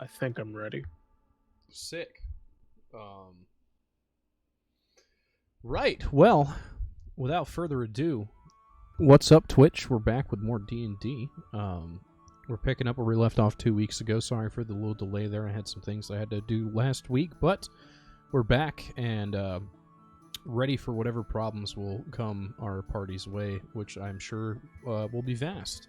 I think I'm ready. Sick. Right. Well, without further ado, what's up, Twitch? We're back with more D&D. We're picking up where we left off 2 weeks ago. Sorry for the little delay there. I had some things I had to do last week, but we're back and ready for whatever problems will come our party's way, which I'm sure will be vast.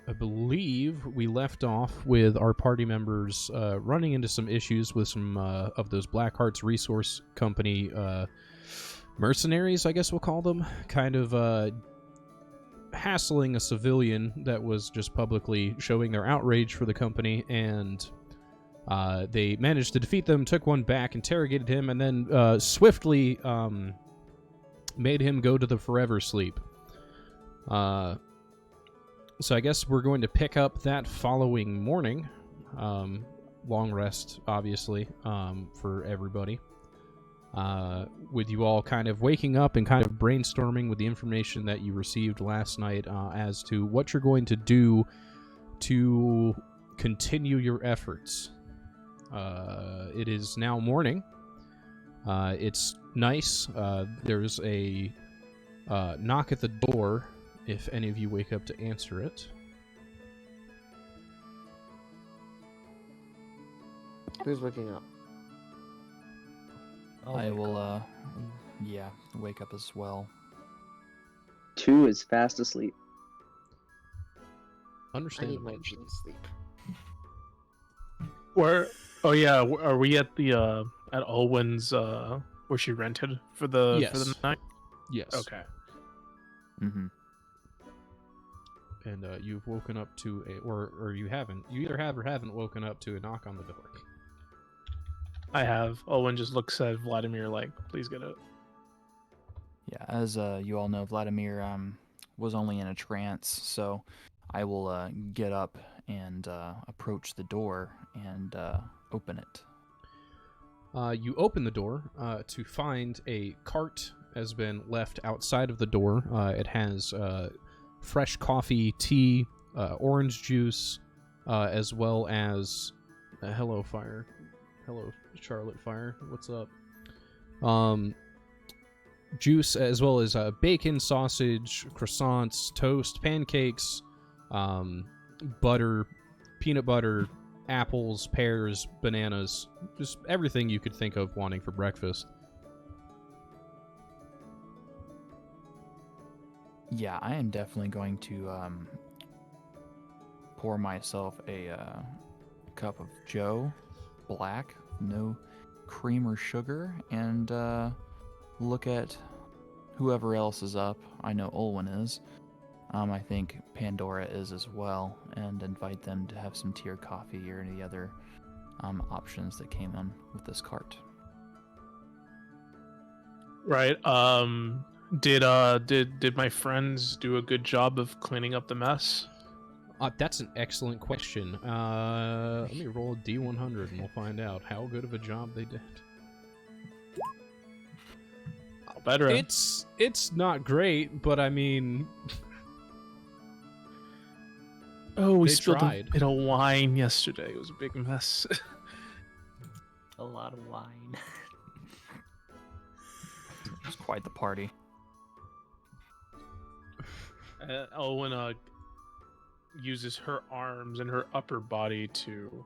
I believe we left off with our party members running into some issues with some of those Black Hearts Resource Company mercenaries, I guess we'll call them, kind of hassling a civilian that was just publicly showing their outrage for the company, and they managed to defeat them, took one back, interrogated him, and then swiftly made him go to the forever sleep. So I guess we're going to pick up that following morning. Long rest, obviously, for everybody. With you all kind of waking up and kind of brainstorming with the information that you received last night as to what you're going to do to continue your efforts. It is now morning. It's nice. There's a knock at the door. If any of you wake up to answer it. Who's waking up? I will, wake up as well. 2 is fast asleep. I Understand. need my gene sleep. Where? Oh yeah, are we at the at Olwen's where she rented for the night? Yes. Okay. Mm-hmm. And you've woken up to a, or you haven't. You either have or haven't woken up to a knock on the door. I have. Olwen just looks at Vladimir like, "Please get it." Yeah, as you all know, Vladimir was only in a trance, so I will get up and approach the door and open it. You open the door to find a cart has been left outside of the door. It has fresh coffee, tea, orange juice, as well as hello Fire, hello Charlotte Fire, what's up? Juice, as well as bacon, sausage, croissants, toast, pancakes, butter, peanut butter, apples, pears, bananas, just everything you could think of wanting for breakfast. Yeah, I am definitely going to pour myself a cup of Joe, black, no cream or sugar, and look at whoever else is up. I know Olwen is. I think Pandora is as well, and invite them to have some tea or coffee or any other options that came on with this cart. Right. Did my friends do a good job of cleaning up the mess? That's an excellent question. Let me roll a D100 and we'll find out how good of a job they did. Better. It's not great, but I mean, oh, we they spilled tried. a bit of wine yesterday. It was a big mess. A lot of wine. It was quite the party. Elwyn uses her arms and her upper body to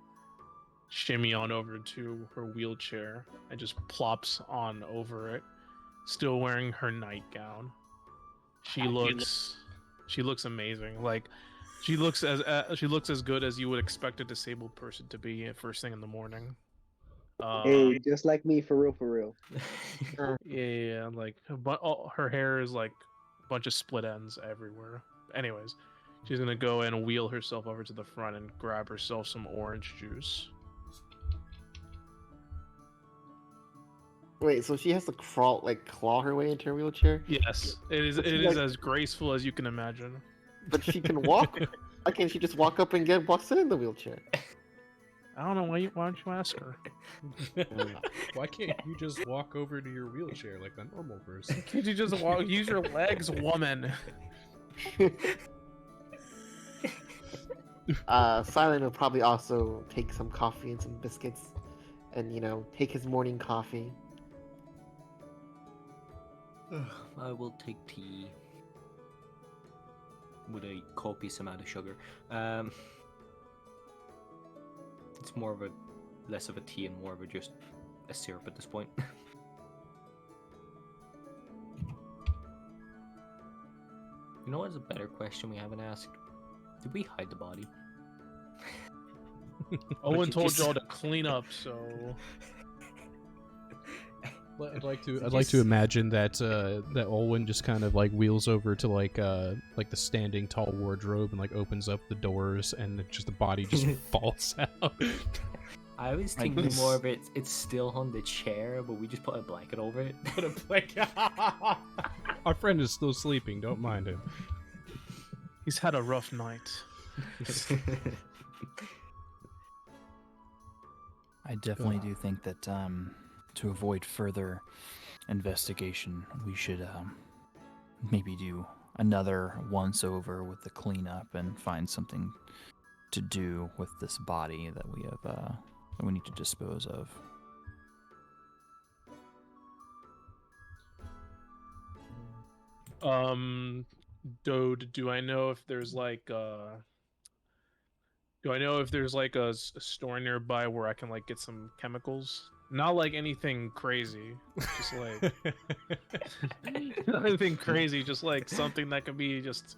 shimmy on over to her wheelchair and just plops on over it, still wearing her nightgown. She looks amazing. Like she looks as good as you would expect a disabled person to be first thing in the morning. Hey, just like me, for real, for real. Yeah, like her hair is like a bunch of split ends everywhere. Anyways, she's gonna go and wheel herself over to the front and grab herself some orange juice. Wait, so she has to claw her way into her wheelchair? Yes, it is. It is as graceful as you can imagine. But she can walk. Why can't she just walk up and walk in the wheelchair? I don't know why don't you ask her? Why can't you just walk over to your wheelchair like a normal person? Can't you just use your legs, woman? Silent will probably also take some coffee and some biscuits, and take his morning coffee. I will take tea with a copious amount of sugar. It's more of a less of a tea and more of a just a syrup at this point. You know what's a better question we haven't asked? Did we hide the body? Owen you told just- y'all to clean up, so I'd like to Just- imagine that that Olwen just kind of like wheels over to like the standing tall wardrobe and like opens up the doors and just the body just falls out. I was thinking more of it's still on the chair, but we just put a blanket over it. Put a blanket. Our friend is still sleeping. Don't mind him. he's had a rough night. I definitely do think that to avoid further investigation, we should maybe do another once over with the cleanup and find something to do with this body that we have that we need to dispose of. Dode, do I know if there's like a store nearby where I can like get some chemicals? Not like anything crazy, just like not anything crazy, just like something that could be just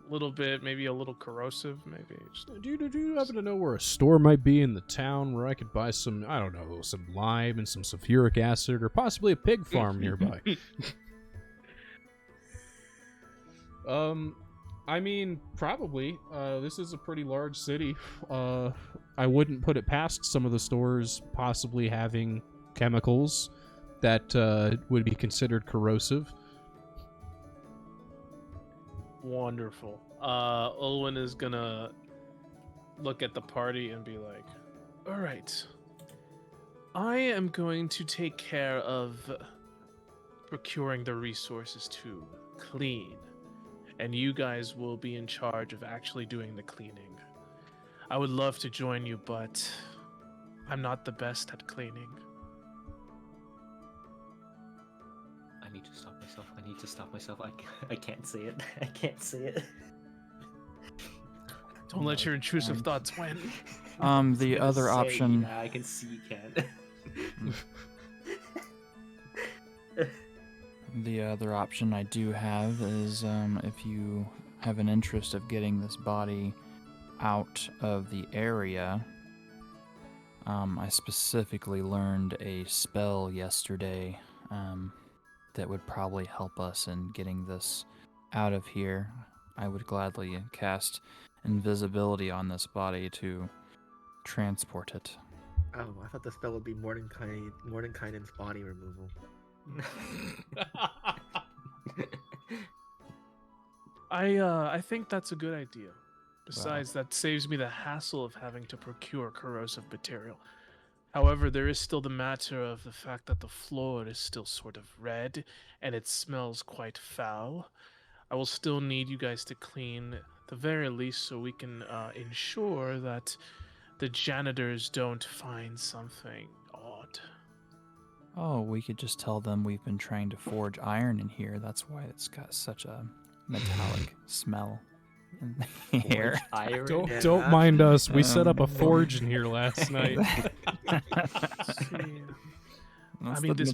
a little bit, maybe a little corrosive, maybe. Just... Do you happen to know where a store might be in the town where I could buy some, I don't know, some lime and some sulfuric acid, or possibly a pig farm nearby? I mean, probably. This is a pretty large city. I wouldn't put it past some of the stores possibly having chemicals that would be considered corrosive. Wonderful. Olwen is gonna look at the party and be like, all right, I am going to take care of procuring the resources to clean, and you guys will be in charge of actually doing the cleaning. I would love to join you, but I'm not the best at cleaning. I need to stop myself. I can't say it. I can't say it. Don't let your intrusive thoughts win. The other option. Yeah, I can see you can't. The other option I do have is if you have an interest of getting this body out of the area. I specifically learned a spell yesterday that would probably help us in getting this out of here. I would gladly cast invisibility on this body to transport it. Oh, I thought the spell would be Mordenkainen's body removal. I think that's a good idea. Besides, that saves me the hassle of having to procure corrosive material. However, there is still the matter of the fact that the floor is still sort of red, and it smells quite foul. I will still need you guys to clean, at the very least, so we can ensure that the janitors don't find something odd. Oh, we could just tell them we've been trying to forge iron in here. That's why it's got such a metallic smell in the air. Iron. Don't mind us. We set up a forge in here last night. I mean, this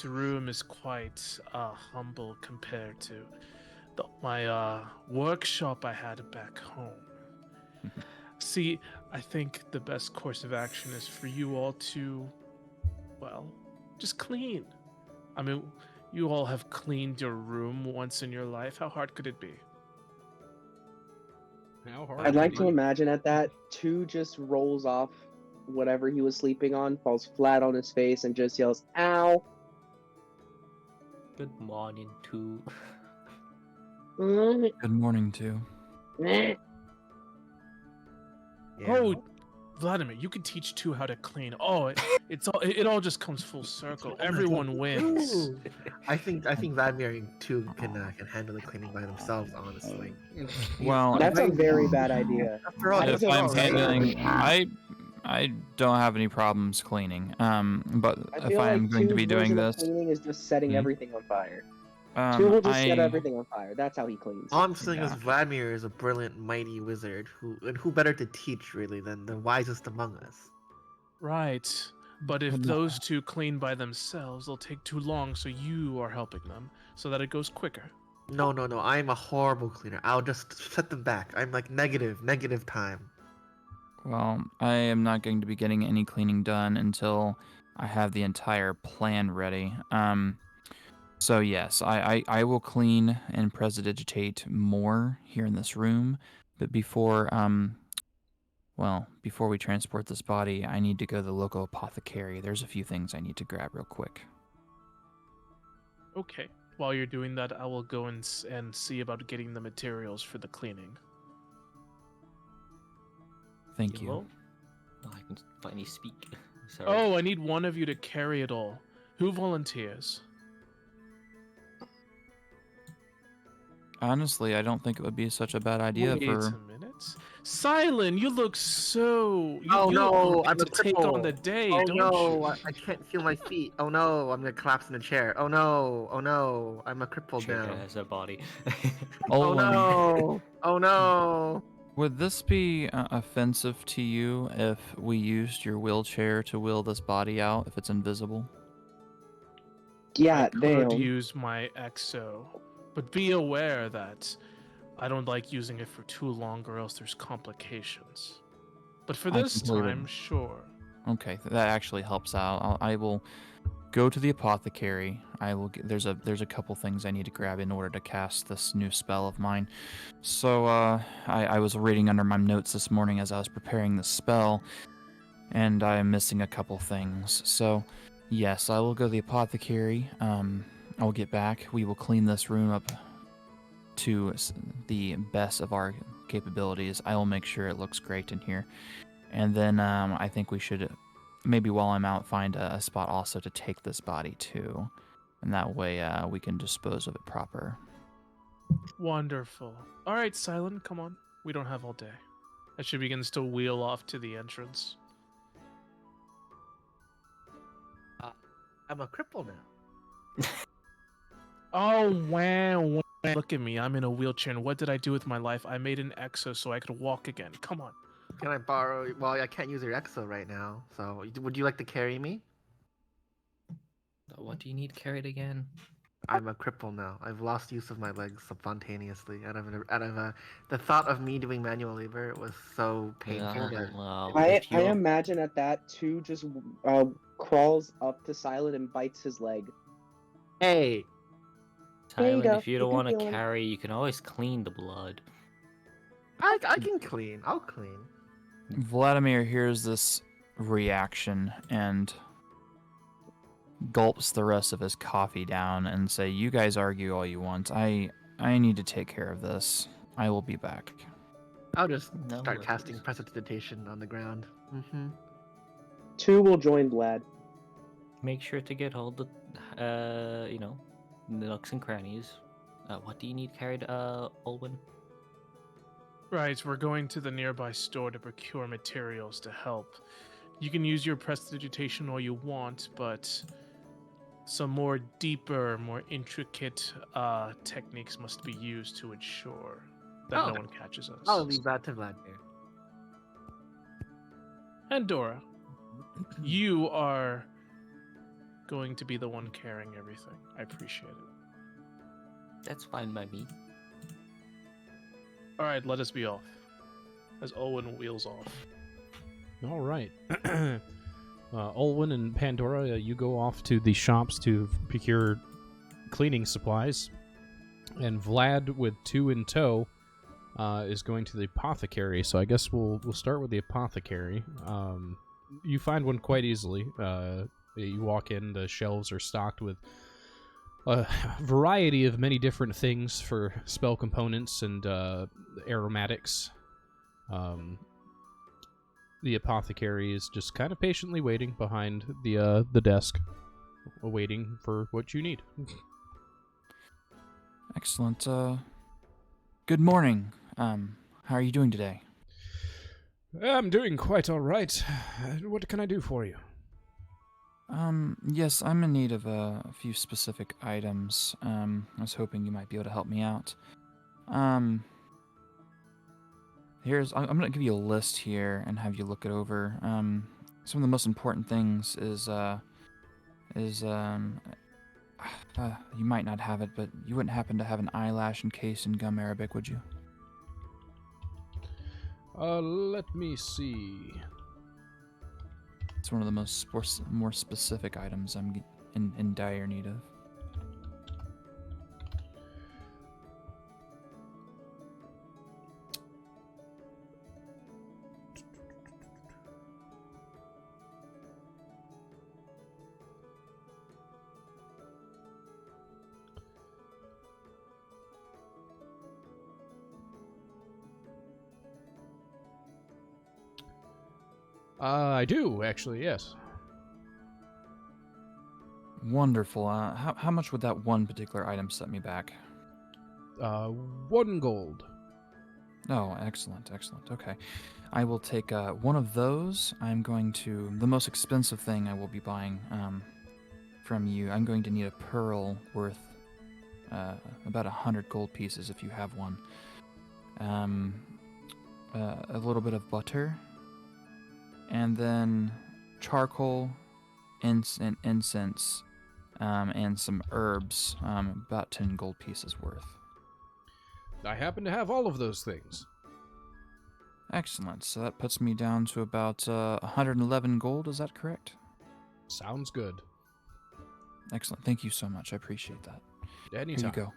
room is quite humble compared to my workshop I had back home. See, I think the best course of action is for you all to, well, just clean. I mean, you all have cleaned your room once in your life. How hard could it be? How hard? I'd like to imagine at that, 2 just rolls off whatever he was sleeping on, falls flat on his face, and just yells, "Ow!" Good morning, too. Good morning, too. Yeah. Oh, Vladimir, you can teach two how to clean. Oh, it all just comes full circle. Everyone wins. Ooh. I think Vladimir too can handle the cleaning by themselves. Honestly. Well, That's a Right. very bad idea. After all, How if does it I'm all handling, right? I don't have any problems cleaning. But I if feel I am like going to Two's be doing version of this, cleaning is just setting Hmm? everything on fire. Two will just set I everything on fire. That's how he cleans. all I'm saying is Yeah. Vladimir is a brilliant, mighty wizard who better to teach really than the wisest among us. Right. But if Well, those two clean by themselves, they'll take too long, so you are helping them so that it goes quicker. No, I'm a horrible cleaner. I'll just set them back. I'm like negative time. Well, I am not going to be getting any cleaning done until I have the entire plan ready. So yes, I will clean and prestidigitate more here in this room, but before we transport this body, I need to go to the local apothecary. There's a few things I need to grab real quick. Okay. While you're doing that, I will go and see about getting the materials for the cleaning. Thank you. Hello? Oh, I can finally speak. Sorry. Oh, I need one of you to carry it all. Who volunteers? Honestly, I don't think it would be such a bad idea Wait for. a minute. Silent, you look so. You, Oh you look no, ready I'm a to take on the cripple. day, Oh don't no, you? I can't feel my feet. Oh no, I'm gonna collapse in the chair. Oh no, I'm a cripple Chair now. has a body. Oh Olwen, no, oh no. would this be offensive to you if we used your wheelchair to wheel this body out if it's invisible? I Yeah, could damn. use my exo, but be aware that I don't like using it for too long, or else there's complications. But for I this completely- time, sure. Okay, that actually helps out. I will go to the apothecary. I will. There's a couple things I need to grab in order to cast this new spell of mine. So I was reading under my notes this morning as I was preparing the spell, and I am missing a couple things. So yes, I will go to the apothecary. I will get back. We will clean this room up to the best of our capabilities. I will make sure it looks great in here. And then I think we should, maybe while I'm out, find a spot also to take this body to. And that way we can dispose of it proper. Wonderful. All right, Silent, come on. We don't have all day. As she begins to wheel off to the entrance. I'm a cripple now. Oh, wow. Look at me. I'm in a wheelchair, and what did I do with my life? I made an exo so I could walk again. Come on. Can I borrow? Well, I can't use your exo right now. So, would you like to carry me? What do you need carried again? I'm a cripple now. I've lost use of my legs spontaneously. The thought of me doing manual labor was so painful that Well, I if you imagine at that Two just crawls up to Silent and bites his leg. hey, There you Silent, go. if you You don't can want to feel him. carry, you can always clean the blood. I can clean. I'll clean. Vladimir hears this reaction and gulps the rest of his coffee down and say, "You guys argue all you want. I need to take care of this. I will be back." I'll just No start worries. casting prestidigitation on the ground. Mm-hmm. Two will join Vlad. Make sure to get all the, nooks and crannies. What do you need carried, Olwen? Right, we're going to the nearby store to procure materials to help. You can use your prestidigitation all you want, but some more deeper, more intricate techniques must be used to ensure that no Okay. one catches us. I'll leave that to Vladimir. And Dora, you are going to be the one carrying everything. I appreciate it. That's fine by me. All right, let us be off. As Owen wheels off. All right. Olwen and Pandora, you go off to the shops to procure cleaning supplies. And Vlad, with Two in tow, is going to the apothecary. So I guess we'll start with the apothecary. You find one quite easily. You walk in, the shelves are stocked with a variety of many different things for spell components and aromatics. The apothecary is just kind of patiently waiting behind the desk, waiting for what you need. Excellent. Good morning. How are you doing today? I'm doing quite all right. What can I do for you? Yes, I'm in need of a few specific items. I was hoping you might be able to help me out. I'm gonna give you a list here and have you look it over. Some of the most important things is you might not have it, but you wouldn't happen to have an eyelash encased in gum arabic, would you? Let me see. It's one of the more specific items I'm in dire need of. I do, actually, yes. Wonderful. How much would that one particular item set me back? 1 gold. Oh, excellent. Okay. I will take one of those. The most expensive thing I will be buying from you, I'm going to need a pearl worth about 100 gold pieces if you have one. A little bit of butter, and then charcoal, incense, and some herbs, about 10 gold pieces worth. I happen to have all of those things. Excellent. So that puts me down to about 111 gold. Is that correct? Sounds good. Excellent. Thank you so much. I appreciate that. Anytime. Here you go.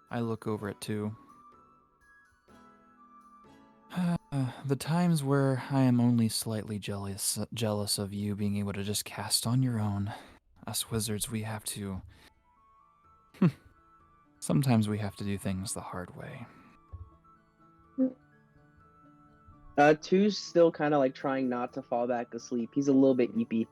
I look over it too. The times where I am only slightly jealous of you being able to just cast on your own. Us wizards, we have to... Sometimes we have to do things the hard way. Two's still kind of like trying not to fall back asleep. He's a little bit eepy.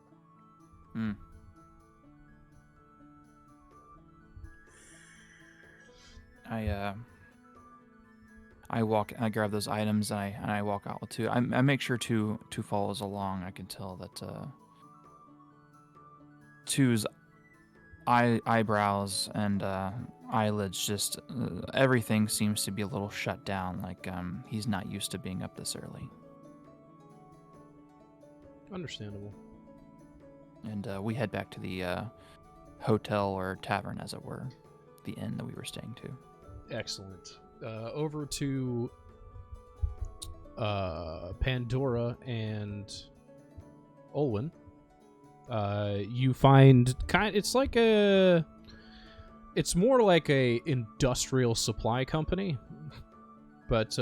I grab those items and I walk out with two. I make sure two follows along. I can tell that two's eyebrows and eyelids just everything seems to be a little shut down. Like he's not used to being up this early. Understandable. And we head back to the hotel or tavern, as it were, the inn that we were staying to. Excellent. Over to Pandora and Olwen. You find it's more like a industrial supply company, but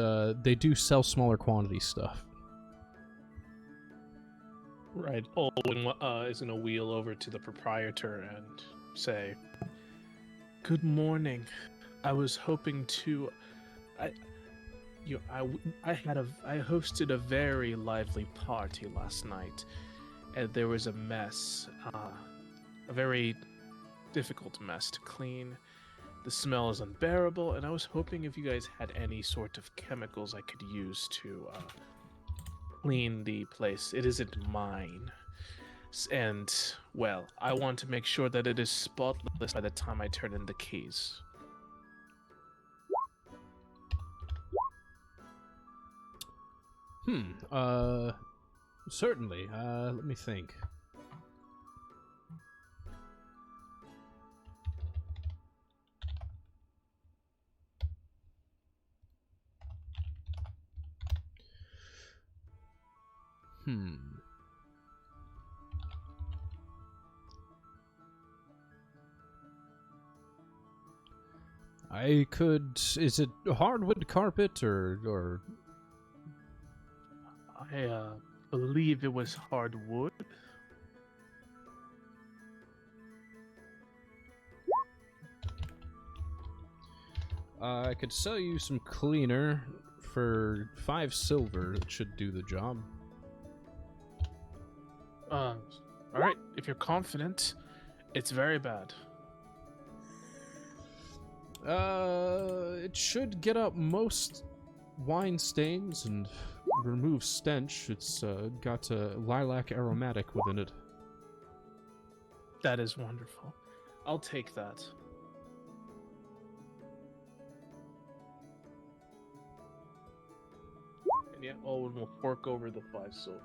they do sell smaller quantity stuff. Right. Owen is going to wheel over to the proprietor and say, "Good morning. I was hoping to. I hosted a very lively party last night, and there was a mess, a very difficult mess to clean. The smell is unbearable, and I was hoping if you guys had any sort of chemicals I could use to clean the place. It isn't mine. And, well, I want to make sure that it is spotless by the time I turn in the keys." Certainly. Let me think. I could... Is it hardwood carpet or... I believe it was hardwood. I could sell you some cleaner for 5 silver. It should do the job. All right. If you're confident, it's very bad. It should get up most wine stains and remove stench. It's got a lilac aromatic within it. That is wonderful. I'll take that. And yeah, Owen will fork over the 5 silver.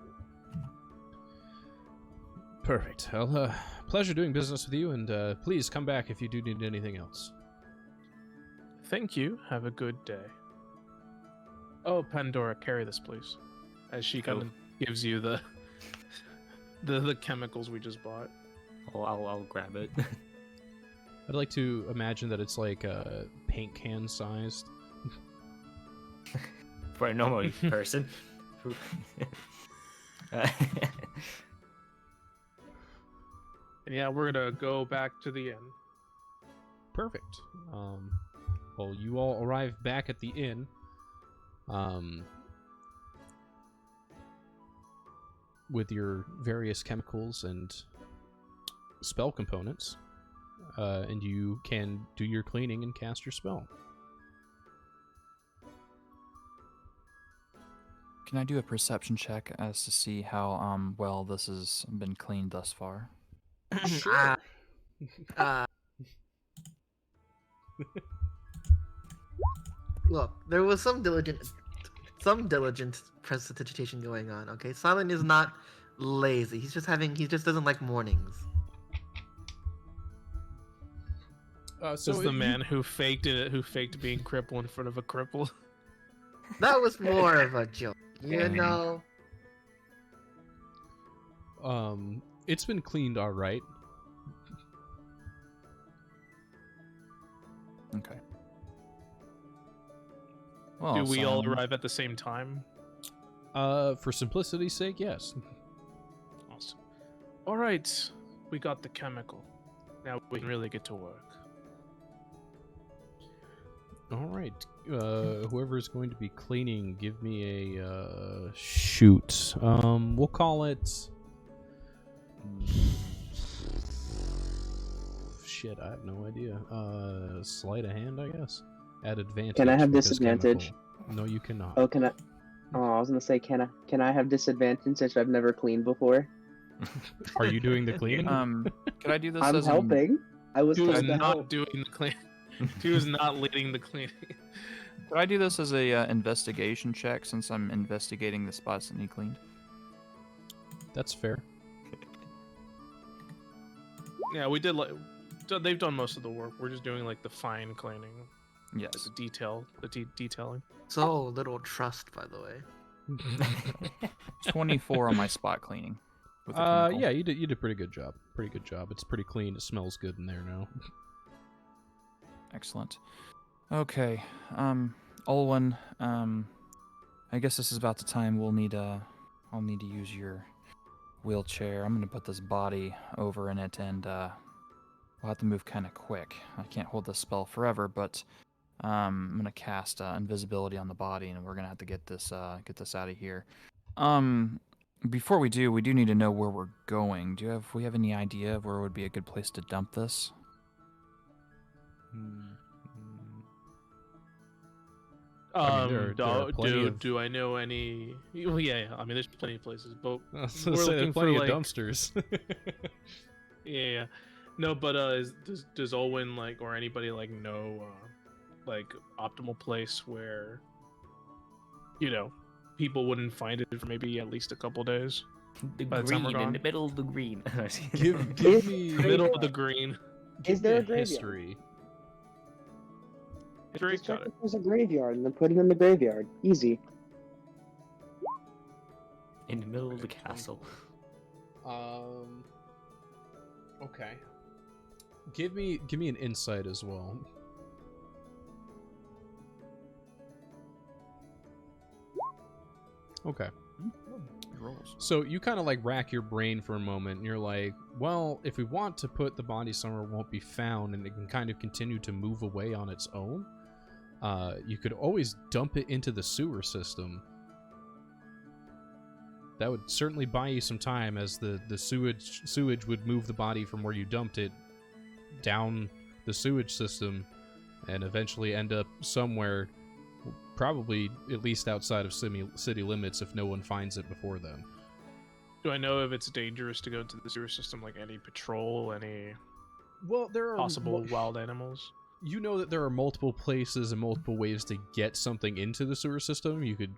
Perfect. Well, pleasure doing business with you, and please come back if you do need anything else. Thank you. Have a good day. Oh, Pandora, carry this, please. As she kind of gives you the the chemicals we just bought. Oh, I'll grab it. I'd like to imagine that it's like paint can sized. For a normal person. And yeah, we're gonna go back to the inn. Perfect. Well, you all arrive back at the inn. With your various chemicals and spell components, and you can do your cleaning and cast your spell. Can I do a perception check as to see how well this has been cleaned thus far? Sure. Look, there was some diligent prestidigitation going on. Okay, Simon is not lazy. He just doesn't like mornings. So the man who faked being crippled in front of a cripple. That was more of a joke, you know. It's been cleaned all right. Okay. Well, Do we all arrive at the same time? For simplicity's sake, yes. Awesome. All right, we got the chemical. Now we can really get to work. All right. Whoever's going to be cleaning, give me a shoot. We'll call it. Shit, I have no idea. Sleight of hand, I guess. At advantage. Can I have because disadvantage? chemical. No, you cannot. Oh, can I? Oh, I was gonna say, can I have disadvantage since I've never cleaned before? Are you doing the cleaning? Could I do this I'm as helping. I was He was told to not help. doing the cleaning. He was not leading the cleaning. Could I do this as a investigation check since I'm investigating the spots that need cleaned? That's fair. Yeah, we did. They've done most of the work. We're just doing like the fine cleaning, Yes. the detailing. So little trust, by the way. 24 on my spot cleaning. With the chemical. Yeah, you did a pretty good job. Pretty good job. It's pretty clean. It smells good in there now. Excellent. Okay. Olwen, I guess this is about the time I'll need to use your wheelchair. I'm gonna put this body over in it, and we'll have to move kind of quick. I can't hold this spell forever, but I'm gonna cast invisibility on the body, and we're gonna have to get this out of here. Before we do need to know where we're going. We have any idea of where would be a good place to dump this? I mean, there are plenty of... do I know any? Well, yeah. I mean, there's plenty of places, but I was we're gonna say, looking there's plenty for of like dumpsters. yeah. No, but does Olwen or anybody know optimal place where people wouldn't find it for maybe at least a couple days? The By the time we're green in gone. the middle of the green. give me Middle of the green. Is there a me graveyard? history. History, Just check got it. if there's a graveyard and then put it in the graveyard. Easy. In the middle of the castle. Okay. Give me an insight as well. Okay. Rolls. So you kind of rack your brain for a moment, and you're like, well, if we want to put the body somewhere it won't be found, and it can kind of continue to move away on its own, you could always dump it into the sewer system. That would certainly buy you some time, as the sewage would move the body from where you dumped it down the sewage system and eventually end up somewhere, probably at least outside of city limits if no one finds it before then. Do I know if it's dangerous to go into the sewer system? Like any patrol, any Well, there are possible wild animals? You know that there are multiple places and multiple ways to get something into the sewer system. You could,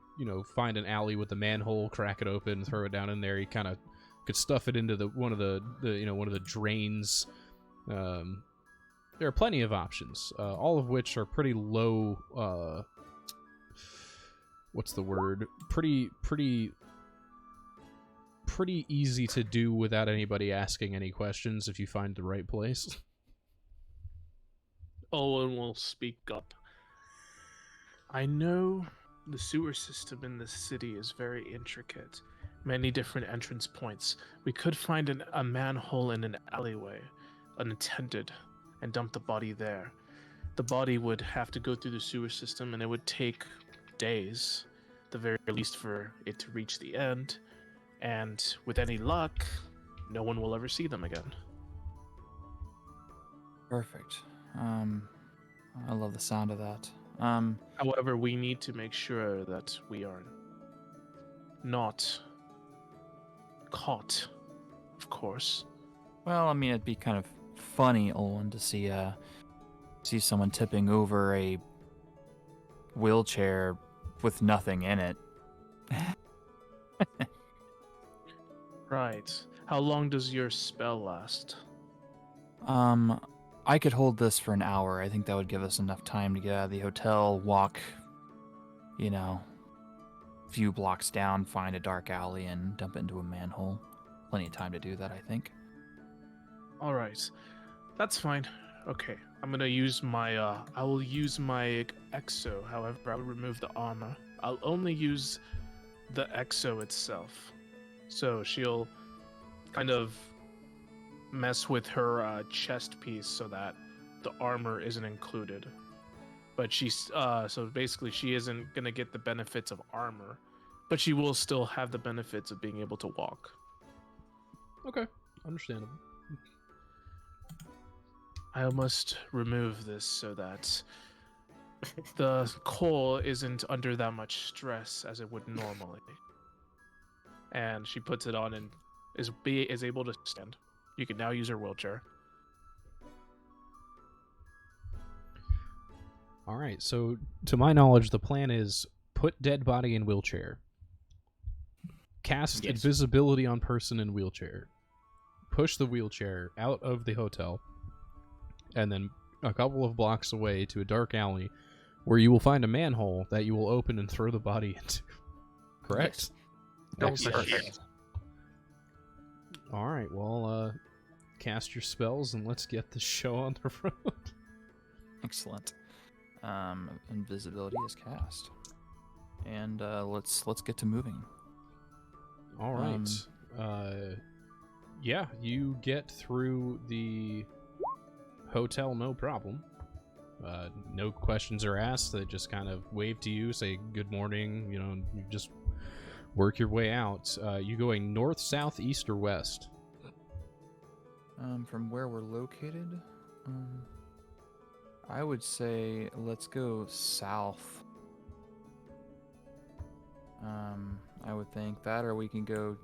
find an alley with a manhole, crack it open, throw it down in there. You kind of could stuff it into one of the drains. There are plenty of options, all of which are pretty low. What's the word? Pretty easy to do without anybody asking any questions if you find the right place. Owen will speak up. I know the sewer system in this city is very intricate. Many different entrance points. We could find a manhole in an alleyway, unattended, and dump the body there. The body would have to go through the sewer system, and it would take days, the very least, for it to reach the end. And with any luck, no one will ever see them again. Perfect. I love the sound of that. However, we need to make sure that we are not caught, of course. Well, I mean, it'd be kind of funny, Olin, to see someone tipping over a wheelchair with nothing in it. Right. How long does your spell last? I could hold this for an hour. I think that would give us enough time to get out of the hotel, walk, a few blocks down, find a dark alley, and dump it into a manhole. Plenty of time to do that, I think. All right. That's fine. Okay. I'm going to use my, I will use my exo. However, I will remove the armor. I'll only use the exo itself. So she'll kind of mess with her chest piece so that the armor isn't included. But she's so basically she isn't gonna get the benefits of armor, but she will still have the benefits of being able to walk. Okay, understandable. I must remove this so that the coal isn't under that much stress as it would normally. And she puts it on and is able to stand. You can now use her wheelchair. All right, so to my knowledge, the plan is put dead body in wheelchair, cast invisibility on person in wheelchair, push the wheelchair out of the hotel, and then a couple of blocks away to a dark alley where you will find a manhole that you will open and throw the body into. Correct? Yes. Perfect. All right, well, cast your spells and let's get the show on the road. Excellent. Invisibility is cast, and let's get to moving. All right. Yeah, you get through the hotel no problem. No questions are asked. They just kind of wave to you, say good morning. You just work your way out. You going north, south, east, or west? From where we're located, I would say let's go south. I would think that, or we can go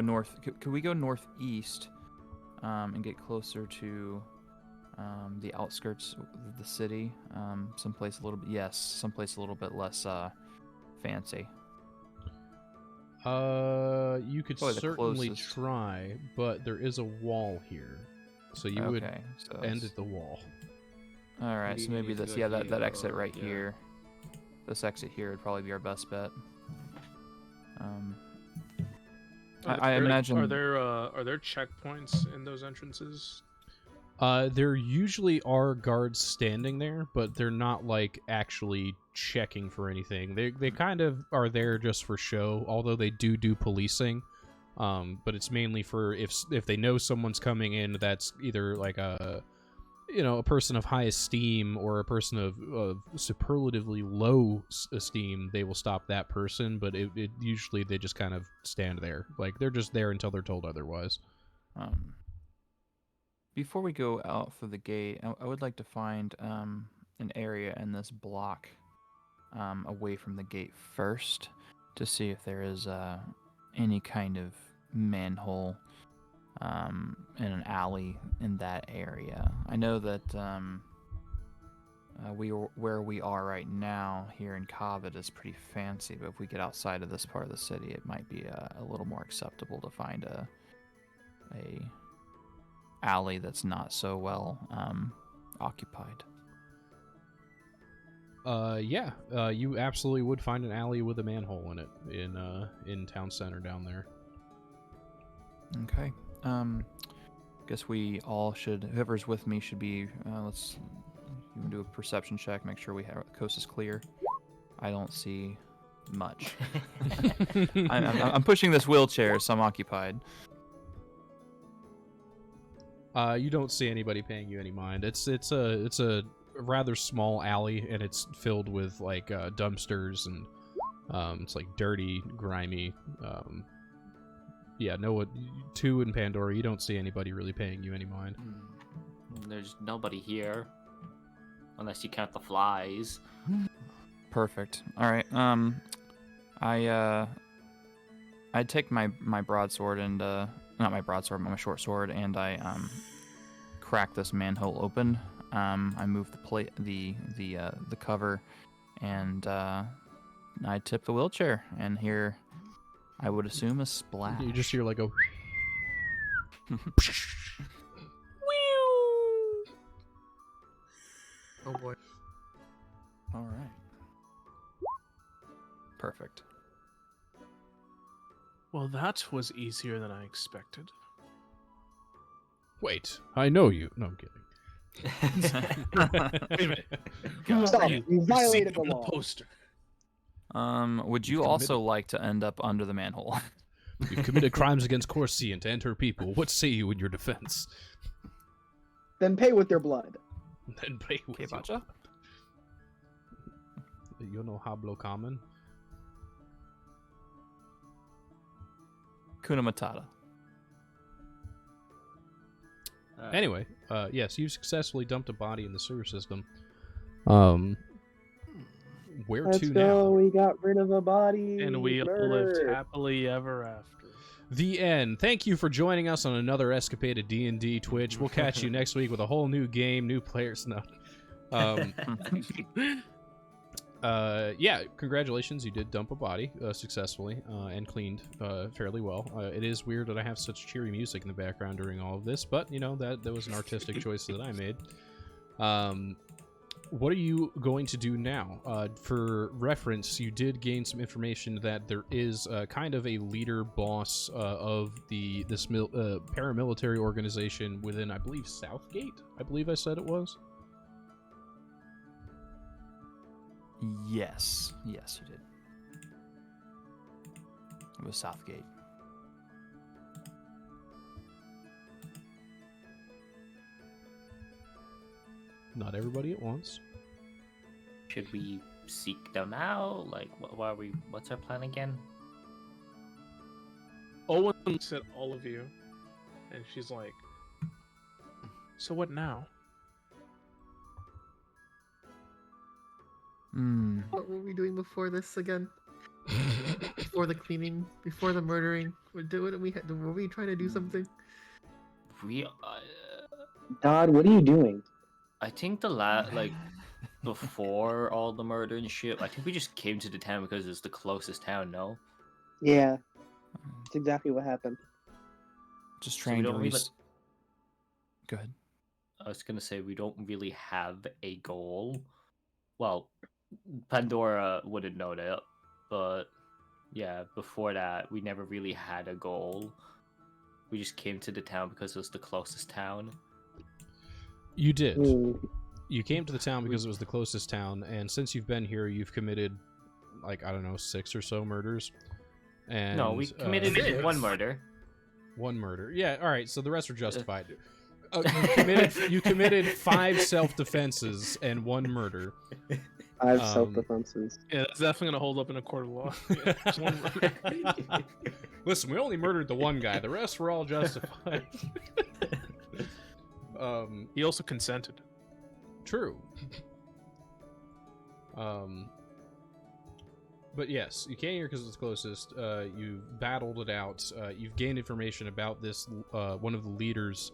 north. Could we go northeast, and get closer to the outskirts of the city? Someplace a little bit less fancy. You could Probably the certainly closest. try, but there is a wall here, so you would so end at the wall. All right, You so maybe need to this, go that exit here, right yeah. here. This exit here would probably be our best bet. I imagine. Are there checkpoints in those entrances? There usually are guards standing there, but they're not like actually checking for anything. They kind of are there just for show, although they do policing. But it's mainly for if they know someone's coming in that's either like a person of high esteem or a person of superlatively low esteem, they will stop that person, but it usually they just kind of stand there. Like, they're just there until they're told otherwise. Before we go out for the gate, I would like to find an area in this block away from the gate first to see if there is any kind of manhole in an alley in that area. I know that where we are right now here in Covet is pretty fancy, but if we get outside of this part of the city, it might be a little more acceptable to find a alley that's not so well occupied. You absolutely would find an alley with a manhole in it in town center down there. Okay. Guess we all should. Whoever's with me should be. Let's. You can do a perception check. Make sure the coast is clear. I don't see much. I'm pushing this wheelchair, so I'm occupied. You don't see anybody paying you any mind. It's a rather small alley, and it's filled with like dumpsters and it's like dirty, grimy. Two in Pandora, you don't see anybody really paying you any mind. There's nobody here, unless you count the flies. Perfect. All right. I take my broadsword and not my broadsword, but my short sword, and I crack this manhole open. I move the cover, and I tip the wheelchair, and here I would assume a splash. You just hear like a Oh boy. All right. Perfect. Well, that was easier than I expected. Wait, I know you. No, I'm kidding. Wait a minute. Stop! you You violated see the on law. poster. Would you also like to end up under the manhole? You've committed crimes against Korscient and her people. What say you in your defense? Then pay with your blood. Then pay with Okay, your- Bacha? You know hablo common? Kuna Matata. Anyway, yes, you successfully dumped a body in the sewer system. Where Let's to go. now? We got rid of a body. And we all lived Murder. happily ever after. The end. Thank you for joining us on another escapade of D&D Twitch. We'll catch you next week with a whole new game, new players. No. Yeah, congratulations. You did dump a body successfully and cleaned fairly well. It is weird that I have such cheery music in the background during all of this, but, you know, that was an artistic choice that I made. What are you going to do now? For reference, you did gain some information that there is kind of a leader boss of this paramilitary organization within, I believe, Southgate? I believe I said it was. Yes, you did. It was Southgate. Not everybody at once. Should we seek them out? Like, what's our plan again? Owen looks at all of you, and she's like, "So what now?" What were we doing before this again? Before the cleaning, before the murdering, were we trying to do something? We, Dodd, what are you doing? I think before all the murder and shit, I think we just came to the town because it's the closest town. No. Yeah, that's exactly what happened. Just So we trying to don't really- Go ahead. I was gonna say we don't really have a goal. Well, Pandora wouldn't know that, but yeah, before that, we never really had a goal. We just came to the town because it was the closest town. You did. Ooh. You came to the town because it was the closest town, and since you've been here, you've committed, like, I don't know, 6 or so murders. And No, we committed one murder. One murder. Yeah, all right, so the rest are justified. You committed 5 self-defenses and 1 murder. 5 self-defenses. Yeah, that's definitely gonna hold up in a court of law. Yeah, just one murder. Listen, we only murdered the one guy. The rest were all justified. He also consented. True. But yes, you came here because it's closest. You've battled it out. You've gained information about this one of the leaders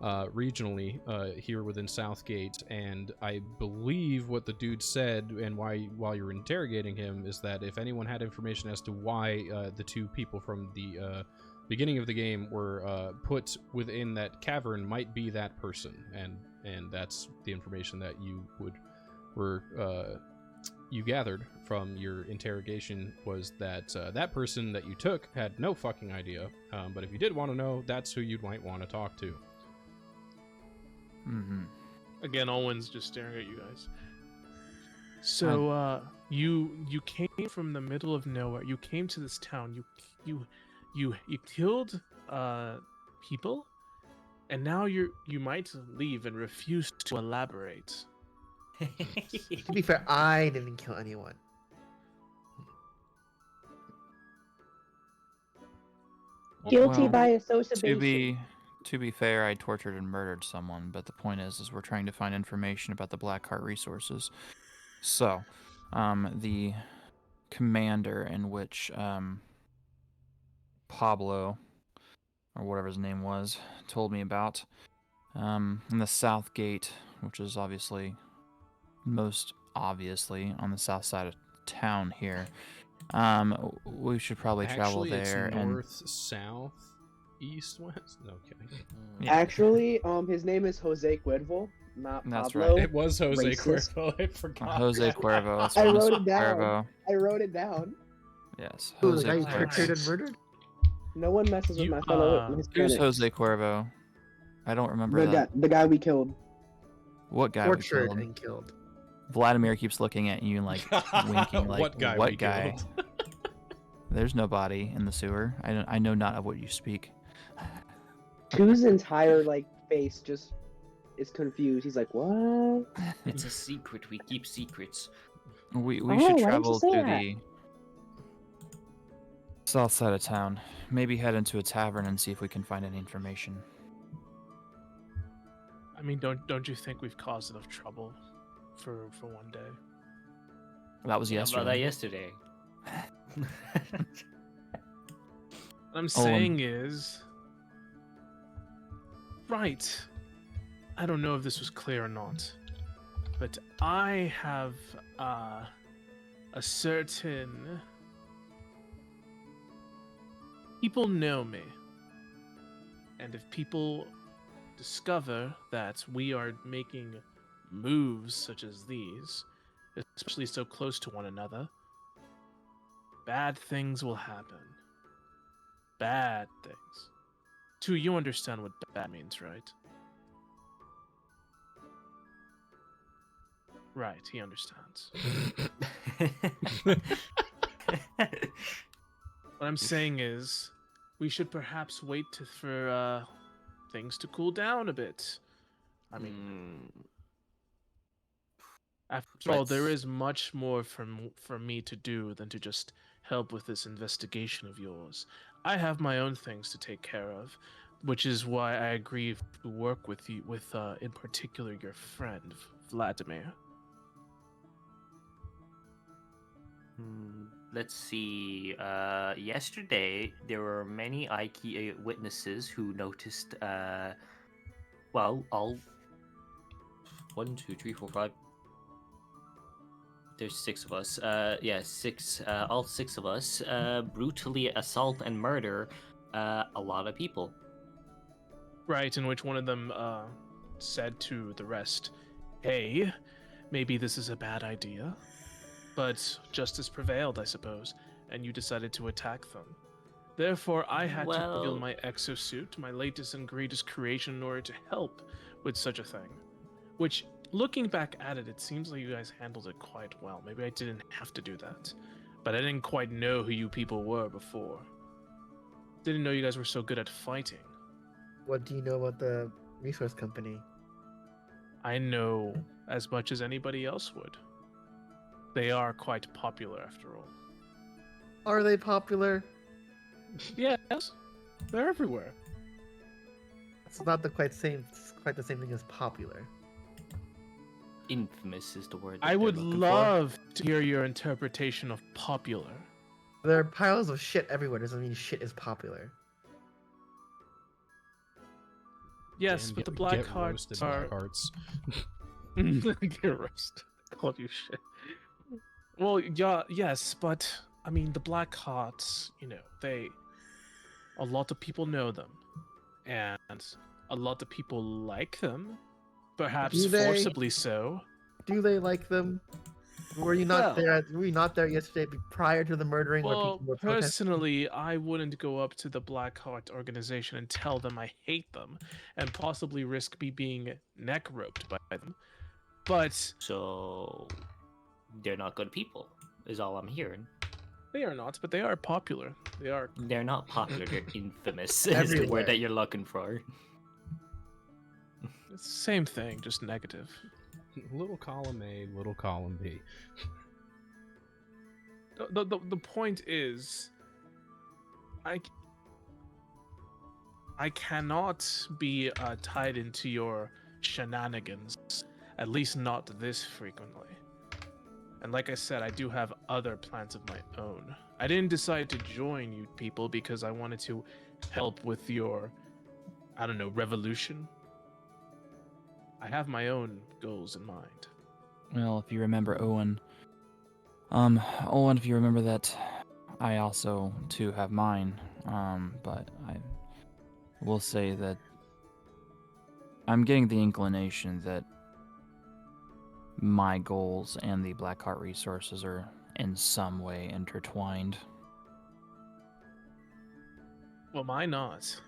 regionally here within Southgate, and I believe what the dude said, and while you're interrogating him, is that if anyone had information as to why the 2 people from the beginning of the game were put within that cavern might be that person, and that's the information that you gathered from your interrogation, was that that person that you took had no fucking idea, but if you did want to know, that's who you might want to talk to. Mm-hmm. Again, Owen's just staring at you guys. So, you came from the middle of nowhere. You came to this town. You killed people, and now you might leave and refuse to elaborate. To be fair, I didn't kill anyone. Guilty Well, by association. To be fair, I tortured and murdered someone, but the point is we're trying to find information about the Blackheart resources. So, the commander in which Pablo, or whatever his name was, told me about, in the South Gate, which is most obviously on the south side of town here. We should probably travel Actually, there. it's north, south, east, west. No kidding. Yeah. Actually, his name is Jose Cuervo, not That's Pablo. right. It was Jose Racist. Cuervo. I forgot. Jose Cuervo. It's I famous wrote it for down. Cuervo. I wrote it down. Yes, Who, the Jose guy you Cuervo. tortured and murdered? No one messes with You, my fellow Who's Hispanics. Jose Cuervo? I don't remember that. The guy we killed. What guy we Tortured killed? and killed. Vladimir keeps looking at you like winking, like What guy we killed? There's no body in the sewer. I know not of what you speak. Two's entire face just is confused. He's like, "What?" It's a secret. We keep secrets. We Oh, should why didn't you travel say to that? the south side of town. Maybe head into a tavern and see if we can find any information. I mean, don't you think we've caused enough trouble for one day? That was Yeah, about that yesterday. yesterday. What I'm saying is, right. I don't know if this was clear or not, but I have a certain people know me, and if people discover that we are making moves such as these, especially so close to one another, bad things will happen. Bad things. Tu, you understand what bad means, right? Right, he understands. What I'm saying is, we should perhaps wait for things to cool down a bit. I mean, after all, there is much more for me to do than to just help with this investigation of yours. I have my own things to take care of, which is why I agree to work with you, in particular your friend Vladimir. Let's see. Yesterday, there were many IKEA witnesses who noticed, all 1, 2, 3, 4, 5. There's 6 of us. Six. All 6 of us brutally assault and murder a lot of people. Right, in which one of them said to the rest, "Hey, maybe this is a bad idea." But justice prevailed, I suppose, and you decided to attack them. Therefore, I had to reveal my exosuit, my latest and greatest creation, in order to help with such a thing. Which, looking back at it, it seems like you guys handled it quite well. Maybe I didn't have to do that. But I didn't quite know who you people were before. Didn't know you guys were so good at fighting. What do you know about the resource company. I know as much as anybody else would. They are quite popular after all. Are they popular? Yes, they're everywhere. It's not the quite the same thing as popular. Infamous is the word. I that they're would looking love to hear your interpretation of popular. There are piles of shit everywhere. Doesn't mean shit is popular. Yes, Damn, but the get Black Hearts roasted, are. Black Hearts. Get roasted. Called you shit. Well, yeah, yes, but I mean the Black Hearts. A lot of people know them, and a lot of people like them, perhaps Do they? forcibly so. Do they like them? Were you not Well- there? Were you not there yesterday prior to the murdering where Well, people were protesting? personally, I wouldn't go up to the Black Heart organization and tell them I hate them, and possibly risk me being neck roped by them. But So they're not good people, is all I'm hearing. they are not. But they are popular. They are. They're not popular, they're infamous is the Everywhere. word that you're looking for. It's the same thing, just negative. Little column A, little column B. The point is, I cannot be tied into your shenanigans, at least not this frequently. And like I said, I do have other plans of my own. I didn't decide to join you people because I wanted to help with your, I don't know, revolution. I have my own goals in mind. Well, if you remember Owen, if you remember that, I also too have mine. But I will say that I'm getting the inclination that my goals and the Blackheart resources are in some way intertwined. Well, mine not.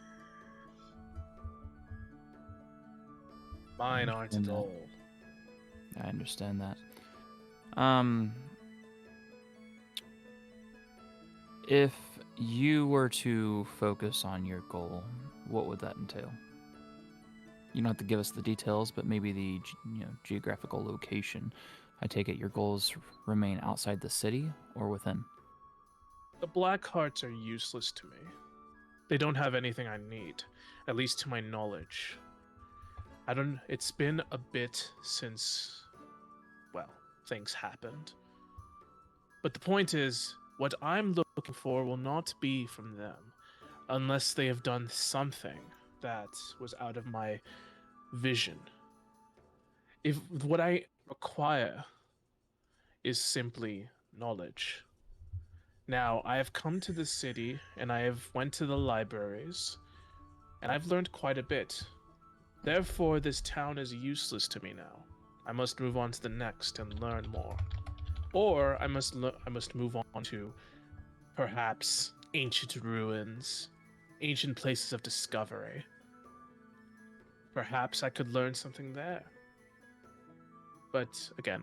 Mine aren't at understand that. all. I understand that. If you were to focus on your goal, what would that entail? You don't have to give us the details, but maybe the geographical location. I take it your goals remain outside the city or within? The Black Hearts are useless to me. They don't have anything I need, at least to my knowledge. It's been a bit since, well, things happened. But the point is, what I'm looking for will not be from them, unless they have done something that was out of my vision. If what I require is simply knowledge. Now, I have come to the city and I have went to the libraries and I've learned quite a bit. Therefore, this town is useless to me now. I must move on to the next and learn more. Or I must move on to perhaps ancient ruins, ancient places of discovery. Perhaps I could learn something there. But again,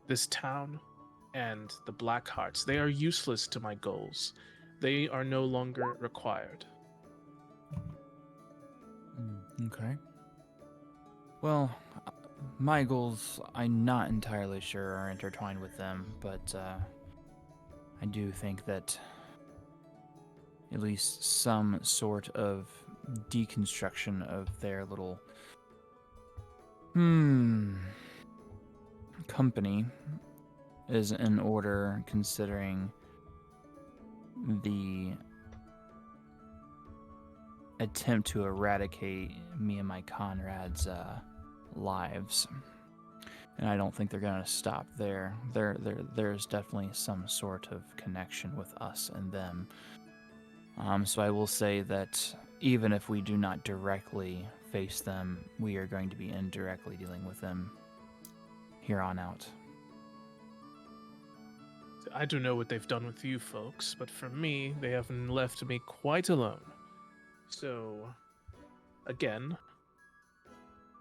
this town and the Black Hearts, they are useless to my goals. They are no longer required. Okay. Well, my goals, I'm not entirely sure are intertwined with them, but I do think that at least some sort of deconstruction of their little company is in order, considering the attempt to eradicate me and my comrades' lives. And I don't think they're going to stop there. There's definitely some sort of connection with us and them. So I will say that even if we do not directly face them, we are going to be indirectly dealing with them here on out. I don't know what they've done with you folks, but for me, they have left me quite alone. So, again,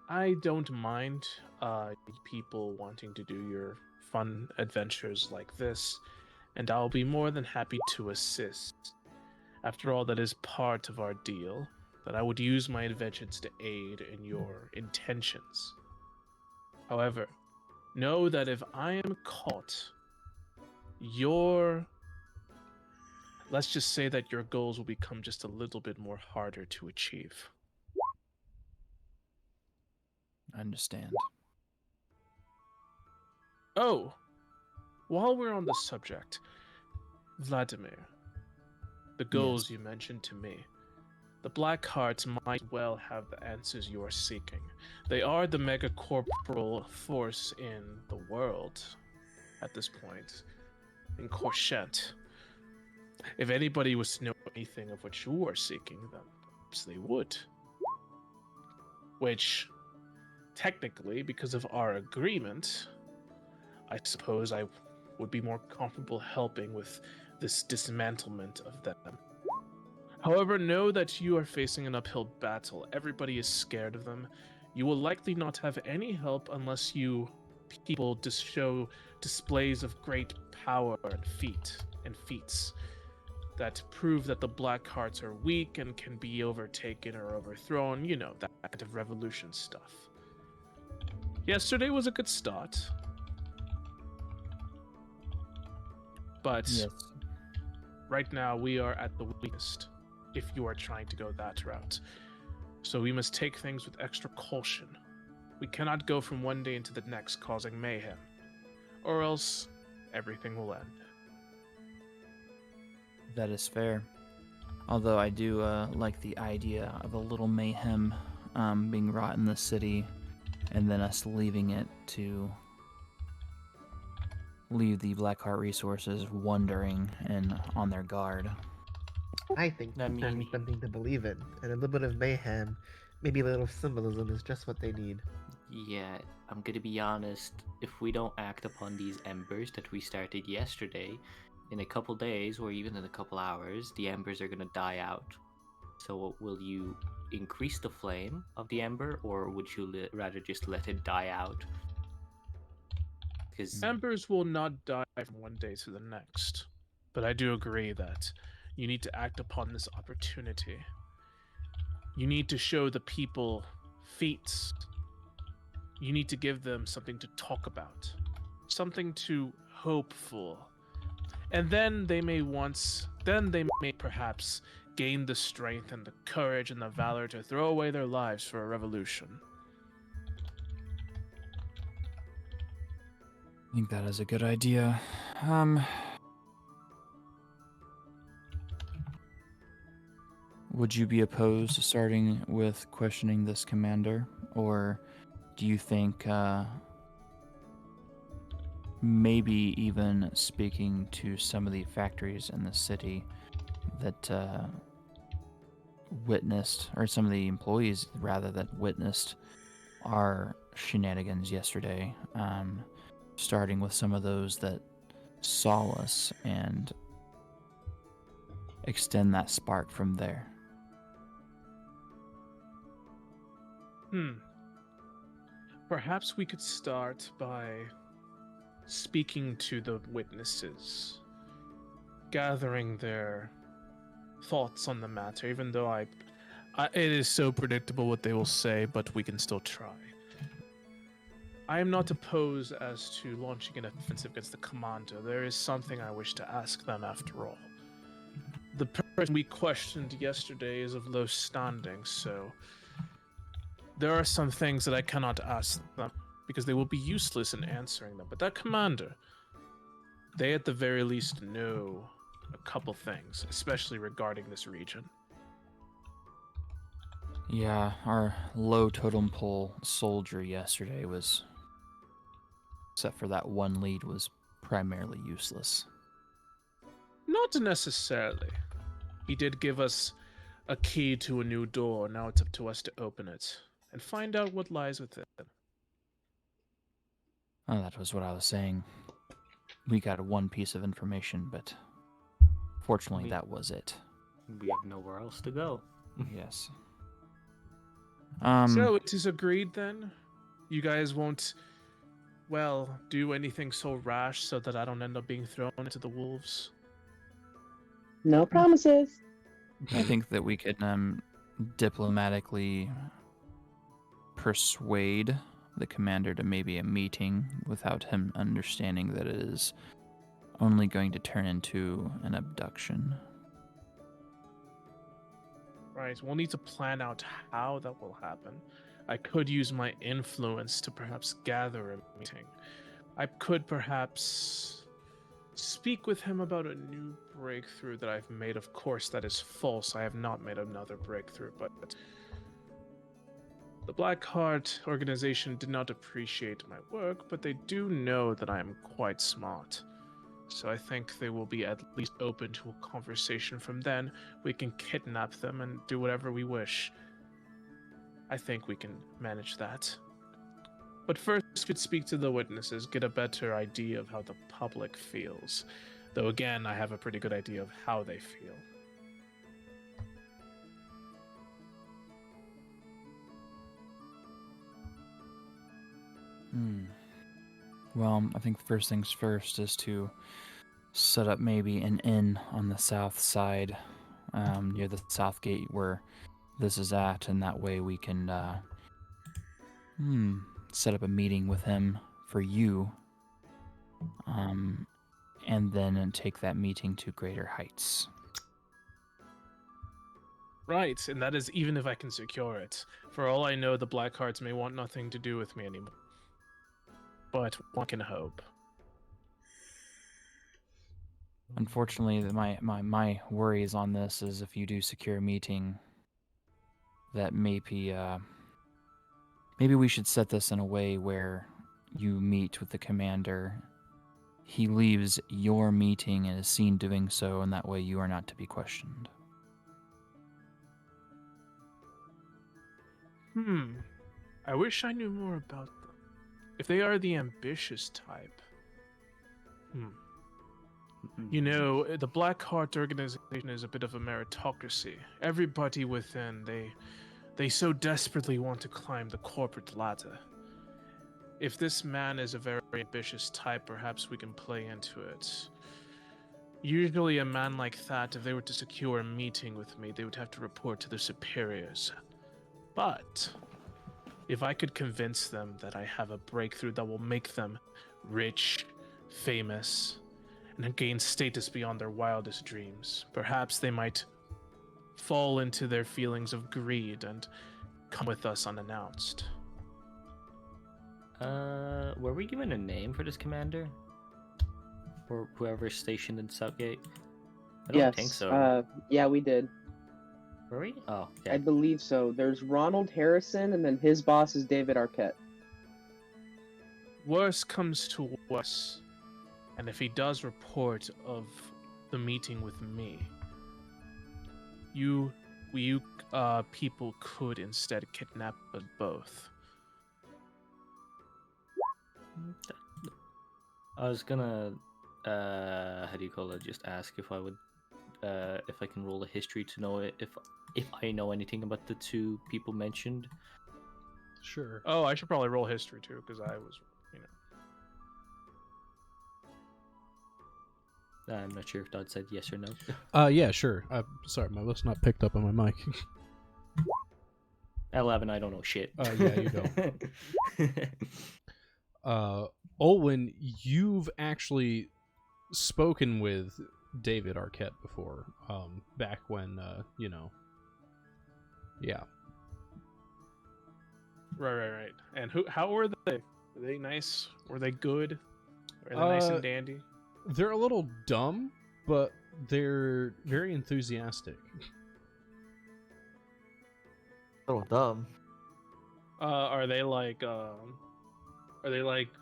I don't mind people wanting to do your fun adventures like this, and I'll be more than happy to assist. After all, that is part of our deal. that I would use my inventions to aid in your intentions. However, know that if I am caught, let's just say that your goals will become just a little bit more harder to achieve. I understand. Oh, while we're on the subject, Vladimir, the goals you mentioned to me, the Black Hearts might well have the answers you are seeking. They are the mega corporal force in the world at this point, in Korscient. If anybody was to know anything of what you are seeking, then perhaps they would. Which, technically, because of our agreement, I suppose I would be more comfortable helping with this dismantlement of them. However, know that you are facing an uphill battle. Everybody is scared of them. You will likely not have any help unless you people show displays of great power and feats that prove that the Black Hearts are weak and can be overtaken or overthrown. You know, that kind of revolution stuff. Yesterday was a good start. But Yes. right now we are at the weakest if you are trying to go that route. So we must take things with extra caution. We cannot go from one day into the next causing mayhem, or else everything will end. That is fair. Although I do like the idea of a little mayhem being wrought in the city, and then us leaving it to leave the Blackheart resources wondering and on their guard. I think I that's mean- something to believe in, and a little bit of mayhem, maybe a little symbolism is just what they need. Yeah, I'm gonna be honest. If we don't act upon these embers that we started yesterday, in a couple days or even in a couple hours, the embers are gonna die out. So, will you increase the flame of the ember, or would you rather just let it die out? Because Embers will not die from one day to the next, but I do agree that you need to act upon this opportunity. You need to show the people feats. You need to give them something to talk about, something to hope for. And then they may perhaps gain the strength and the courage and the valor to throw away their lives for a revolution. I think that is a good idea. Would you be opposed to starting with questioning this commander, or do you think maybe even speaking to some of the factories in the city that witnessed, or some of the employees rather, that witnessed our shenanigans yesterday, starting with some of those that saw us and extend that spark from there? Perhaps we could start by speaking to the witnesses, gathering their thoughts on the matter, even though it is so predictable what they will say, but we can still try. I am not opposed as to launching an offensive against the commander. There is something I wish to ask them after all. The person we questioned yesterday is of low standing, so there are some things that I cannot ask them because they will be useless in answering them. But that commander, they at the very least know a couple things, especially regarding this region. Yeah, our low totem pole soldier yesterday was, except for that one lead, was primarily useless. Not necessarily. He did give us a key to a new door. Now it's up to us to open it and find out what lies within. Oh, that was what I was saying. We got one piece of information, but fortunately that was it. we have nowhere else to go. Yes. So it is agreed then? You guys won't, well, do anything so rash so that I don't end up being thrown into the wolves? No promises. I think that we could diplomatically persuade the commander to maybe a meeting without him understanding that it is only going to turn into an abduction. Right, we'll need to plan out how that will happen. I could use my influence to perhaps gather a meeting. I could perhaps speak with him about a new breakthrough that I've made. Of course, that is false. I have not made another breakthrough, but the Black Heart organization did not appreciate my work, but they do know that I am quite smart. So I think they will be at least open to a conversation. From then, we can kidnap them and do whatever we wish. I think we can manage that. But first, we should speak to the witnesses, get a better idea of how the public feels. Though again, I have a pretty good idea of how they feel. Well, I think first things first is to set up maybe an inn on the south side, near the south gate where this is at, and that way we can set up a meeting with him for you, and then take that meeting to greater heights. Right, and that is even if I can secure it. For all I know, the Blackhearts may want nothing to do with me anymore. But one can hope. Unfortunately, my worries on this is if you do secure a meeting, that maybe we should set this in a way where you meet with the commander. He leaves your meeting and is seen doing so, and that way you are not to be questioned. I wish I knew more about them. If they are the ambitious type. You know, the Blackheart organization is a bit of a meritocracy. Everybody within, they so desperately want to climb the corporate ladder. If this man is a very ambitious type, perhaps we can play into it. Usually a man like that, if they were to secure a meeting with me, they would have to report to their superiors. But if I could convince them that I have a breakthrough that will make them rich, famous, and gain status beyond their wildest dreams, perhaps they might fall into their feelings of greed and come with us unannounced. Were we given a name for this commander? Or whoever's stationed in Southgate? I don't think so. Yeah, we did. Were we? Oh, yeah. I believe so. There's Ronald Harrison, and then his boss is David Arquette. Worst comes to worst, and if he does report of the meeting with me, you people could instead kidnap us both. I was gonna, how do you call it? Just ask if I would, if I can roll a history to know if I know anything about the two people mentioned. Sure. Oh, I should probably roll history too, because I was, I'm not sure if Dodd said yes or no. Yeah, sure. Sorry, my lift's not picked up on my mic. 11, I don't know shit. Yeah, you don't. Olwen, you've actually spoken with David Arquette before, back when, yeah. Right. And how were they? Were they nice? Were they good? Were they nice and dandy? They're a little dumb, but they're very enthusiastic. A little dumb. Are they like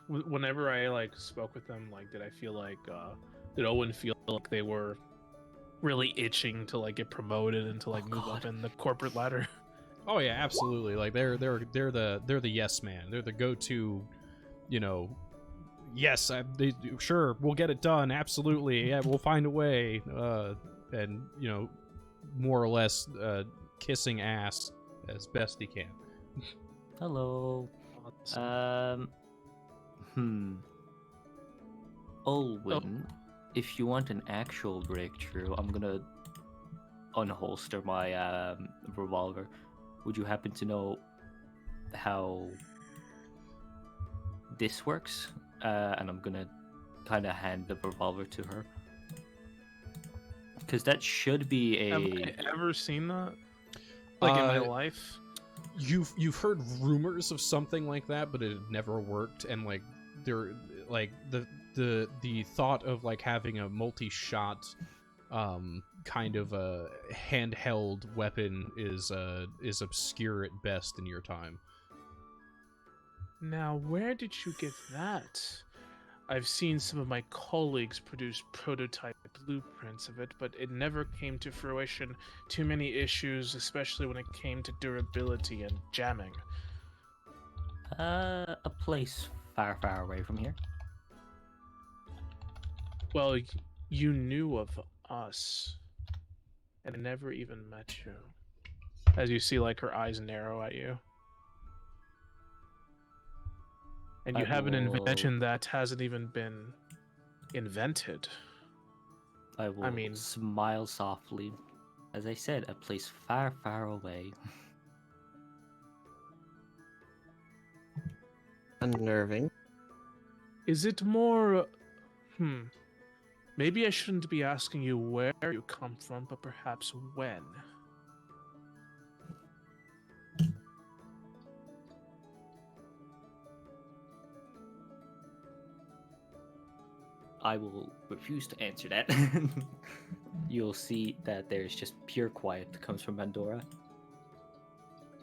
whenever I like spoke with them, like did I feel like did Owen feel like they were really itching to like get promoted and to like move up in the corporate ladder? Oh yeah, absolutely. Like they're the yes man. They're the go-to, yes, sure, we'll get it done. Absolutely, yeah, we'll find a way. And more or less kissing ass as best he can. Hello. Olwen, if you want an actual breakthrough, I'm gonna unholster my revolver. Would you happen to know how this works? And I'm gonna kind of hand the revolver to her. Because that should be Have a... I ever seen that? Like in my Uh, life? You've heard rumors of something like that, but it had never worked, and like there like the thought of like having a multi-shot kind of a handheld weapon is obscure at best in your time. Now, where did you get that? I've seen some of my colleagues produce prototype blueprints of it, but it never came to fruition. Too many issues, especially when it came to durability and jamming. A place far, far away from here. Well, you knew of us, and I never even met you. As you see, like, her eyes narrow at you. And you I have an will- invention that hasn't even been invented. I will mean- smile softly. As I said, a place far, far away. Unnerving. Is it more... Maybe I shouldn't be asking you where you come from, but perhaps when. I will refuse to answer that. You'll see that there's just pure quiet that comes from Pandora.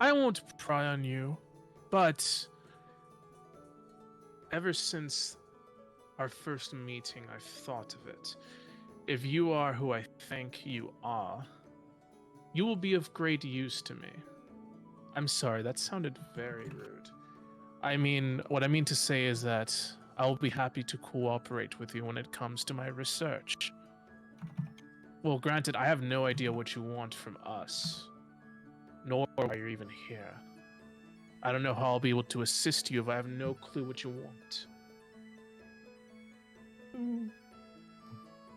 I won't pry on you, but ever since our first meeting, I've thought of it. If you are who I think you are, you will be of great use to me. I'm sorry, that sounded very rude. I mean, what I mean to say is that I'll be happy to cooperate with you when it comes to my research. Well, granted, I have no idea what you want from us, nor why you're even here. I don't know how I'll be able to assist you if I have no clue what you want.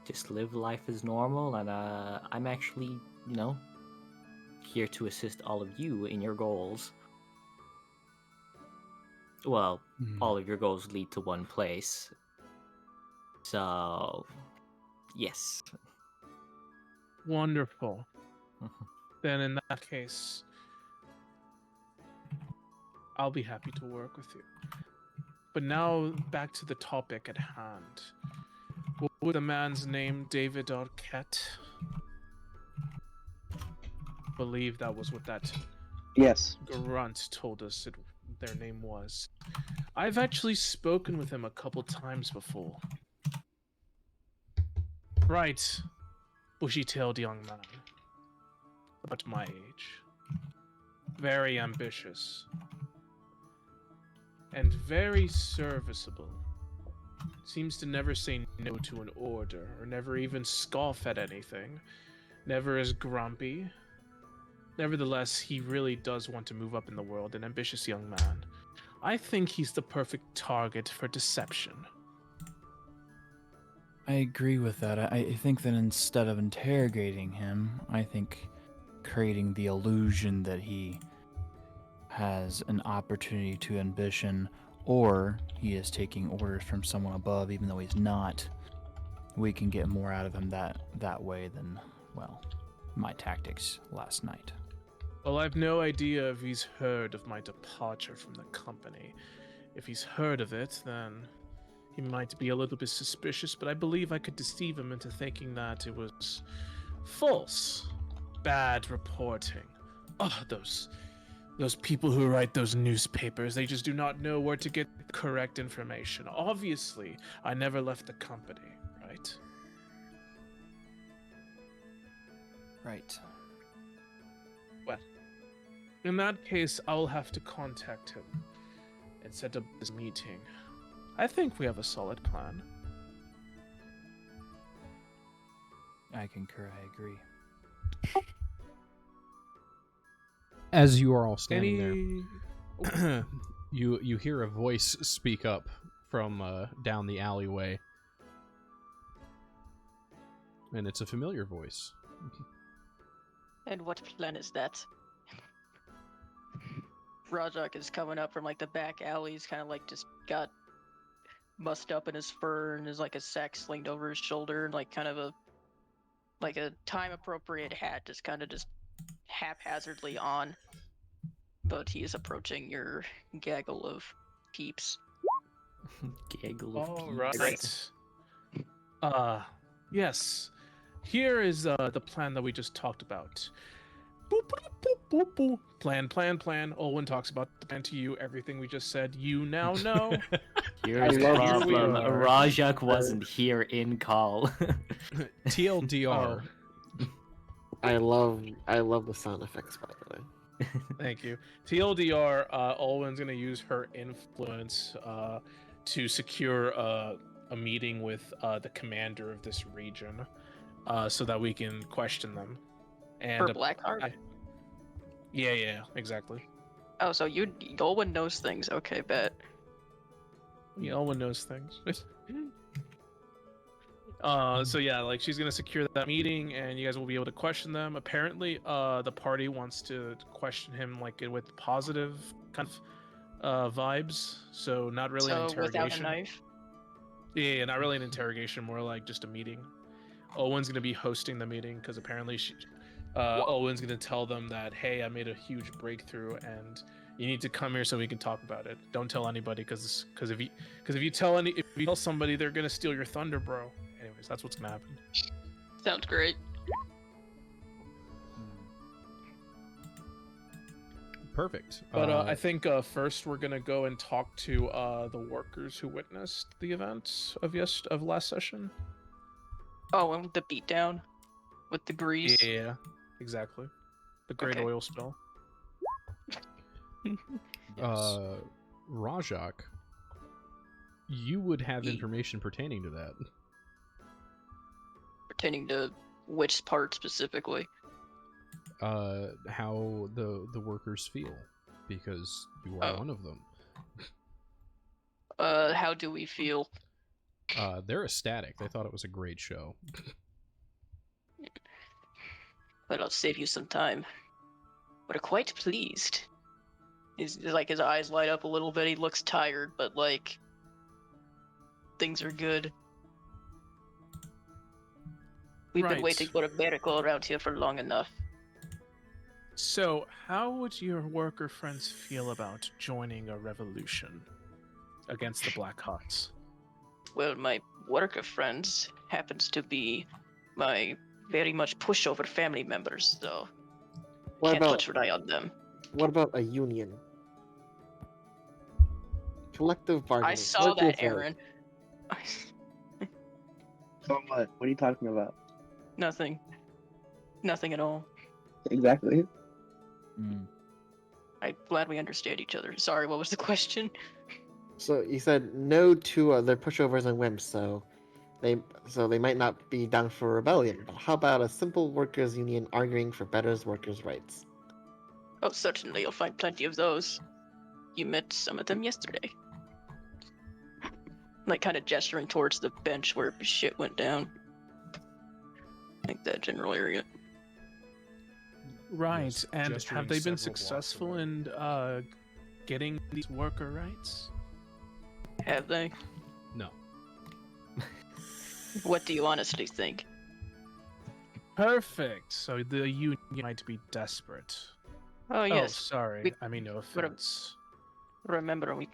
Just live life as normal, and I'm actually, here to assist all of you in your goals. Well, all of your goals lead to one place. So, yes. Wonderful. Then in that case, I'll be happy to work with you. But now back to the topic at hand. What was the man's name? David Arquette? I believe that was what that Yes. grunt told us their name was. I've actually spoken with him a couple times before. Right. Bushy-tailed young man. About my age. Very ambitious. And very serviceable. Seems to never say no to an order, or never even scoff at anything. Never is grumpy. Nevertheless, he really does want to move up in the world, an ambitious young man. I think he's the perfect target for deception. I agree with that. I think that instead of interrogating him, I think creating the illusion that he has an opportunity to ambition, or he is taking orders from someone above, even though he's not, we can get more out of him that way than, well, my tactics last night. Well, I've no idea if he's heard of my departure from the company. If he's heard of it, then he might be a little bit suspicious, but I believe I could deceive him into thinking that it was false. Bad reporting. Oh, those people who write those newspapers, they just do not know where to get the correct information. Obviously, I never left the company, right? Right. Well, in that case, I'll have to contact him and set up this meeting. I think we have a solid plan. I concur, I agree. As you are all standing Any... there, you hear a voice speak up from down the alleyway, and it's a familiar voice. And what plan is that? Rajak is coming up from like the back alley. He's kind of like just got mussed up in his fur and is like a sack slinged over his shoulder and like kind of a time appropriate hat just kind of just haphazardly on. But he is approaching your gaggle of peeps. Gaggle of All peeps. right. Yes. Here is the plan that we just talked about. Boop, boop, boop, boop, boop. Plan. Olwen talks about the plan to you. Everything we just said, you now know. Here's the love this. problem. Here we are. Rajak wasn't here in call. TLDR. I love the sound effects, by the way. Thank you. TLDR, Olwen's going to use her influence to secure a meeting with the commander of this region so that we can question them. And For Blackheart? Yeah, exactly. Oh, so Olwen knows things. Okay, bet. Yeah, Olwen knows things. So yeah, like she's gonna secure that meeting, and you guys will be able to question them. Apparently, the party wants to question him like with positive kind of vibes. So not really an So without a interrogation. knife? Yeah, not really an interrogation, more like just a meeting. Owen's gonna be hosting the meeting because apparently Owen's gonna tell them that, hey, I made a huge breakthrough and you need to come here so we can talk about it. Don't tell anybody because if you tell somebody, they're gonna steal your thunder, bro. Anyways, that's what's gonna happen. Sounds great. Perfect. But I think first we're gonna go and talk to the workers who witnessed the event of last session. Oh, and the beatdown with the grease. Yeah, exactly. The great Okay. oil spill. Rajak, you would have Ye- information pertaining to that. Pertaining to which part specifically? How the workers feel, because you are Oh. one of them. How do we feel? They're ecstatic. They thought it was a great show. But I'll save you some time. We're quite pleased. His eyes light up a little bit. He looks tired, but like things are good. We've been Right. waiting for a miracle around here for long enough. So, how would your worker friends feel about joining a revolution against the Black Huts? Well, my worker friends happens to be my very much pushover family members, so What can't about much rely on them. what about a union? Collective bargaining. I saw Workers' that, right. Aaron. So what? What are you talking about? Nothing. Nothing at all. Exactly. I'm glad we understand each other. Sorry, what was the question? So you said no to other pushovers and wimps, so they might not be down for rebellion. But how about a simple workers' union arguing for better workers' rights? Oh, certainly, you'll find plenty of those. You met some of them yesterday. Like, kind of gesturing towards the bench where shit went down. Like that general area. Right, Yes, and gesturing have they been several blocks successful away. in getting these worker rights? Have they? No. What do you honestly think? Perfect. So the union might be desperate. Oh, Oh, yes. sorry. we- I mean, no offense. Remember, we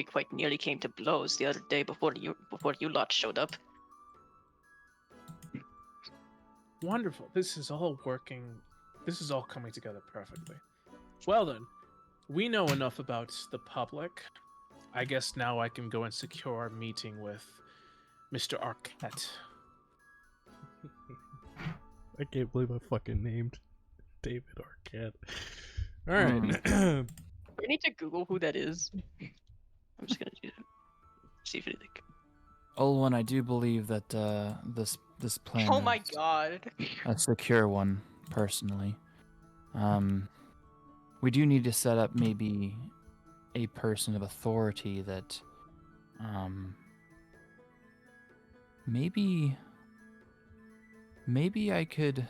quite nearly came to blows the other day before you lot showed up. Wonderful. This is all working. This is all coming together perfectly. Well then, we know enough about the public. I guess now I can go and secure our meeting with Mr. Arquette. I can't believe I fucking named David Arquette. All right. We need to Google who that is. I'm just gonna do that. See if anything. Olwen, I do believe that this plan Oh my is god. a secure one, personally. We do need to set up maybe a person of authority that maybe I could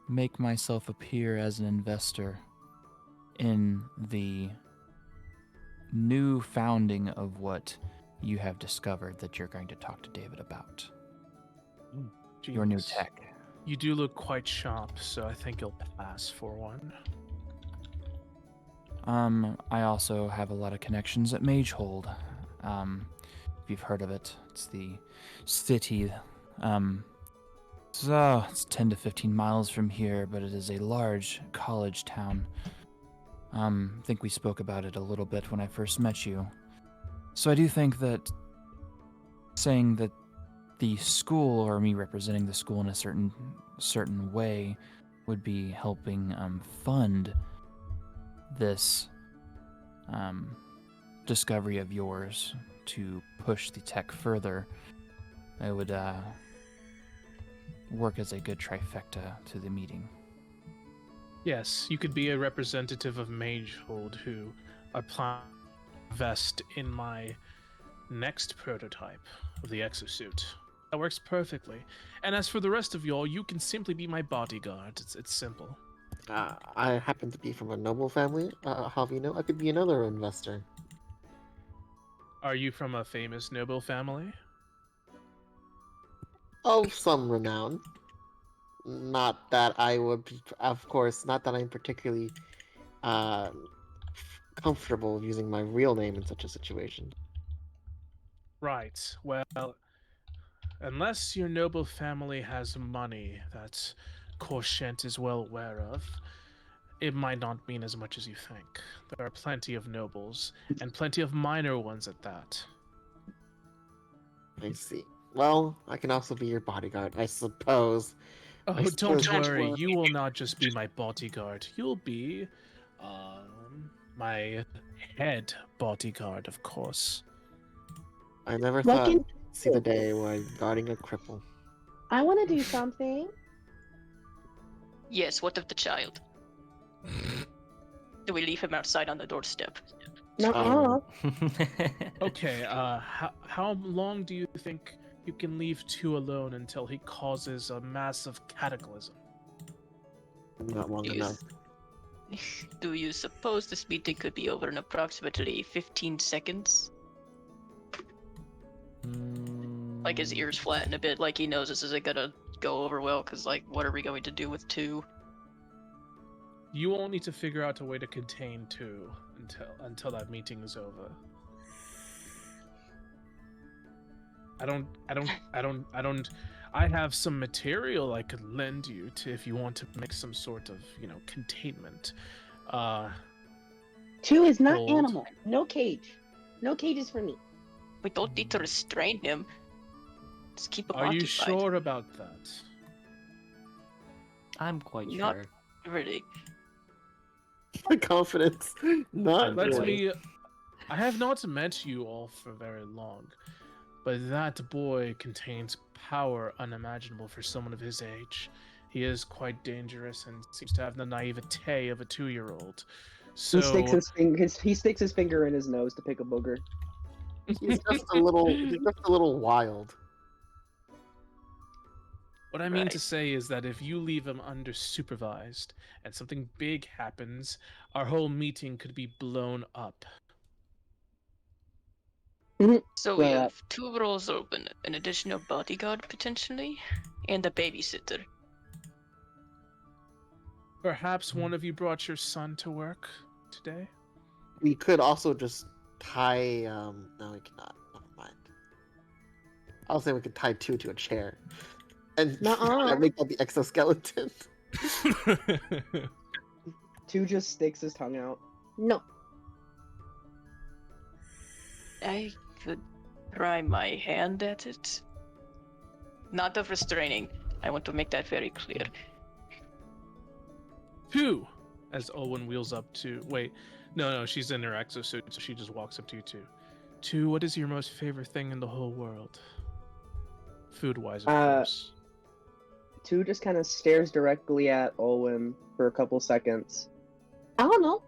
make myself appear as an investor in the new founding of what you have discovered that you're going to talk to David about. Your new Genius. tech. You do look quite sharp, so I think you'll pass for one. I also have a lot of connections at Magehold. If you've heard of it, it's the city. So it's 10 to 15 miles from here, but it is a large college town. I think we spoke about it a little bit when I first met you. So I do think that saying that the school, or me representing the school in a certain way, would be helping fund this discovery of yours to push the tech further. It would work as a good trifecta to the meeting. Yes, you could be a representative of Magehold who are planning to invest in my next prototype of the exosuit. That works perfectly. And as for the rest of y'all, you can simply be my bodyguard. It's simple. I happen to be from a noble family. How do you know? I could be another investor. Are you from a famous noble family? Of some renown. Not that I would, of course, not that I'm particularly uh, comfortable using my real name in such a situation. Right. Well, unless your noble family has money that Korscient is well aware of, it might not mean as much as you think. There are plenty of nobles, and plenty of minor ones at that. I see. Well, I can also be your bodyguard, I suppose. Oh, I don't suppose- worry. You will not just be my bodyguard. You'll be, my head bodyguard, of course. I never What thought can- I'd see the day where I'm guarding a cripple. I want to do something. Yes, what of the child? Do we leave him outside on the doorstep? Nuh-uh. Okay, how long do you think you can leave two alone until he causes a massive cataclysm? Not long enough. Do you suppose this meeting could be over in approximately 15 seconds? Like his ears flatten a bit, like he knows this isn't gonna go over well, because, like, what are we going to do with two? You all need to figure out a way to contain two until that meeting is over. I have some material I could lend you to if you want to make some sort of, containment. Two is not Gold. animal. No cage. No cages for me. We don't need to restrain him. Just keep him Are you occupied. sure about that? I'm quite Not- sure. Really? Confidence. Not Let really. me. I have not met you all for very long, but that boy contains power unimaginable for someone of his age. He is quite dangerous and seems to have the naivete of a 2-year-old. So He sticks his finger in his nose to pick a booger. He's just a little wild. what I mean Right. to say is that if you leave him undersupervised and something big happens, our whole meeting could be blown up. So we Well, have two roles open, an additional bodyguard potentially, and a babysitter. Perhaps one of you brought your son to work today? We could also just tie. No, we cannot. Never mind. I was saying we could tie two to a chair, and Nuh-uh. make that the exoskeleton. Two just sticks his tongue out. No. I could try my hand at it. Not of restraining. I want to make that very clear. Two! As Owen wheels up to. Wait, no, she's in her exosuit, so she just walks up to you two. Two, what is your most favorite thing in the whole world? Food wise, of course. Two just kind of stares directly at Olwen for a couple seconds. I don't know.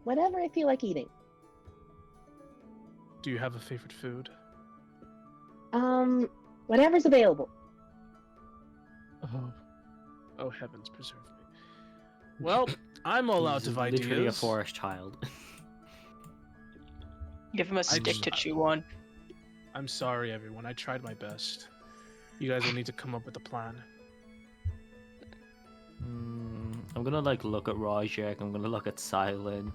Whatever I feel like eating. Do you have a favorite food? Whatever's available. Oh. Oh heavens, preserve me. Well, I'm all out He's of literally a ideas. forest child. Give him a stick to chew on. I'm sorry, everyone. I tried my best. You guys will need to come up with a plan. I'm gonna look at Rajek. I'm gonna look at Silent.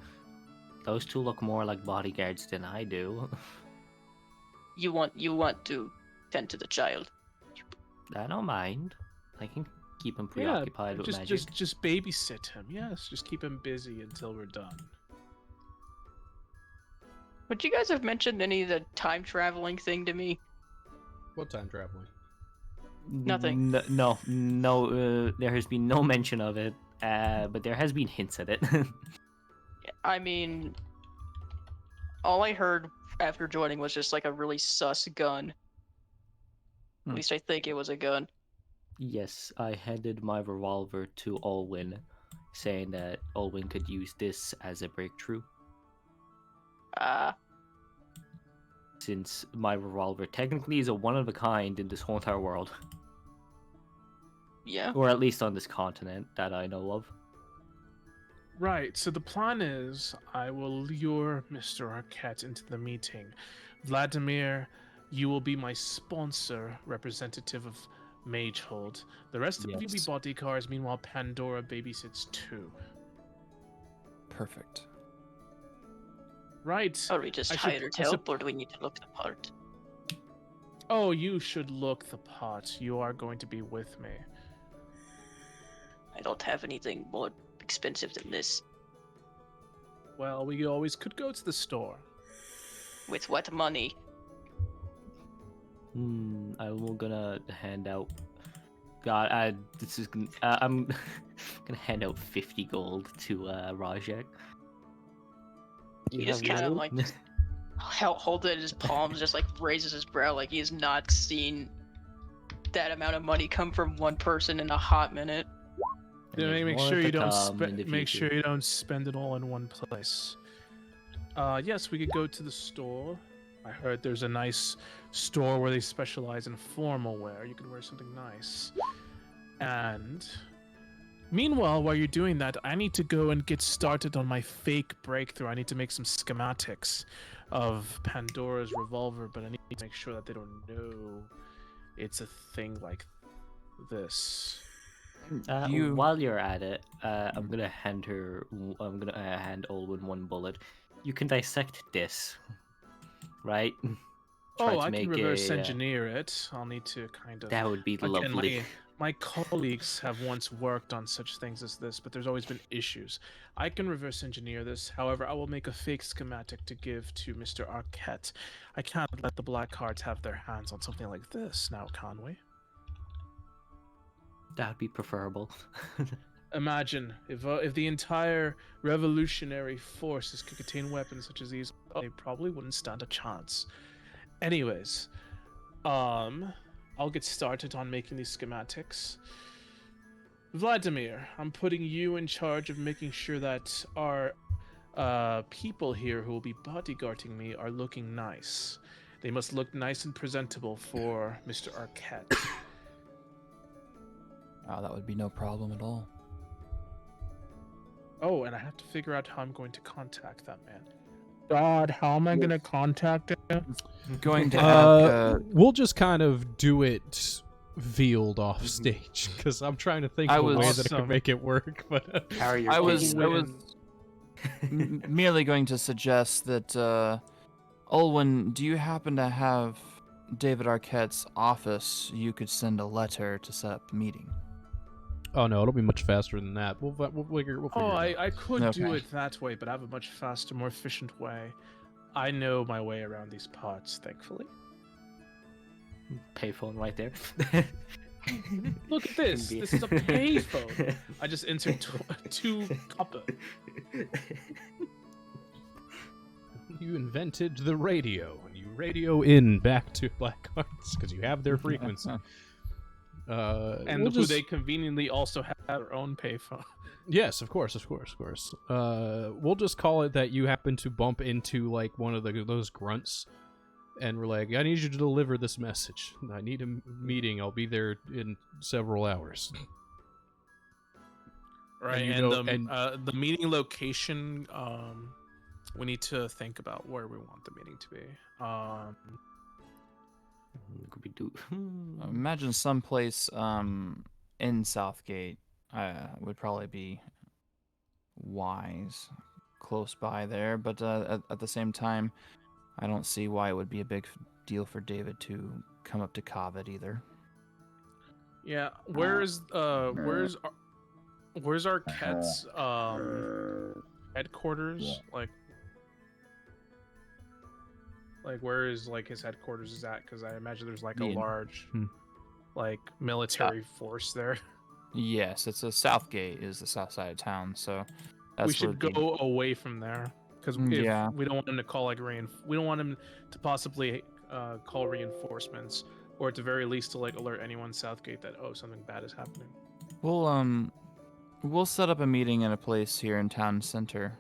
Those two look more like bodyguards than I do. You want to tend to the child. I don't mind. I can keep him Yeah, preoccupied with magic. just babysit him. Yes, just keep him busy until we're done. Would you guys have mentioned any of the time traveling thing to me? What time traveling? Nothing. No. There has been no mention of it, but there has been hints at it. I mean, all I heard after joining was just like a really sus gun. At least I think it was a gun. Yes, I handed my revolver to Olwyn, saying that Olwyn could use this as a breakthrough. Since my revolver technically is a one of a kind in this whole entire world. Yeah. Or at least on this continent that I know of. Right, so the plan is I will lure Mr. Arquette into the meeting. Vladimir, you will be my sponsor, representative of Magehold. The rest of you be Yes. bodyguards, meanwhile Pandora babysits too. Perfect. Right. Are we just I should- hired I sup- help, or do we need to look the part? Oh, you should look the part. You are going to be with me. I don't have anything more expensive than this. Well, we always could go to the store. With what money? I'm gonna hand out. God, this is. I'm gonna hand out 50 gold to Rajek. He You just have kind of money? like just hold it in his palms, just like raises his brow, like he has not seen that amount of money come from one person in a hot minute. And Yeah, there's make more sure to you don't come in the make future. sure you don't spend it all in one place. Yes, we could go to the store. I heard there's a nice store where they specialize in formal wear. You can wear something nice. And meanwhile, while you're doing that, I need to go and get started on my fake breakthrough. I need to make some schematics of Pandora's revolver, but I need to make sure that they don't know it's a thing like this. You- While you're at it, I'm gonna hand hand Olwyn one bullet. You can dissect this, right? Try Oh, to I can make reverse a, engineer it. I'll need to kind of. That would be Again, lovely. my colleagues have once worked on such things as this, but there's always been issues. I can reverse engineer this. However, I will make a fake schematic to give to Mr. Arquette. I can't let the Black Cards have their hands on something like this now, can we? That would be preferable. Imagine if the entire revolutionary forces could contain weapons such as these, they probably wouldn't stand a chance. Anyways, I'll get started on making these schematics. Vladimir, I'm putting you in charge of making sure that our people here who will be bodyguarding me are looking nice. They must look nice and presentable for Mr. Arquette. Oh, that would be no problem at all. Oh, and I have to figure out how I'm going to contact that man. God, how am I going to contact him? Going to have. We'll just kind of do it veiled off stage because I'm trying to think I of a way was- that I could make it work. But Carry your I was Olwyn. merely going to suggest that, Olwyn, do you happen to have David Arquette's office? You could send a letter to set up the meeting. oh no, it'll be much faster than that. We'll figure. Oh, it out. I could do Okay. it that way, but I have a much faster, more efficient way. I know my way around these parts, thankfully. Payphone right there. Look at this. This is a payphone. I just insert two copper. You invented the radio, and you radio in back to Black Cards because you have their frequency. And we'll who just- they conveniently also have their own payphone. Yes, of course. We'll just call it that you happen to bump into like one of those grunts, and we're like, I need you to deliver this message. I need a meeting. I'll be there in several hours. Right, you and, know- the meeting location. We need to think about where we want the meeting to be. Could we do? Imagine someplace in Southgate would probably be wise, close by there. But at the same time, I don't see why it would be a big deal for David to come up to Covet either. Yeah, where's Arquette's headquarters? Like where is like his headquarters is at? Because I imagine there's like a Yeah. large Hmm. like military force there. Yes, it's a Southgate is the south side of town, so that's We should where go away from there because Yeah. we don't want him to call like we don't want him to possibly call reinforcements, or at the very least to like alert anyone Southgate that something bad is happening. we'll set up a meeting in a place here in town center.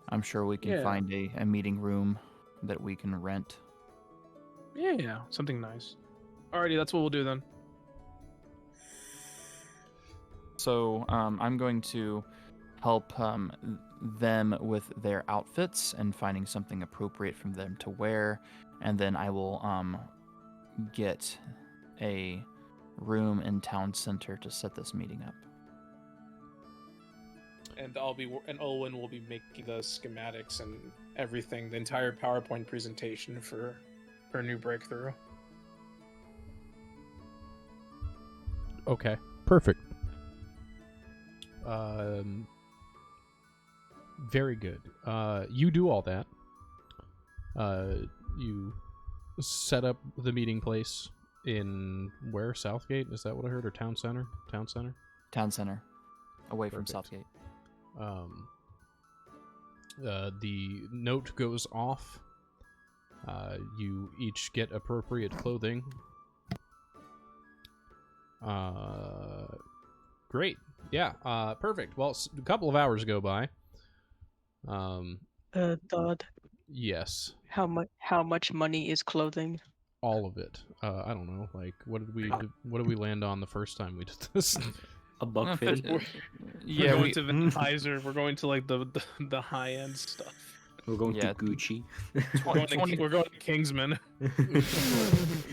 I'm sure we can Yeah. find a meeting room that we can rent. Yeah, something nice. Alrighty, that's what we'll do then. So I'm going to help them with their outfits and finding something appropriate for them to wear, and then I will get a room in town center to set this meeting up. And Olwen will be making the schematics and everything, the entire PowerPoint presentation for New Breakthrough. Okay, perfect. Very good. You do all that. You set up the meeting place in where? Southgate? Is that what I heard? Or town center? Town center? Town center, away from Perfect. Southgate. The note goes off. You each get appropriate clothing. Great. Yeah. Perfect. Well, a couple of hours go by. Dodd, Yes. how much money is clothing? All of it. I don't know. Like, what did we land on the first time we did this? A buck Uh, fifty. fif- We're Yeah, going we, to Venizer. We're going to like the high end stuff. We're going Yeah. to Gucci. We're going to Kingsman.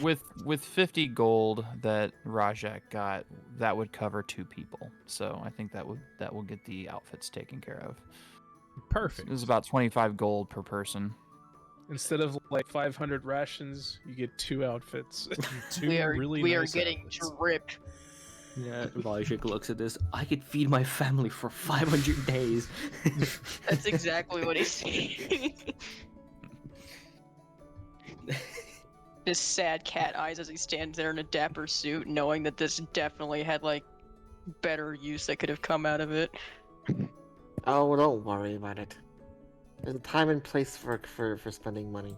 with 50 gold that Rajak got, that would cover 2 people. So I think that will get the outfits taken care of. Perfect. It was about 25 gold per person. Instead of like 500 rations, you get 2 outfits. Two we are really we are nice getting outfits. dripped. Yeah, Vajik looks at this. I could feed my family for 500 days. That's exactly what he's saying. Just sad cat eyes as he stands there in a dapper suit, knowing that this definitely had like better use that could have come out of it. Oh, don't worry about it. There's a time and place for spending money.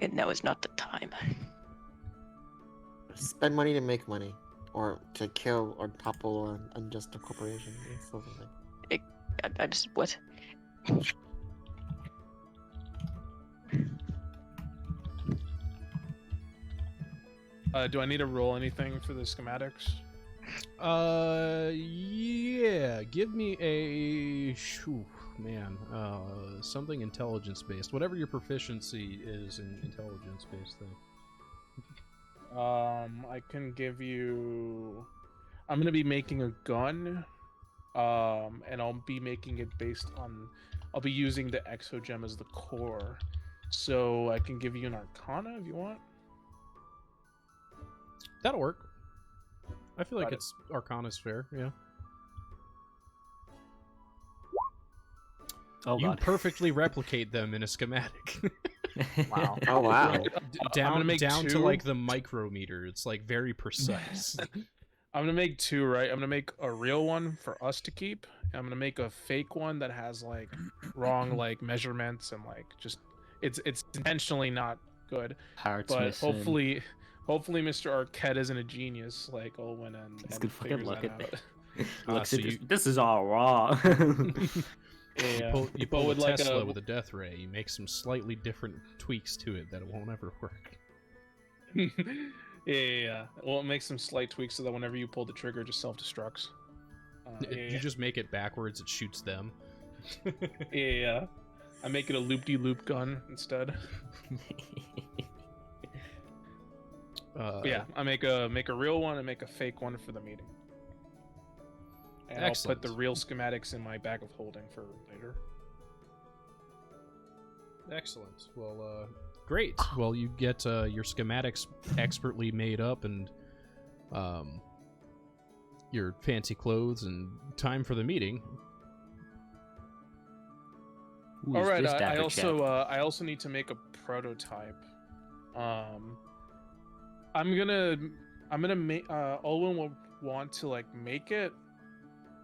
And now is not the time. Spend money to make money, or to kill or topple an unjust corporation. It's sort of like- I just what? Do I need to roll anything for the schematics? Yeah. Give me a something intelligence based. Whatever your proficiency is in intelligence based thing. I can give you. I'm gonna be making a gun, and I'll be making it based on. I'll be using the exogem as the core, so I can give you an Arcana if you want. That'll work. I feel like Got it. it's Arcana's fair. Yeah. Oh You god. perfectly replicate them in a schematic. Wow. Oh wow! I'm down gonna make down to 2. like the micrometer. It's like very precise. I'm gonna make 2, right? I'm gonna make a real one for us to keep. And I'm gonna make a fake one that has like wrong like measurements and like just it's intentionally not good. Hearts But missing. hopefully Mr. Arquette isn't a genius like Olwen and He's gonna fucking figures look that at out. Looks so at this. you- This is all wrong. Yeah, You but pull a with like Tesla a with a death ray. You make some slightly different tweaks to it that it won't ever work. Yeah. Well, it makes some slight tweaks so that whenever you pull the trigger, it just self-destructs. You just make it backwards; it shoots them. Yeah. I make it a loop-de-loop gun instead. But yeah, I make a real one and make a fake one for the meeting. And Excellent. I'll put the real schematics in my bag of holding for later. Excellent. Well, great. Well, you get your schematics expertly made up and your fancy clothes and time for the meeting. All right. I also need to make a prototype. I'm gonna make. Olwen will want to like make it,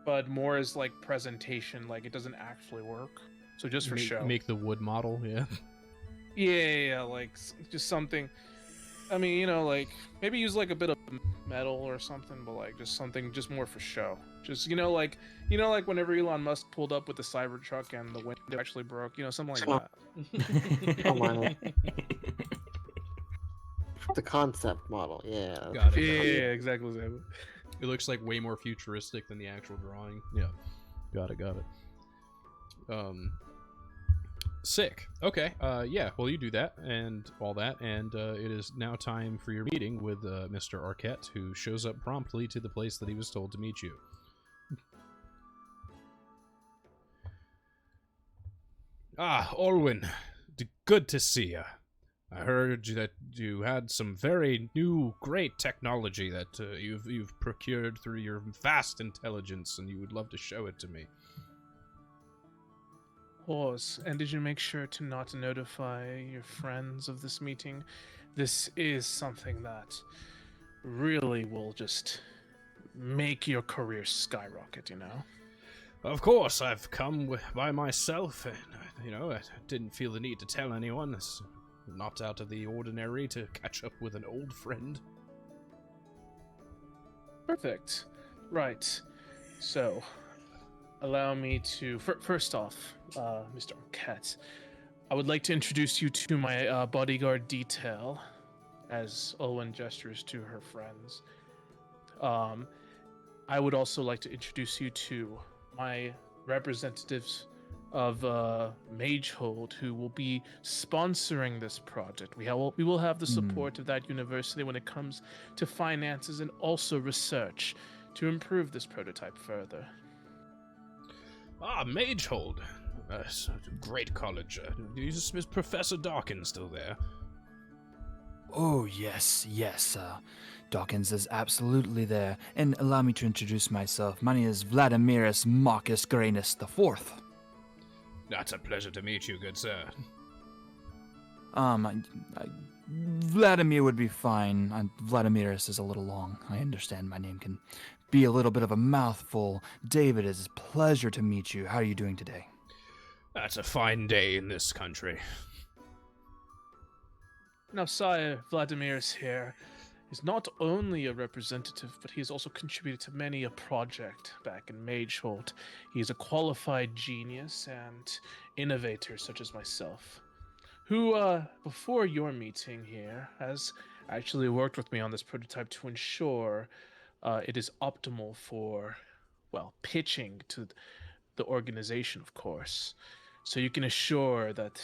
but more as like presentation. Like it doesn't actually work. So just for show. Make the wood model, yeah. Yeah, like just something. I mean, you know, like maybe use like a bit of metal or something, but like just something just more for show. Just like whenever Elon Musk pulled up with the Cybertruck and the window actually broke, something like that. Oh my. The concept model, yeah. Got it. Yeah, exactly. It looks like way more futuristic than the actual drawing. Yeah. Got it. Sick. Okay. Yeah, well, you do that and all that, and it is now time for your meeting with Mr. Arquette, who shows up promptly to the place that he was told to meet you. Ah, Olwen. Good to see you. I heard that you had some very new, great technology that you've procured through your vast intelligence, and you would love to show it to me. Of course. And did you make sure to not notify your friends of this meeting? This is something that really will just make your career skyrocket, Of course, I've come by myself, and, I didn't feel the need to tell anyone. It's not out of the ordinary to catch up with an old friend. Perfect. Right. So, allow me to... First off, Mr. Arquette, I would like to introduce you to my bodyguard detail, as Olwen gestures to her friends. I would also like to introduce you to my representatives of Magehold, who will be sponsoring this project. We will have the support of that university when it comes to finances and also research to improve this prototype further. Ah, Magehold. It's a great college. Is Professor Dawkins still there? Oh, yes. Dawkins is absolutely there. And allow me to introduce myself. My name is Vladimiris Marcus Granus IV. That's a pleasure to meet you, good sir. Vladimir would be fine. Vladimiris is a little long. I understand my name can be a little bit of a mouthful. David, it's a pleasure to meet you. How are you doing today? That's a fine day in this country. Now, Sire, Vladimiris here is not only a representative, but he has also contributed to many a project back in Magehold. He is a qualified genius and innovator such as myself, who, before your meeting here, has actually worked with me on this prototype to ensure it is optimal for, pitching to the organization, of course. So you can assure that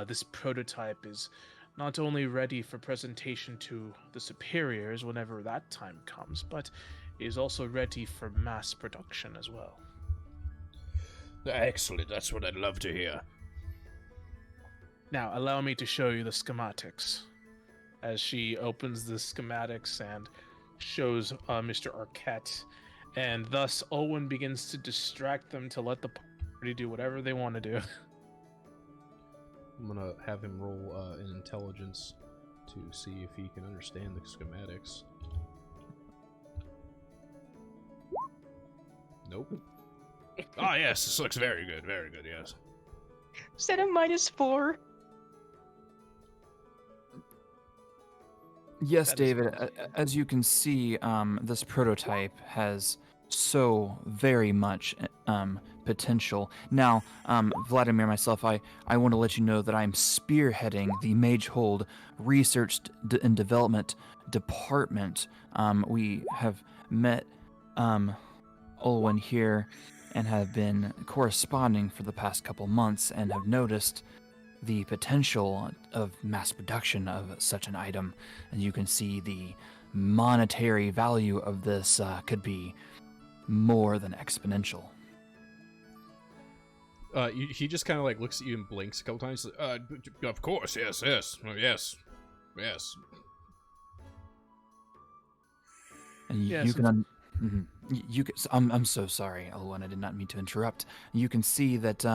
this prototype is not only ready for presentation to the superiors whenever that time comes, but is also ready for mass production as well. Excellent, that's what I'd love to hear. Now, allow me to show you the schematics. As she opens the schematics and shows Mr. Arquette, and thus Olwen begins to distract them to let the party do whatever they want to do. I'm gonna have him roll an intelligence to see if he can understand the schematics. Nope. Ah, yes, this looks very good, yes. Is that a -4? Yes, That is David. correct, yeah. As you can see, this prototype has so very much potential. Now, Vladimir, myself, I want to let you know that I'm spearheading the Magehold Research and Development Department. We have met Olwen here and have been corresponding for the past couple months and have noticed the potential of mass production of such an item. And you can see the monetary value of this could be more than exponential. He just kind of like looks at you and blinks a couple times. Of course, yes. And Yes, you can. You can. I'm so sorry, Olwen. I did not mean to interrupt. You can see that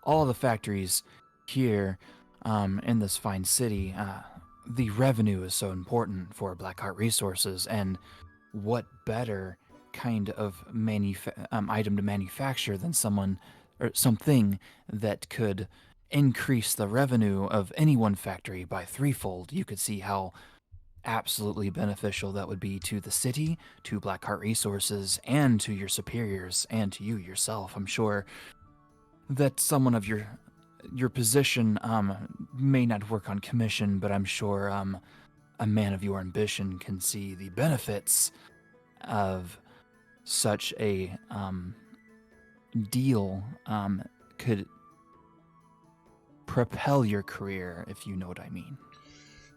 all the factories here in this fine city. The revenue is so important for Blackheart Resources, and what better kind of item to manufacture than something that could increase the revenue of any one factory by threefold. You could see how absolutely beneficial that would be to the city, to Blackheart Resources, and to your superiors, and to you yourself. I'm sure that someone of your position may not work on commission, but I'm sure a man of your ambition can see the benefits of such a deal could propel your career, if you know what I mean.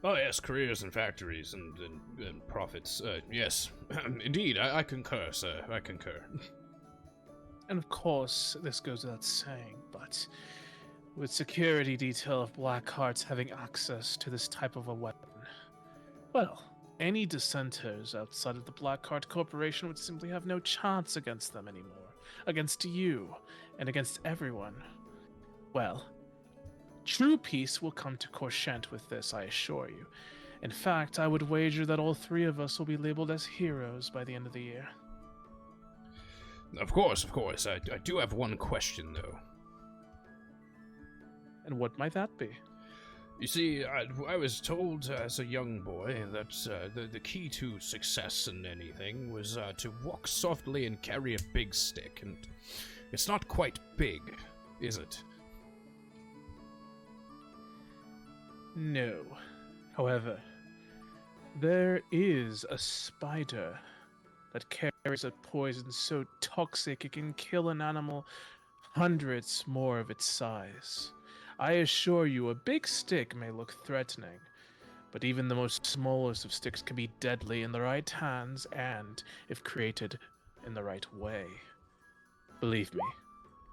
Oh yes, careers and factories and profits. Yes, indeed, I concur, sir. I concur. And of course, this goes without saying, but with security detail of Blackhearts having access to this type of a weapon, well, any dissenters outside of the Blackheart Corporation would simply have no chance against them anymore, against you, and against everyone. Well, true peace will come to Korscient with this, I assure you. In fact, I would wager that all three of us will be labeled as heroes by the end of the year. Of course. I do have one question, though. And what might that be? You see, I was told as a young boy that the key to success in anything was to walk softly and carry a big stick, and it's not quite big, is it? No. However, there is a spider that carries a poison so toxic it can kill an animal hundreds more of its size. I assure you, a big stick may look threatening, but even the most smallest of sticks can be deadly in the right hands and if created in the right way. Believe me,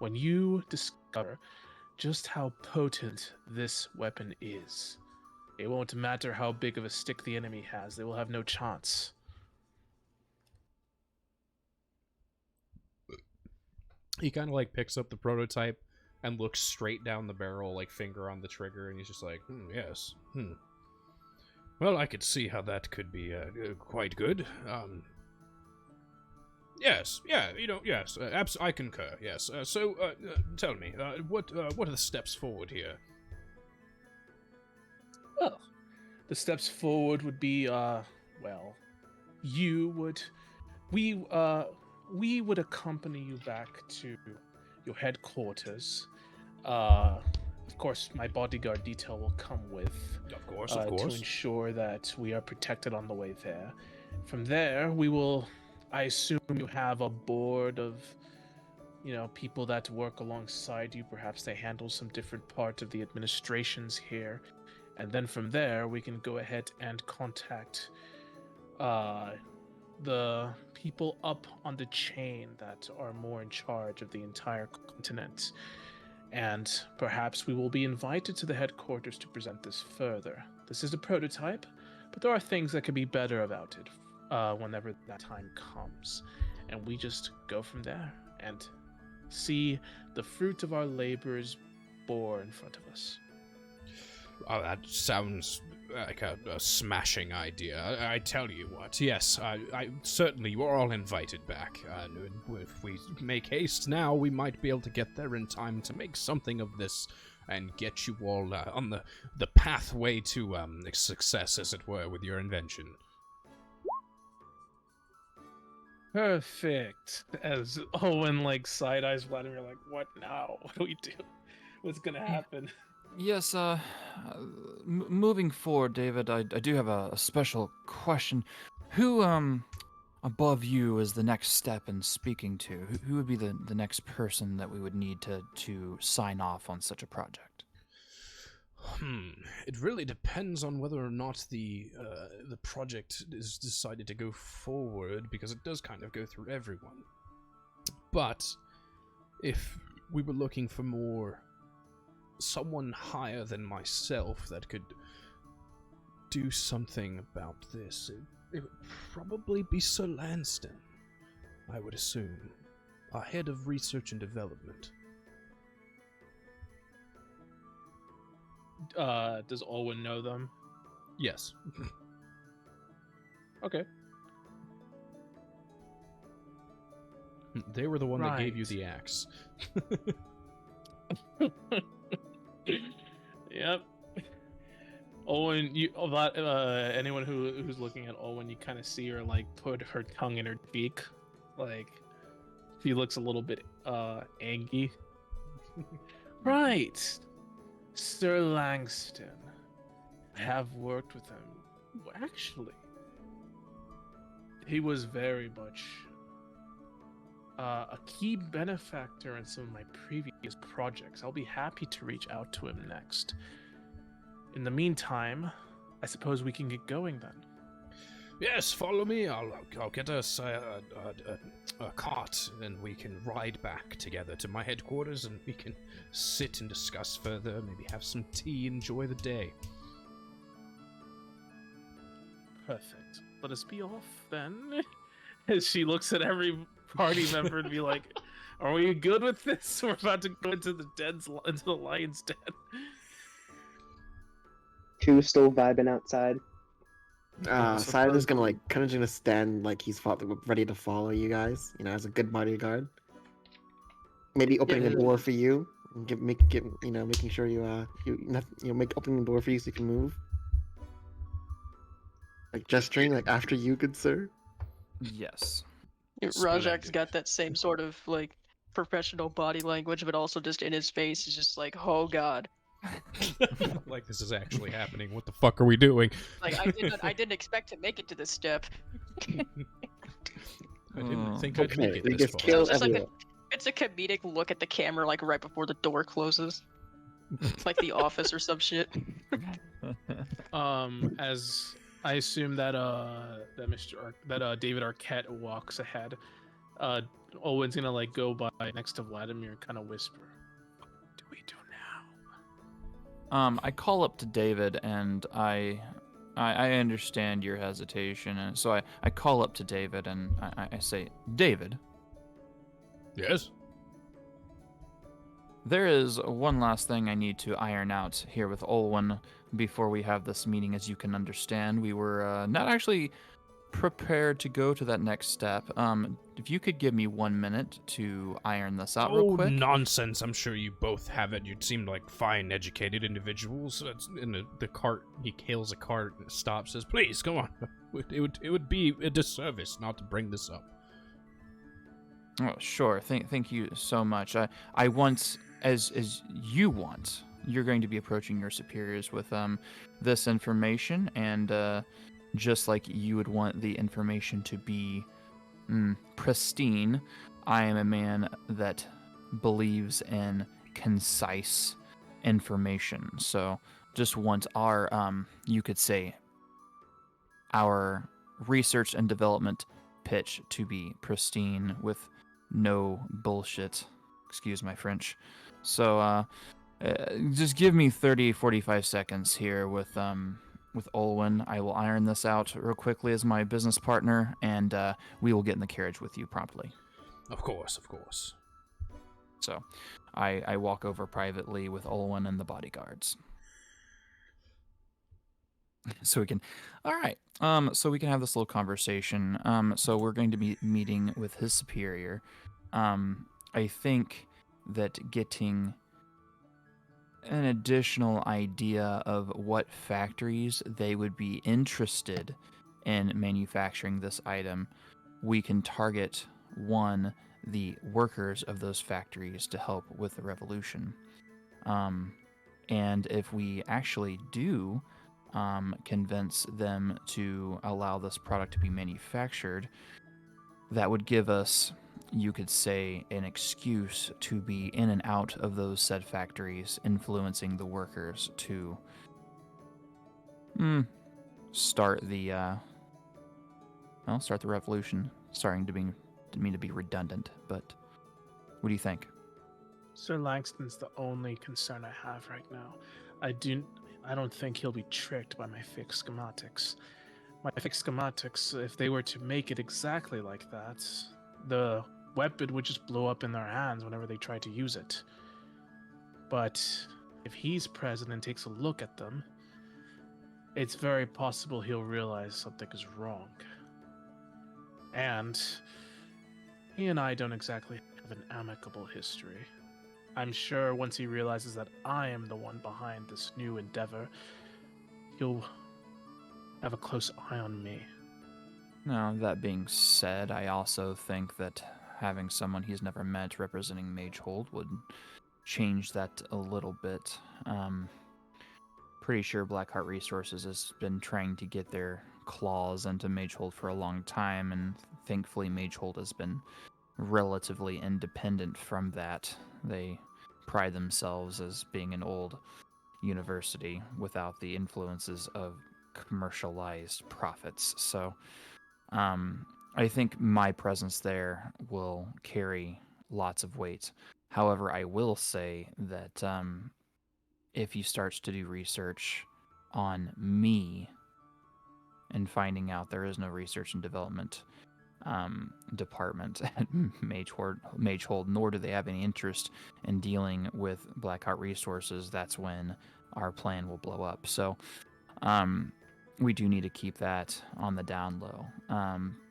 when you discover just how potent this weapon is, it won't matter how big of a stick the enemy has, they will have no chance. He kind of like picks up the prototype and looks straight down the barrel, like finger on the trigger, and he's just like, yes. Well, I could see how that could be quite good. Yes, yeah, yes, I concur, yes. So, tell me, what are the steps forward here? Well, the steps forward would be, we would accompany you back to your headquarters. Of course, my bodyguard detail will come with. Of course. To ensure that we are protected on the way there. From there, we will. I assume you have a board of, people that work alongside you. Perhaps they handle some different part of the administrations here, and then from there we can go ahead and contact the people up on the chain that are more in charge of the entire continent. And perhaps we will be invited to the headquarters to present this further. This is a prototype, but there are things that could be better about it whenever that time comes. And we just go from there and see the fruit of our labors bore in front of us. Oh, that sounds like a smashing idea. I tell you what, yes, I certainly, you are all invited back. If we make haste now, we might be able to get there in time to make something of this and get you all on the pathway to success, as it were, with your invention. Perfect. As Owen like side eyes Vladimir, like, what now? What do we do? What's gonna happen? Yes, moving forward, David, I do have a special question. Who, above you is the next step in speaking to? Who would be the next person that we would need to sign off on such a project? It really depends on whether or not the project is decided to go forward, because it does kind of go through everyone. But if we were looking for someone higher than myself that could do something about this, it would probably be Sir Lanston, I would assume, our head of research and development. Does Olwen know them? Yes. Okay. They were the one that gave you Right. the axe. Yep. Olwen, anyone who's looking at Olwen, you kind of see her like put her tongue in her cheek, like she looks a little bit angry. Right, Sir Langston. I have worked with him. Actually, he was very much a key benefactor in some of my previous projects. I'll be happy to reach out to him next. In the meantime, I suppose we can get going then. Yes, follow me. I'll get us a cart, and we can ride back together to my headquarters, and we can sit and discuss further. Maybe have some tea, enjoy the day. Perfect. Let us be off then. As she looks at every party member and be like, "Are we good with this? We're about to go into into the lion's den." Two still vibing outside. Siren's gonna like kind of gonna stand like he's ready to follow you guys. You know, as a good bodyguard. Maybe opening Yeah. a door for you, and making sure opening the door for you so you can move. Like gesturing, like after you, good sir. Yes. Rajak's got that same sort of like professional body language, but also just in his face is just like, oh god. Like this is actually happening. What the fuck are we doing? Like I didn't expect to make it to this step. I didn't think I'd make Okay, it we this just far. killed Just like everyone. It's a comedic look at the camera like right before the door closes. Like The Office or some shit. As I assume that David Arquette walks ahead, Owen's gonna like go by next to Vladimir and kind of whisper, "What do we do now?" I call up to David, and I understand your hesitation, and so I call up to David, and I say, David, Yes? there is one last thing I need to iron out here with Olwen before we have this meeting. As you can understand, we were not actually prepared to go to that next step. If you could give me 1 minute to iron this out real quick. Nonsense. I'm sure you both have it. You seem like fine, educated individuals. In the cart, he hails a cart and stops, says, please, go on. It would be a disservice not to bring this up. Oh, sure. Thank you so much. I want, as you want, you're going to be approaching your superiors with this information, and just like you would want the information to be pristine, I am a man that believes in concise information. So just want our, you could say, our research and development pitch to be pristine with no bullshit. Excuse my French. So just give me 45 seconds here with Olwen. I will iron this out real quickly as my business partner, and we will get in the carriage with you promptly. Of course, of course. So I walk over privately with Olwen and the bodyguards. So we can, all right. So we can have this little conversation. So we're going to be meeting with his superior. I think that getting an additional idea of what factories they would be interested in manufacturing this item we can target the workers of those factories to help with the revolution. And if we actually do convince them to allow this product to be manufactured, that would give us, you could say, an excuse to be in and out of those said factories, influencing the workers to start the revolution. Starting to mean to be redundant, but what do you think? Sir Langston's the only concern I have right now. I don't think he'll be tricked by my fake schematics. My fake schematics, if they were to make it exactly like that, the weapon would just blow up in their hands whenever they try to use it. But if he's present and takes a look at them, it's very possible he'll realize something is wrong. And he and I don't exactly have an amicable history. I'm sure once he realizes that I am the one behind this new endeavor, he'll have a close eye on me. Now, that being said, I also think that having someone he's never met representing Magehold would change that a little bit. Pretty sure Blackheart Resources has been trying to get their claws into Magehold for a long time, and thankfully Magehold has been relatively independent from that. They pride themselves as being an old university without the influences of commercialized profits. So I think my presence there will carry lots of weight. However, I will say that if he starts to do research on me and finding out there is no research and development department at Magehold, nor do they have any interest in dealing with Blackheart Resources, that's when our plan will blow up. So we do need to keep that on the down low.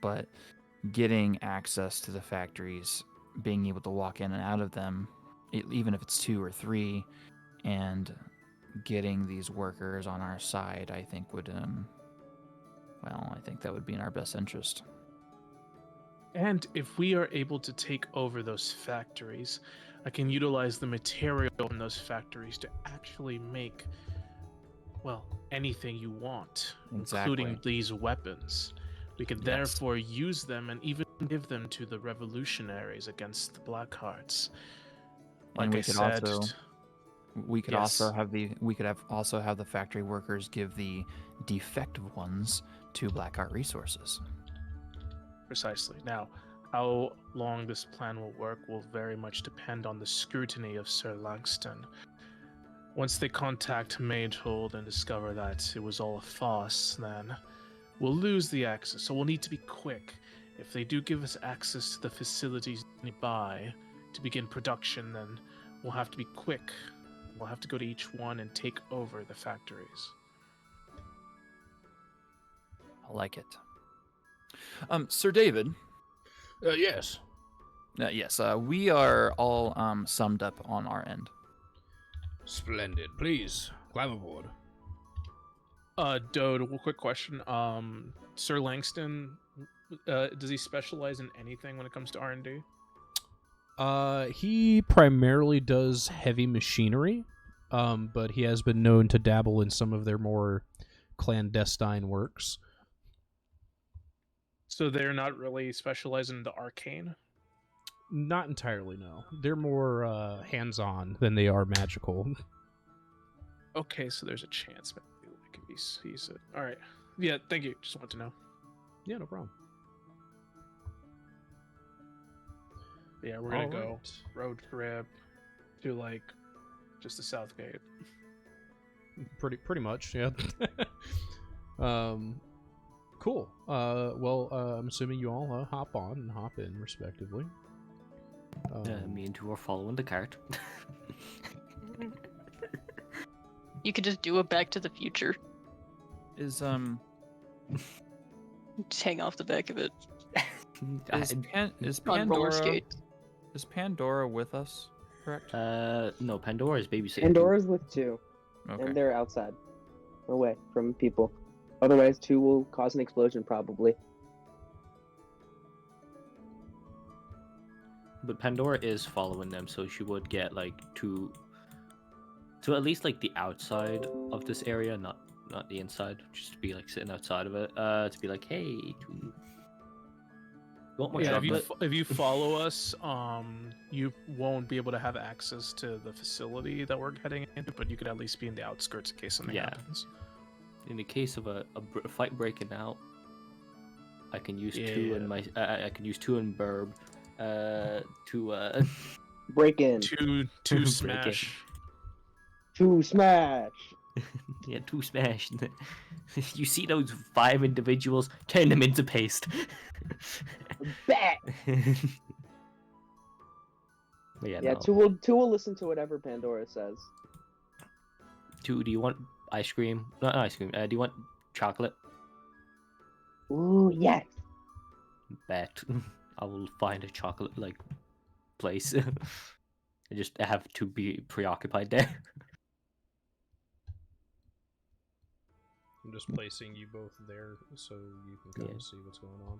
But getting access to the factories, being able to walk in and out of them, even if it's 2 or 3, and getting these workers on our side, I think would, I think that would be in our best interest. And if we are able to take over those factories, I can utilize the material in those factories to actually make, anything you want, including these weapons. We could therefore use them and even give them to the revolutionaries against the Blackhearts. And we could also have the factory workers give the defective ones to Blackheart Resources. Precisely. Now, how long this plan will work will very much depend on the scrutiny of Sir Langston. Once they contact Magehold and discover that it was all a farce, then we'll lose the access. So we'll need to be quick. If they do give us access to the facilities nearby to begin production, then we'll have to be quick. We'll have to go to each one and take over the factories. I like it. Sir David? Yes. Yes, we are all summed up on our end. Splendid. Please, climb aboard. Dode, one quick question. Sir Langston, does he specialize in anything when it comes to R&D? He primarily does heavy machinery, but he has been known to dabble in some of their more clandestine works. So they're not really specialized in the arcane? Not entirely, no. They're more hands-on than they are magical. Okay, so there's a chance maybe we can use it. All right. Yeah, thank you. Just wanted to know. Yeah, no problem. Yeah, we're gonna go road trip to just the south gate. Pretty much, yeah. Cool. I'm assuming you all hop on and hop in respectively. Me and 2 are following the cart. You could just do a Back to the Future. Is Just hang off the back of it. is On roller Pandora skates. is Pandora with us? Correct. No, Pandora's babysitting. Pandora's with 2, Okay. and they're outside, away from people. Otherwise, 2 will cause an explosion, probably. but Pandora is following them, so she would get like to at least like the outside of this area, not the inside, just to be like sitting outside of it. To be like, hey, you want more Yeah, chocolate? if you follow us, you won't be able to have access to the facility that we're heading into, but you could at least be in the outskirts in case something Yeah. happens. In the case of a fight breaking out, I can use two Yeah. in my. I can use two in Burb. To Break in. Two Break it. smash. To smash. yeah, two smash. You see those 5 individuals? Turn them into paste. Bet. But yeah, Yeah, no. two will listen to whatever Pandora says. Two, do you want ice cream? Not ice cream. Do you want chocolate? Ooh, yes. Bet. I will find a chocolate like place. I just have to be preoccupied there. I'm just placing you both there so you can kind Yeah. of see what's going on.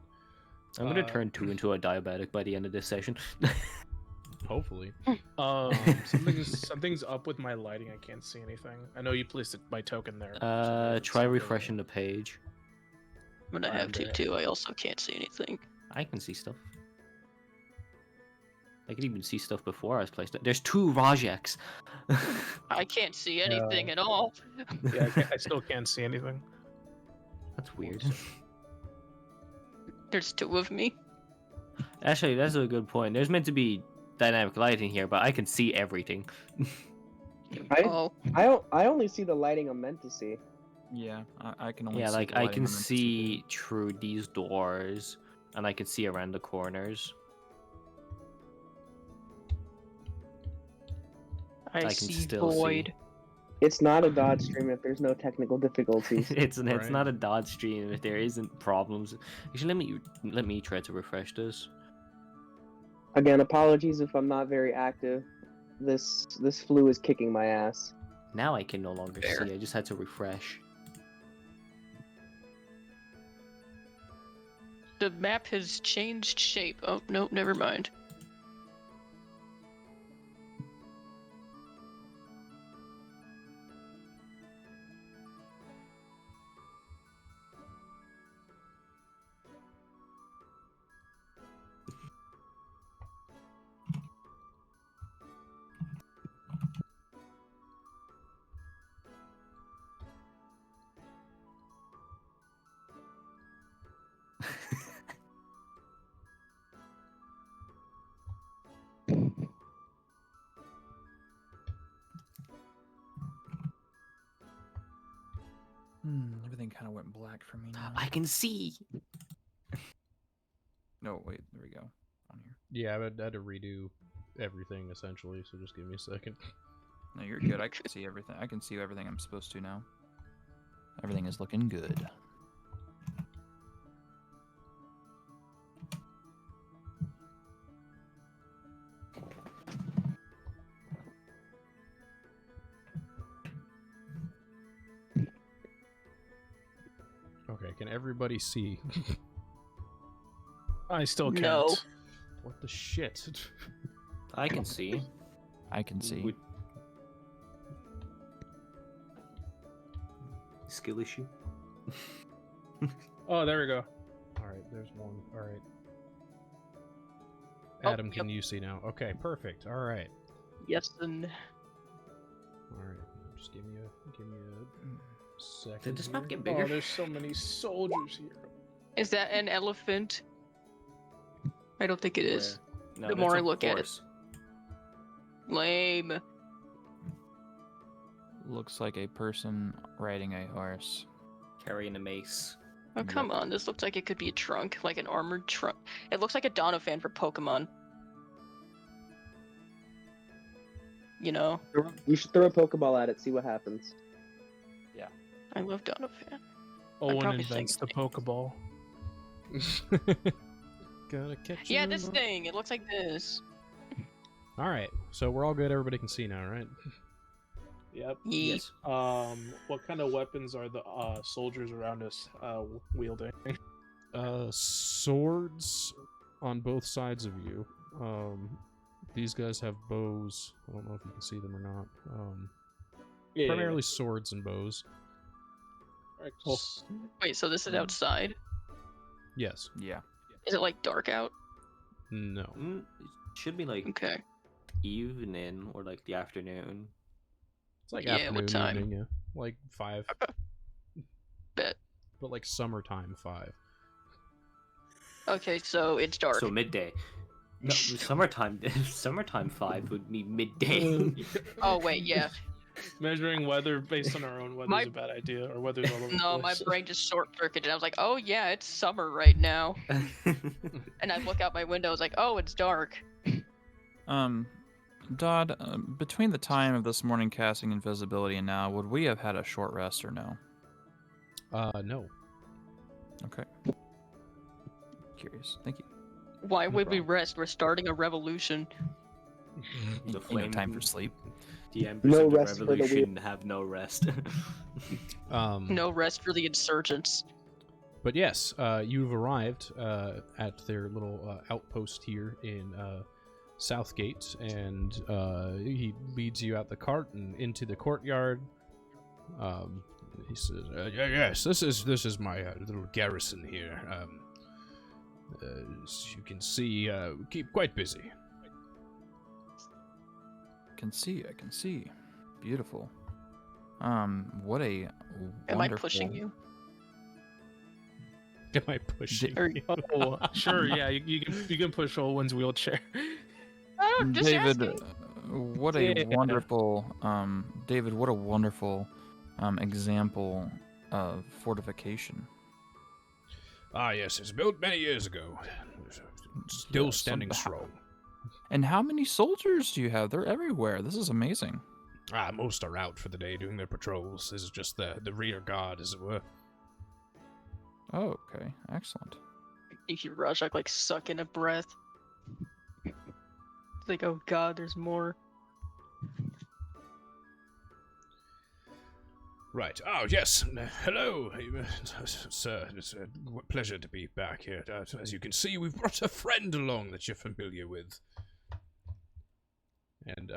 I'm gonna Uh, turn 2 into a diabetic by the end of this session. Hopefully. Something's up with my lighting. I can't see anything. I know you placed my token there. so maybe it's Try something- refreshing the page. I'm gonna have to Alright. too. I also can't see anything. I can see stuff. I can even see stuff before I was placed. There's 2 Rajeks. I can't see anything at all. Yeah, I still can't see anything. That's weird. There's 2 of me. Actually, that's a good point. There's meant to be dynamic lighting here, but I can see everything. Oh, I only see the lighting I'm meant to see. Yeah, I can only Yeah, see like the I lighting can I'm meant to see through these doors, and I can see around the corners. I can see still see. void. It's not a Dodge stream if there's no technical difficulties. it's Right. not a dodge stream if there isn't problems. Actually, let me try to refresh this. Again, apologies if I'm not very active. This flu is kicking my ass. Now I can no longer Fair. see. I just had to refresh. The map has changed shape. Oh, no, never mind. Everything kind of went black for me now. I can see. No, wait, there we go. On here. Yeah, I had to redo everything essentially, so just give me a second. No, you're good. I can see everything. I can see everything I'm supposed to now. Everything is looking good. Okay, can everybody see? I still can't. No. What the shit? I can see. I can see. Would- Skill issue. Oh, there we go. Alright, there's one. Alright. Oh, Adam, can you see now? Okay, perfect. Alright. Yes, and Alright. Just give me a second. Did this map here. get bigger? Oh, there's so many soldiers here. is that an elephant? I don't think it is. No, The that's more a I look at it. horse. Lame. Looks like a person riding a horse. Carrying a mace. Oh, come on. This looks like it could be a trunk, like an armored trunk. It looks like a Donovan for Pokemon. You know, You should throw a Pokeball at it, see what happens. I love Donovan. Owen probably invents the think- Pokeball. Gotta catch Yeah, him this up. thing. It looks like this. Alright, so we're all good. Everybody can see now, right? Yep. Yes. What kind of weapons are the soldiers around us wielding? Swords on both sides of you. These guys have bows. I don't know if you can see them or not. Yeah. Primarily swords and bows. Alright, cool. Wait, so this is outside? Yes. Yeah. Is it like dark out? No. It should be like Okay. evening or like the afternoon. It's like Yeah, afternoon, what time? evening, yeah. Like 5. Bet. But like summertime 5. Okay, so it's dark. So midday. No, summertime. Summertime 5 would be midday. Oh wait, yeah. Measuring weather based on our own weather is a bad idea, or weather's all over the No, my place. brain just short circuited. I was like, oh yeah, it's summer right now. And I look out my window, I was like, oh, it's dark. Dodd, between the time of this morning casting invisibility and now, would we have had a short rest or no? No. Okay. Curious. Thank you. Why No would we problem. rest? We're starting a revolution. The Ain't no time for sleep. The Embers No of the rest for the Revolution have no rest. No rest for the insurgents. But yes, you've arrived at their little outpost here in Southgate, and he leads you out the cart and into the courtyard. He says, "Yes, this is my little garrison here. As you can see, we keep quite busy." I can see. Beautiful. What a Am I wonderful... pushing you? Am I pushing Or- you? Oh, sure, yeah, you can push Olwen's wheelchair. Oh, just David, asking. what a Yeah. wonderful, David, what a wonderful example of fortification. Ah, yes, it's built many years ago. Still Yes, standing somehow. strong. And how many soldiers do you have? They're everywhere. This is amazing. Most are out for the day doing their patrols. This is just the rear guard, as it were. Oh, okay. Excellent. You hear Rajak like sucking a breath. It's like, oh god, there's more. Right. Oh, yes. Hello, sir. It's a pleasure to be back here. As you can see, we've brought a friend along that you're familiar with. And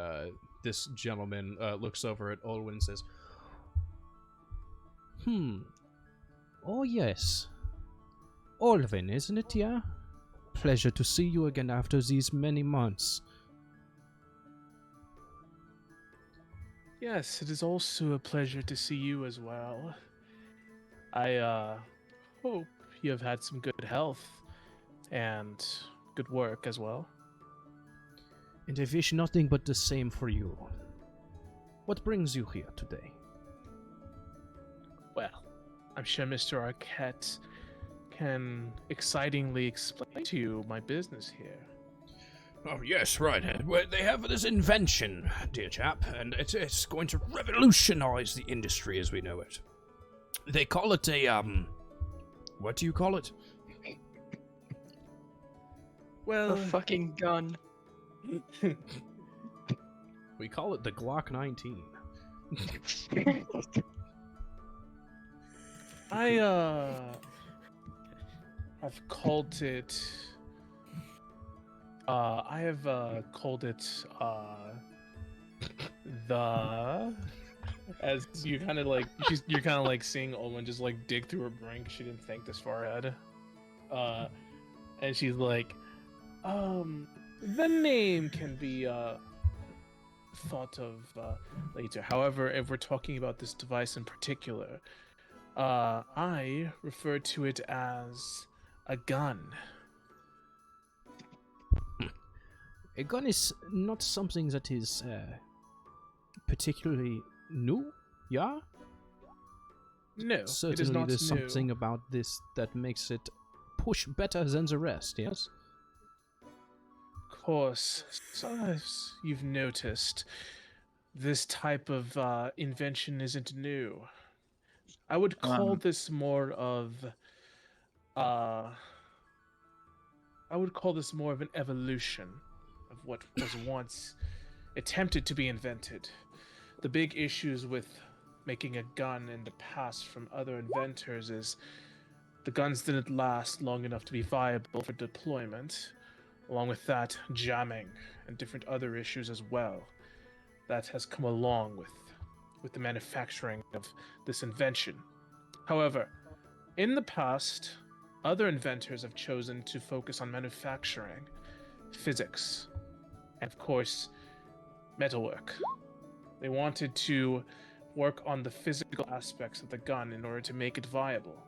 this gentleman looks over at Olwen and says, Oh, yes. Olwen, isn't it, yeah? Pleasure to see you again after these many months. Yes, it is also a pleasure to see you as well. I hope you have had some good health and good work as well. And I wish nothing but the same for you. What brings you here today? Well, I'm sure Mr. Arquette can excitingly explain to you my business here. Oh, yes, right. Well, they have this invention, dear chap, and it's going to revolutionize the industry as we know it. They call it a, what do you call it? Well, A fucking gun. We call it the Glock 19. I have called it the as you kind of like you're kind of like seeing Olwen just like dig through her brain 'cause she didn't think this far ahead. And she's like, the name can be thought of later. However, if we're talking about this device in particular, I refer to it as a gun. A gun is not something that is particularly new, yeah? No, it is Certainly not there's new. something about this that makes it push better than the rest, yes? Of course, so as you've noticed, this type of invention isn't new. I would call this more of I would call this more of an evolution of what was once attempted to be invented. The big issues with making a gun in the past from other inventors is the guns didn't last long enough to be viable for deployment, Along with that, jamming and different other issues as well. That has come along with the manufacturing of this invention. However, in the past, other inventors have chosen to focus on manufacturing, physics, and of course, metalwork. They wanted to work on the physical aspects of the gun in order to make it viable.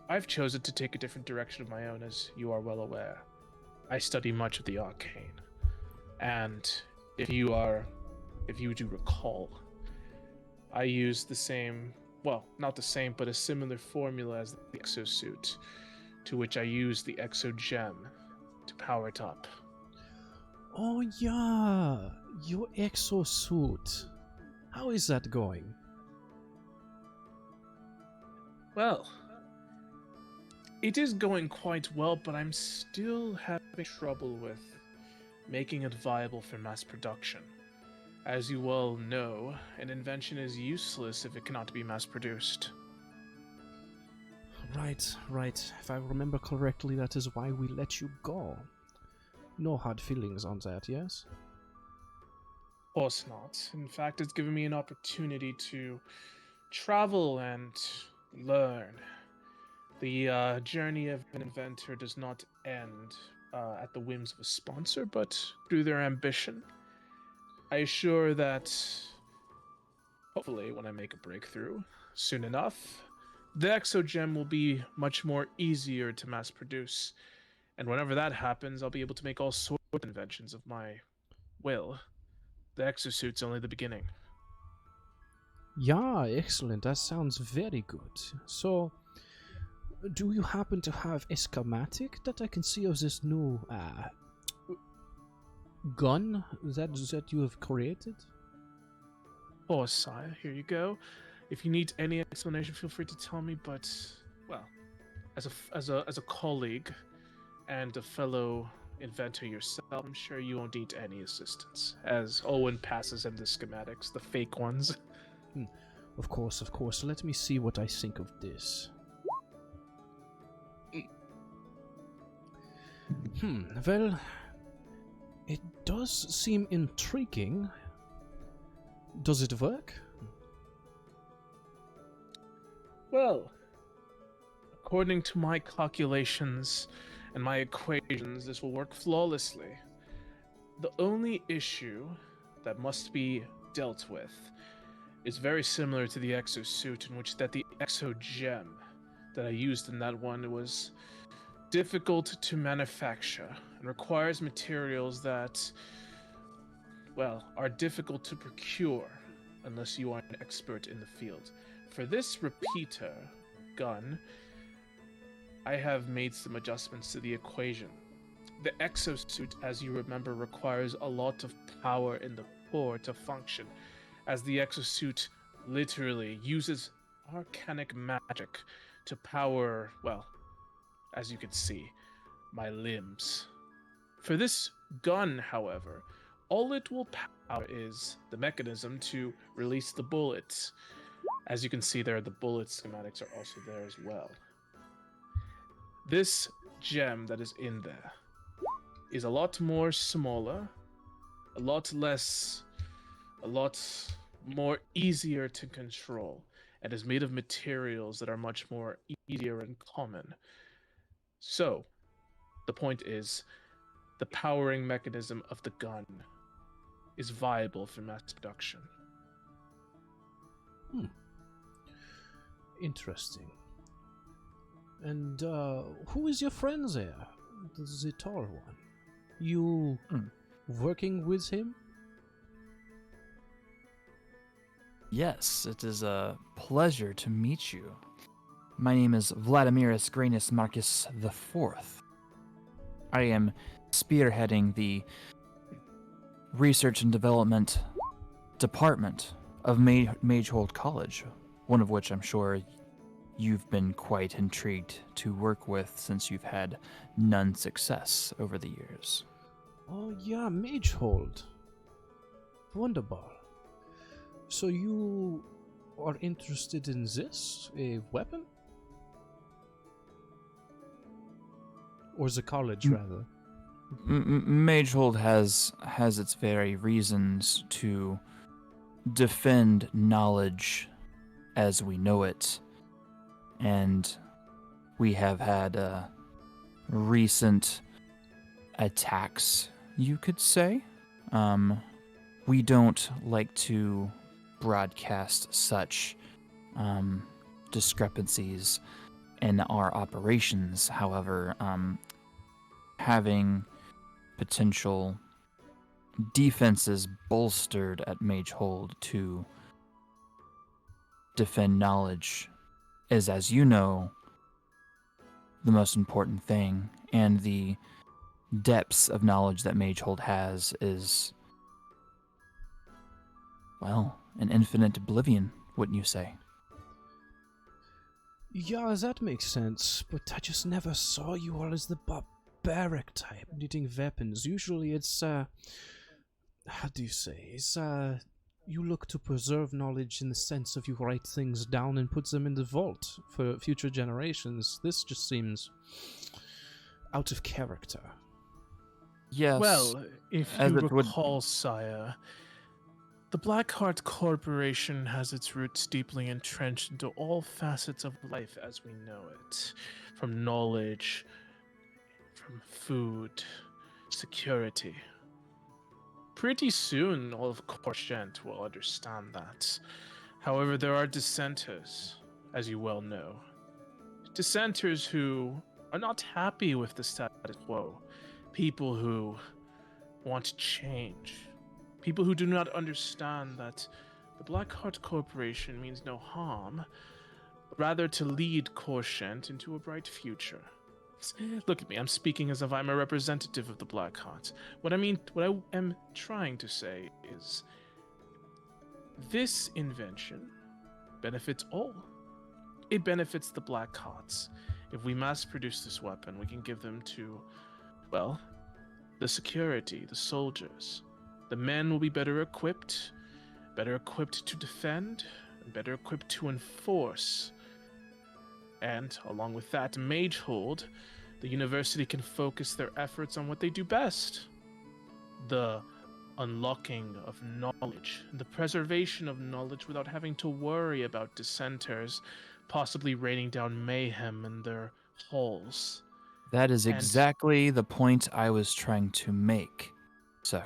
I've chosen to take a different direction of my own, as you are well aware. I study much of the arcane. And if you do recall, I use the same, well, not the same, but a similar formula as the exosuit, to which I use the exo gem to power it up. Oh yeah, your exosuit. How is that going? Well, it is going quite well, but I'm still having trouble with making it viable for mass production. As you well know, an invention is useless if it cannot be mass produced. Right. If I remember correctly, that is why we let you go. No hard feelings on that, yes? Of course not. In fact, it's given me an opportunity to travel and learn. The journey of an inventor does not end at the whims of a sponsor, but through their ambition. I assure that, hopefully, when I make a breakthrough soon enough, the exogem will be much more easier to mass produce. And whenever that happens, I'll be able to make all sorts of inventions of my will. The exosuit's only the beginning. Yeah, excellent. That sounds very good. So, do you happen to have a schematic that I can see of this new gun that you have created? Oh, sire, here you go. If you need any explanation, feel free to tell me. But, well, as a colleague and a fellow inventor yourself, I'm sure you won't need any assistance. As Owen passes him the schematics, the fake ones. Of course. Let me see what I think of this. Well, it does seem intriguing. Does it work? Well, according to my calculations and my equations, this will work flawlessly. The only issue that must be dealt with is very similar to the exosuit, in which that the exo gem that I used in that one was difficult to manufacture and requires materials that, well, are difficult to procure unless you are an expert in the field. For this repeater gun, I have made some adjustments to the equation. The exosuit, as you remember, requires a lot of power in the core to function, as the exosuit literally uses arcanic magic to power, well, as you can see, my limbs. For this gun, however, all it will power is the mechanism to release the bullets. As you can see there, the bullet schematics are also there as well. This gem that is in there is a lot more smaller, a lot more easier to control, and is made of materials that are much more easier and common. So, the point is, the powering mechanism of the gun is viable for mass production. Interesting. And who is your friend there? The tall one. You working with him? Yes, it is a pleasure to meet you. My name is Vladimiris Granus Marcus IV. I am spearheading the Research and Development Department of Magehold College, one of which I'm sure you've been quite intrigued to work with since you've had none success over the years. Oh yeah, Magehold. Wonderful. So you are interested in this? A weapon? Or the college, rather? Magehold has its very reasons to defend knowledge as we know it, and we have had recent attacks, you could say. We don't like to broadcast such discrepancies in our operations. However, having potential defenses bolstered at Magehold to defend knowledge is, as you know, the most important thing, and the depths of knowledge that Magehold has is, well, an infinite oblivion, wouldn't you say? Yeah, that makes sense, but I just never saw you all as the barbaric type needing weapons. Usually it's, how do you say, it's, you look to preserve knowledge in the sense of you write things down and put them in the vault for future generations. This just seems out of character. Yes. Well, if as you it would- recall, sire, the Blackheart Corporation has its roots deeply entrenched into all facets of life as we know it, from knowledge, from food, security. Pretty soon, all of Korscient will understand that. However, there are dissenters, as you well know. Dissenters who are not happy with the status quo. People who want change. People who do not understand that the Blackheart Corporation means no harm, but rather to lead Korscient into a bright future. Look at me, I'm speaking as if I'm a representative of the Blackheart. What I am trying to say is, this invention benefits all. It benefits the Blackhearts. If we mass produce this weapon, we can give them to, well, the security, the soldiers. The men will be better equipped to defend, and better equipped to enforce. And, along with that, Magehold, the university can focus their efforts on what they do best. The unlocking of knowledge, the preservation of knowledge without having to worry about dissenters possibly raining down mayhem in their halls. That is And- exactly the point I was trying to make, sir.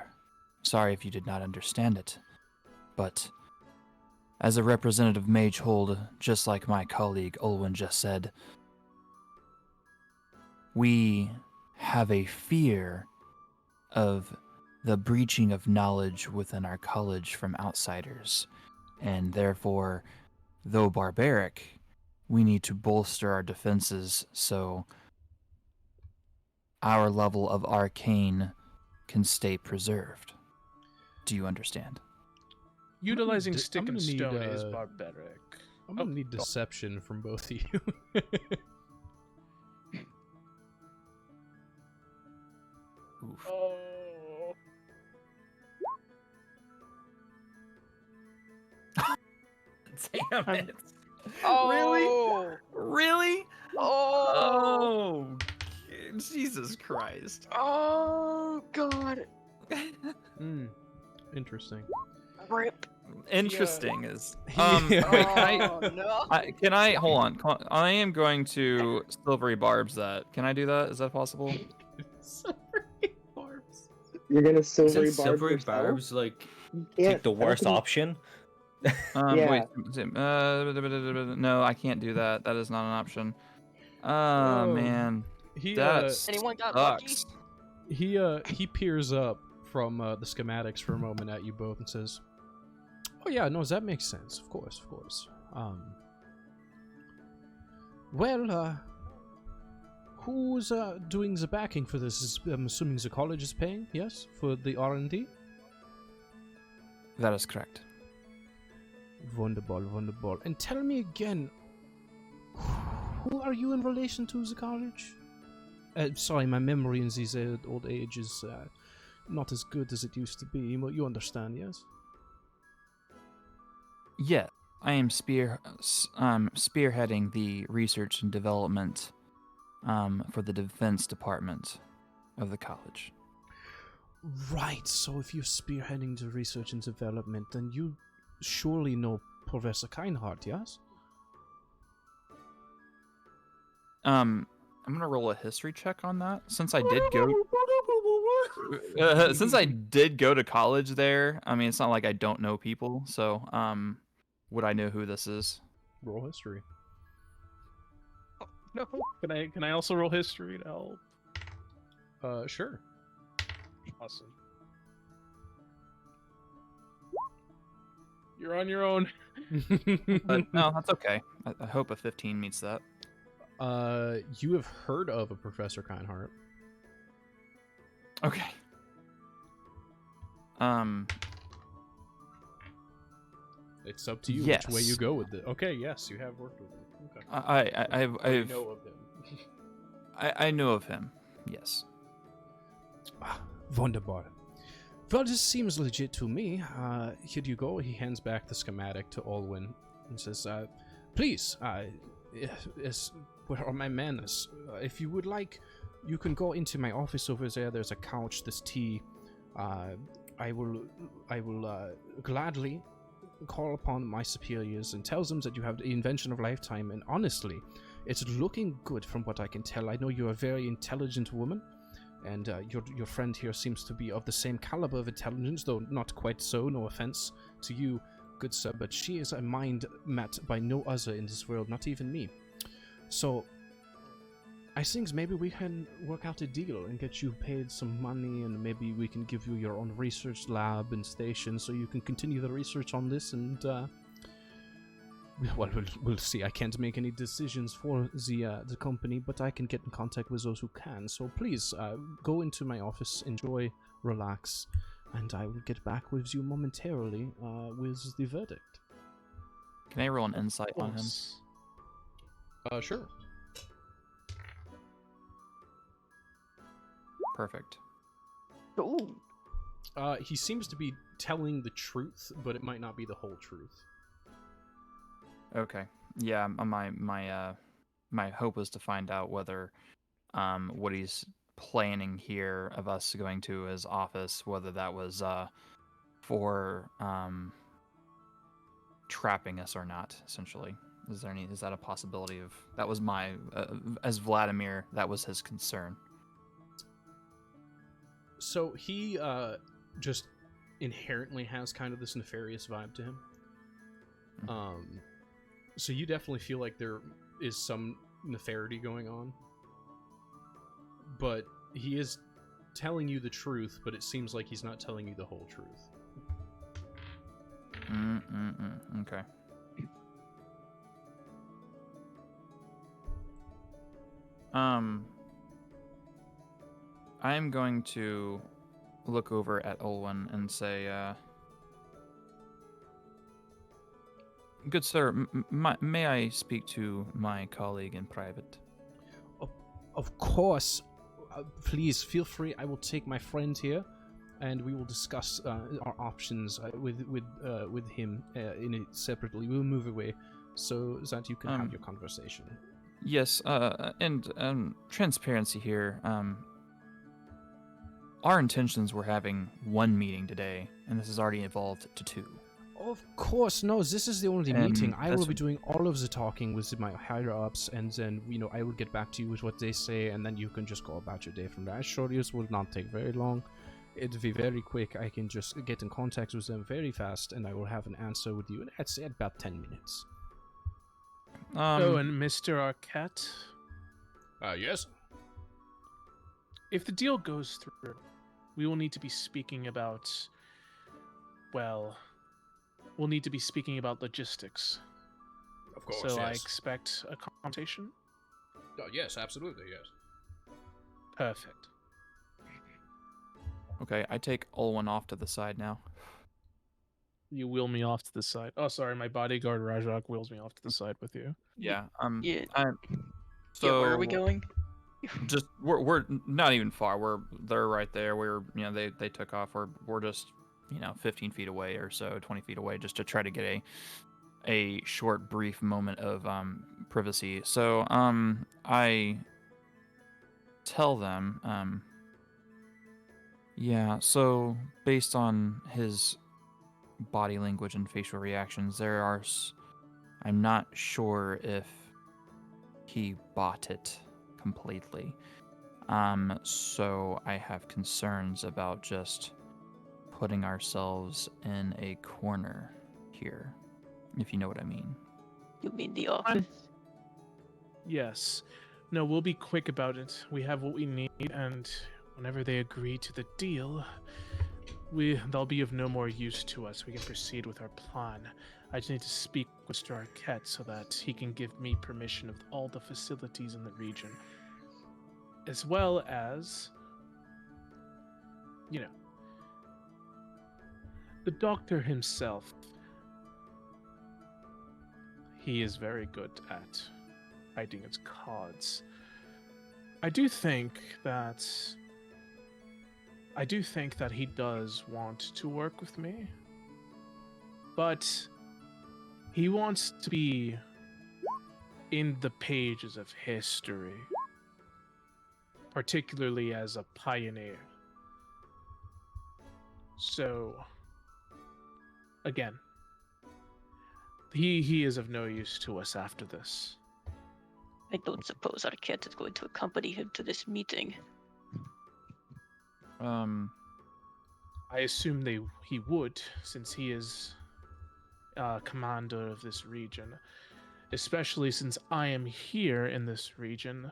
Sorry if you did not understand it, but as a representative of Magehold, just like my colleague Olwen just said, we have a fear of the breaching of knowledge within our college from outsiders, and therefore, though barbaric, we need to bolster our defenses so our level of arcane can stay preserved. Do you understand? Utilizing I'm stick gonna and need, stone is barbaric. I'm gonna Oh, need go on. deception from both of you. Oof. Oh. Damn I'm- it. Oh, Really? oh, Jesus Christ. oh, God, Interesting. rip. Interesting is. Yeah. Wait, Oh, no. can I hold on? I am going to silvery barbs that. Can I do that? Is that possible? You're gonna Isn't silvery barb silvery yourself? barbs like You can't. the I don't worst think- option? Yeah. Wait. No, I can't do that. That is not an option. Oh, man. He That Anyone got lucky? sucks. he peers up from the schematics for a moment at you both and says, "Oh yeah, no, that makes sense. Of course, of course. Well, who's doing the backing for this? I'm assuming the college is paying, yes, for the R&D. That is correct. Wonderful, wonderful. And tell me again, who are you in relation to the college? Sorry, my memory in these old age is not as good as it used to be. You understand, yes? Yeah, I am spearheading the research and development for the defense department of the college. Right, so if you're spearheading the research and development, then you surely know Professor Kindheart, yes? I'm gonna roll a history check on that since I did go. Since I did go to college there, I mean, it's not like I don't know people. So, would I know who this is? Roll history. No. Can I also roll history to help? Sure. Awesome. You're on your own. But no, that's okay. I hope a 15 meets that. You have heard of a Professor Kindheart. Okay. It's up to you Yes. which way you go with it. Okay, yes, you have worked with him. Okay. I know of him. I know of him. Yes. Wunderbar. Well, this seems legit to me. Here you go. He hands back the schematic to Olwyn and says, please, yes, where are my manners? If you would like, you can go into my office over there. There's a couch, there's tea. I will gladly call upon my superiors and tell them that you have the invention of lifetime. And honestly, it's looking good from what I can tell. I know you're a very intelligent woman. And your friend here seems to be of the same caliber of intelligence, though not quite so, no offense to you, good sir, but she is a mind met by no other in this world, not even me. So, I think maybe we can work out a deal and get you paid some money, and maybe we can give you your own research lab and station so you can continue the research on this, and, well, we'll see. I can't make any decisions for the company, but I can get in contact with those who can. So please, go into my office, enjoy, relax, and I will get back with you momentarily with the verdict. Can I roll an insight on him? Sure. Perfect. Ooh. He seems to be telling the truth, but it might not be the whole truth. Okay. Yeah, my hope was to find out whether what he's planning here of us going to his office, whether that was for trapping us or not, essentially. Is that a possibility of that was my as Vladimir, that was his concern. So he just inherently has kind of this nefarious vibe to him. So you definitely feel like there is some nefarity going on. But he is telling you the truth, but it seems like he's not telling you the whole truth. Okay. I am going to look over at Olwen and say, good sir, may I speak to my colleague in private? Of course. Please feel free. I will take my friend here, and we will discuss our options with him separately. We'll move away so that you can have your conversation. Yes, and transparency here. Our intentions were having one meeting today, and this has already evolved to two. Of course, no, this is the only meeting. I will be doing all of the talking with my higher-ups, and then, I will get back to you with what they say, and then you can just go about your day from there. I assure you, this will not take very long. It'll be very quick. I can just get in contact with them very fast, and I will have an answer with you in, I'd say, about 10 minutes. And Mr. Arquette? Yes? If the deal goes through, we will need to be speaking about, well, we'll need to be speaking about logistics. Of course, so yes. I expect a conversation? Yes, absolutely, yes. Perfect. Okay, I take Olwen off to the side now. You wheel me off to the side. Oh, sorry, my bodyguard Rajak wheels me off to the side with you. Yeah. Yeah. So Yeah, where are we going? Just we're not even far. They're right there. They took off. We're just 15 feet away or so, 20 feet away, just to try to get a short, brief moment of privacy. So I tell them, Yeah, so based on his body language and facial reactions, I'm not sure if he bought it completely. So I have concerns about just putting ourselves in a corner here, if you know what I mean. You mean the office? Yes. No, we'll be quick about it. We have what we need, and whenever they agree to the deal, they'll be of no more use to us. We can proceed with our plan. I just need to speak with Mr. Arquette so that he can give me permission of all the facilities in the region, as well as, you know, the doctor himself. He is very good at hiding his cards. I do think that he does want to work with me, but he wants to be in the pages of history, particularly as a pioneer. So, again, he is of no use to us after this. I don't suppose Arquette is going to accompany him to this meeting. I assume he would, since he is commander of this region. Especially since I am here in this region,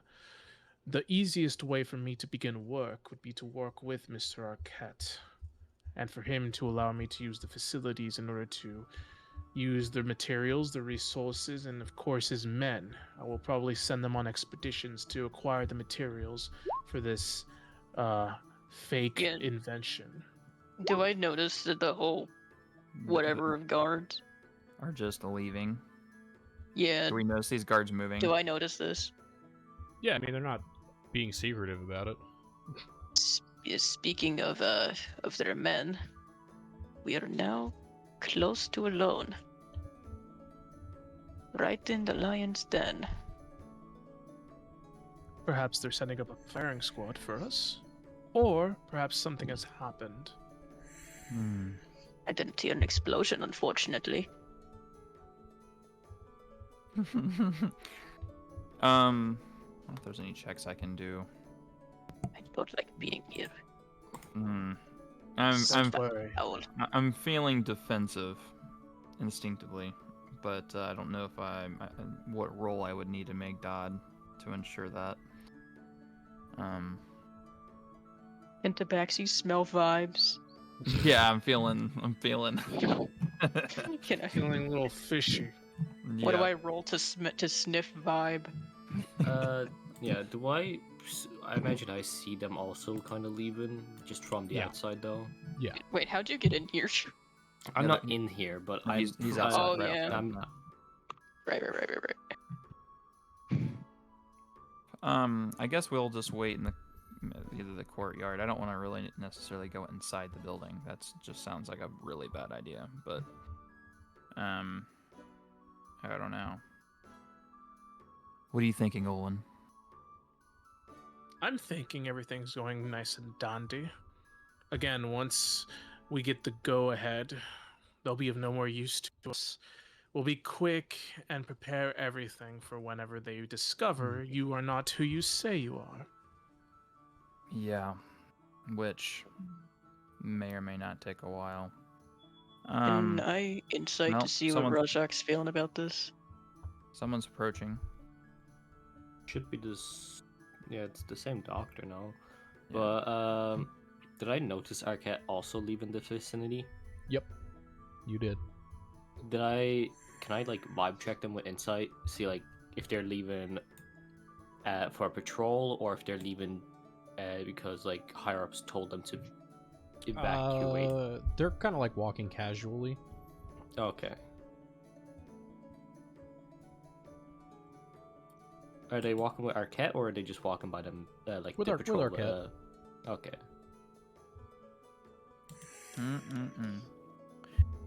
the easiest way for me to begin work would be to work with Mr. Arquette, and for him to allow me to use the facilities in order to use the materials, the resources, and of course his men. I will probably send them on expeditions to acquire the materials for this fake Yeah. invention. Do I notice that the whole whatever of guards? Are just leaving. Yeah. Do we notice these guards moving? Do I notice this? Yeah, I mean, they're not being secretive about it. Speaking of their men, we are now close to alone. Right in the lion's den. Perhaps they're setting up a firing squad for us. Or perhaps something has happened. I didn't hear an explosion, unfortunately. I don't know if there's any checks I can do. I don't like being here. I'm feeling defensive instinctively, but I don't know if what role I would need to make Dodd to ensure that. And Tabaxi smell vibes. Yeah, I'm feeling. Can I? Feeling a little fishy. Yeah. What do I roll to sniff vibe? Yeah, I imagine I see them also kind of leaving, just from the outside though. Yeah. Wait, how'd you get in here? I'm not in here, but He's I'm outside. Oh, right yeah. outside. I'm not. Right. I guess we'll just wait in either the courtyard. I don't want to really necessarily go inside the building. That just sounds like a really bad idea. But, I don't know. What are you thinking, Olin? I'm thinking everything's going nice and dandy. Again, once we get the go-ahead, they'll be of no more use to us. We'll be quick and prepare everything for whenever they discover you are not who you say you are. Yeah, which may or may not take a while. Can I insight no, to see what Rajak's feeling about this? Someone's approaching. Should be this. Yeah, it's the same doctor now. Yeah. But did I notice Arquette also leaving the vicinity? Yep. You did. Can I like vibe check them with insight? See like if they're leaving for a patrol or if they're leaving because like higher ups told them to evacuate. They're kind of like walking casually. Okay. Are they walking with Arquette or are they just walking by them like With the with patrol? Arquette. Okay.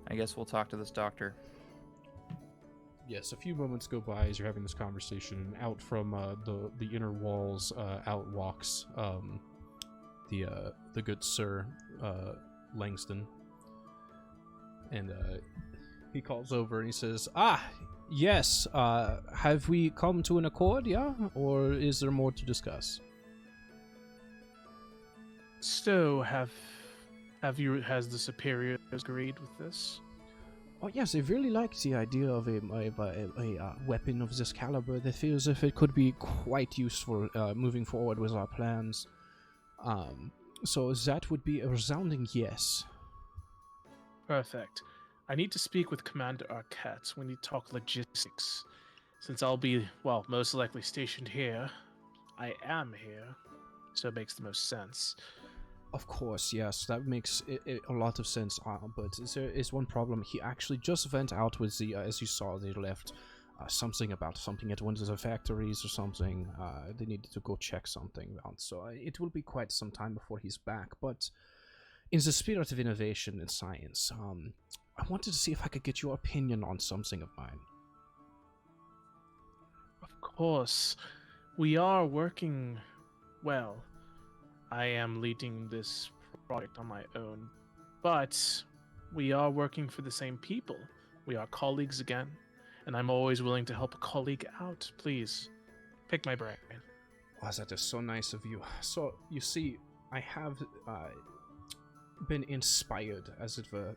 I guess we'll talk to this doctor. Yes, a few moments go by as you're having this conversation, and out from the inner walls, out walks the good Sir Langston, and he calls over and he says, "Ah, yes. Have we come to an accord? Yeah, or is there more to discuss?" So, has the superiors agreed with this? Oh yes, they really like the idea of a weapon of this caliber. They feel as if it could be quite useful moving forward with our plans. So that would be a resounding yes. Perfect. I need to speak with Commander Arquette. We need to talk logistics. Since I'll be, well, most likely stationed here, I am here, so it makes the most sense. Of course, yes, that makes a lot of sense. But there is one problem. He actually just went out with the, as you saw, they left something at one of the factories or something. They needed to go check something out. So it will be quite some time before he's back. But in the spirit of innovation and science, I wanted to see if I could get your opinion on something of mine. Of course. We are working well. I am leading this project on my own, but we are working for the same people. We are colleagues again, and I'm always willing to help a colleague out. Please, pick my brain. Oh, that is so nice of you. So, you see, I have been inspired, as it were,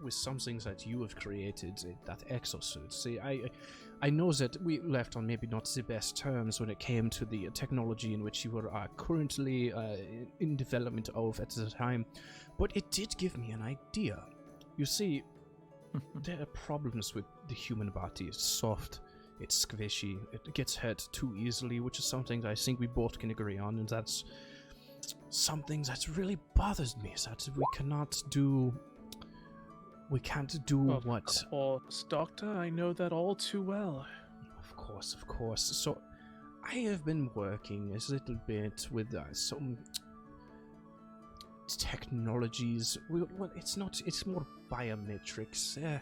with some things that you have created, that exosuit. See, I know that we left on maybe not the best terms when it came to the technology in which you were currently in development of at the time, but it did give me an idea. You see, there are problems with the human body. It's soft, it's squishy, it gets hurt too easily, which is something that I think we both can agree on, and that's something that really bothers me, is that we can't do Of what... course, Doctor, I know that all too well. Of course. So, I have been working a little bit with some technologies. Well, it's more biometrics.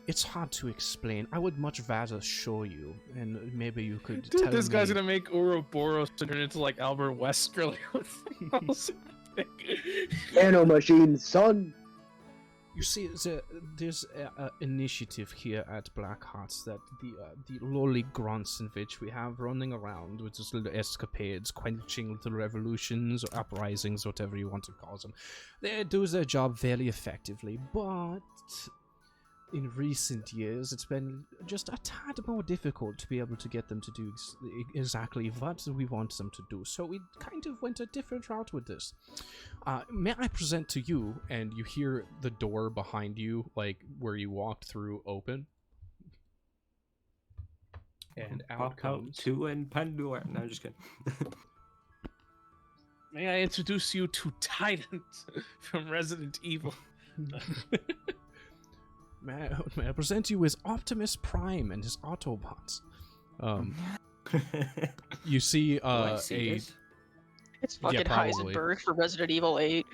It's hard to explain. I would much rather show you, and maybe you could tell This guy's me... gonna make Ouroboros turn into like Albert Wesker. Nanomachine, son! You see, there's an initiative here at Blackhearts that the lowly grunts in which we have running around with these little escapades, quenching little revolutions or uprisings, whatever you want to call them. They do their job very effectively, but in recent years it's been just a tad more difficult to be able to get them to do exactly what we want them to do. So we kind of went a different route with this. May I present to you, and you hear the door behind you, like where you walked through, open. And out comes... to and Pandora. No, I'm just kidding. May I introduce you to Tident from Resident Evil? May I present you with Optimus Prime and his Autobots. You see this? It's fucking probably. Heisenberg for Resident Evil 8.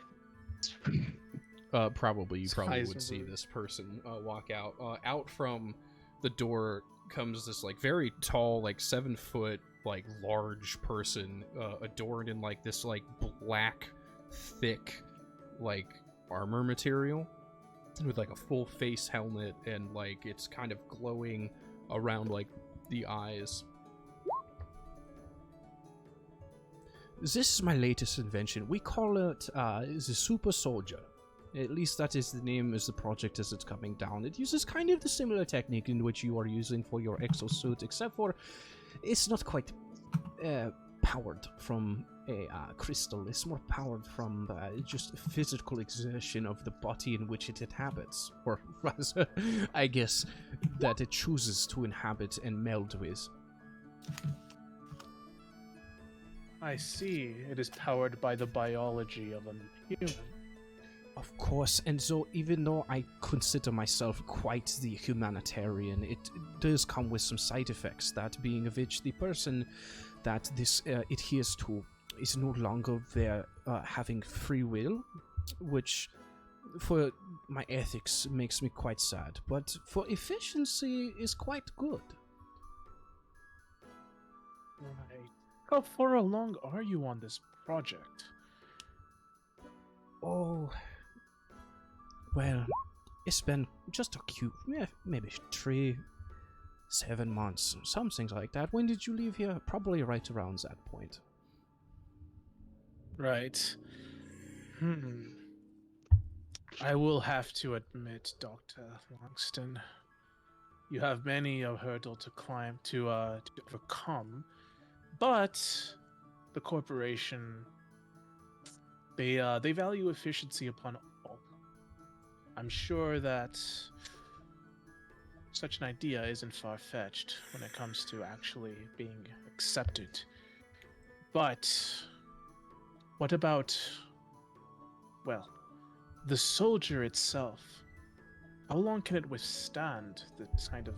Probably you It's probably would see Heisenberg. this person walk out. Out from the door comes this like very tall, like 7 foot, like large person, adorned in like this like black, thick, like armor material, with like a full face helmet, and like it's kind of glowing around like the eyes. This is my latest invention. We call it the Super Soldier. At least that is the name as the project as it's coming down. It uses kind of the similar technique in which you are using for your exosuit, except for it's not quite powered from a crystal. It's more powered from just physical exertion of the body in which it inhabits, or rather, I guess, that it chooses to inhabit and meld with. I see. It is powered by the biology of a human. Of course, and so even though I consider myself quite the humanitarian, it does come with some side effects, that being of which the person that this adheres to is no longer there having free will, which for my ethics makes me quite sad, but for efficiency is quite good. Right. How far along are you on this project? Oh, well, it's been just a cute, maybe 7 months, something like that. When did you leave here? Probably right around that point. Right. I will have to admit, Dr. Langston, you have many a hurdle to climb to overcome, but the corporation they value efficiency upon all. I'm sure that such an idea isn't far-fetched when it comes to actually being accepted. But what about, well, the soldier itself? How long can it withstand this kind of...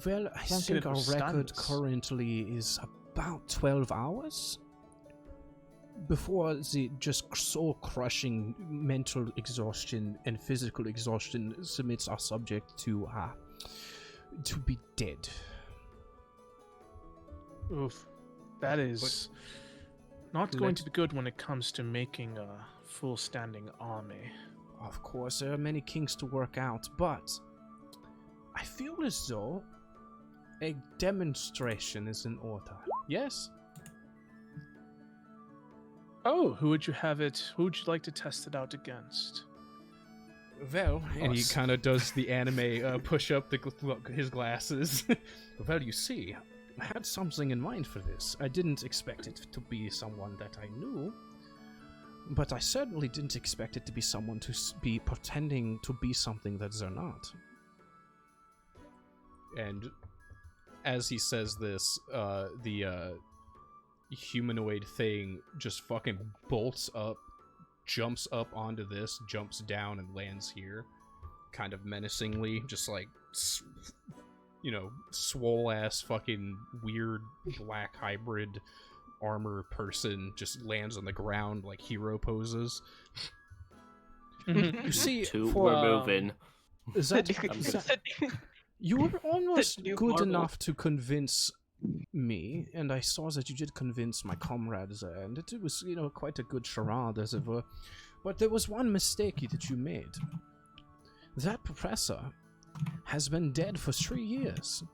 Well, I How long can think it our withstand record this? currently is about 12 hours. Before the just soul-crushing mental exhaustion and physical exhaustion submits our subject to be dead. Oof. That is not going to be good when it comes to making a full-standing army. Of course, there are many kinks to work out, but I feel as though a demonstration is in order. Yes? Oh, who would you like to test it out against? Well, and he Us. kind of does the anime push up his glasses. Well, you see, I had something in mind for this. I didn't expect it to be someone that I knew, but I certainly didn't expect it to be someone to be pretending to be something that they're not. And as he says this, the humanoid thing just fucking bolts up, jumps up onto this, jumps down, and lands here, kind of menacingly, just like, swole-ass fucking weird black hybrid armor person just lands on the ground like hero poses. You see, We're moving. is that, I'm gonna- you were almost new good Marvel. enough to convince me, and I saw that you did convince my comrades there, and it was, quite a good charade, as it were. But there was one mistake that you made. That professor has been dead for 3 years.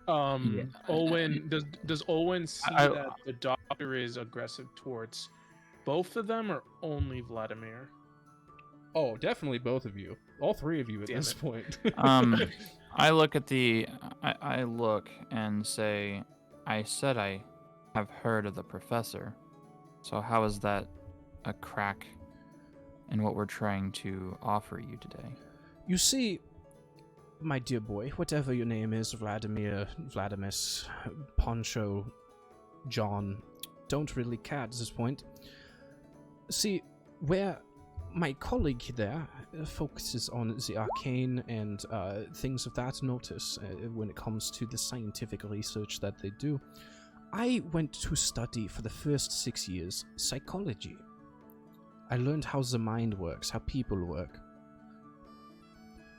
Yeah. Owen, does Owen see I- that the doctor is aggressive towards both of them or only Vladimir? Oh, definitely both of you. All three of you at Damn this it. point. I look at I look and say, I said I have heard of the professor. So how is that a crack in what we're trying to offer you today? You see, my dear boy, whatever your name is, Vladimir, Vladimis, Poncho, John, don't really care at this point. See, where my colleague there focuses on the arcane and things of that notice when it comes to the scientific research that they do, I went to study for the first 6 years psychology. I learned how the mind works, how people work.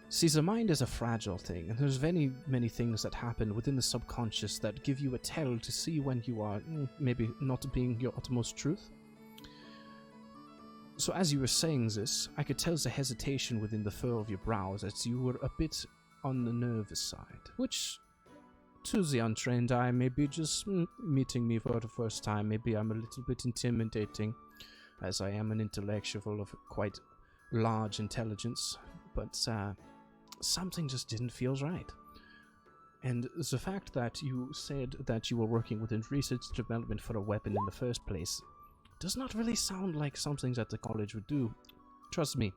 See, the mind is a fragile thing, and there's many, many things that happen within the subconscious that give you a tell to see when you are maybe not being your utmost truth. So as you were saying this, I could tell the hesitation within the fur of your brows that you were a bit on the nervous side, which, to the untrained eye, may be just meeting me for the first time. Maybe I'm a little bit intimidating, as I am an intellectual of quite large intelligence, but something just didn't feel right. And the fact that you said that you were working within research development for a weapon in the first place does not really sound like something that the college would do. Trust me,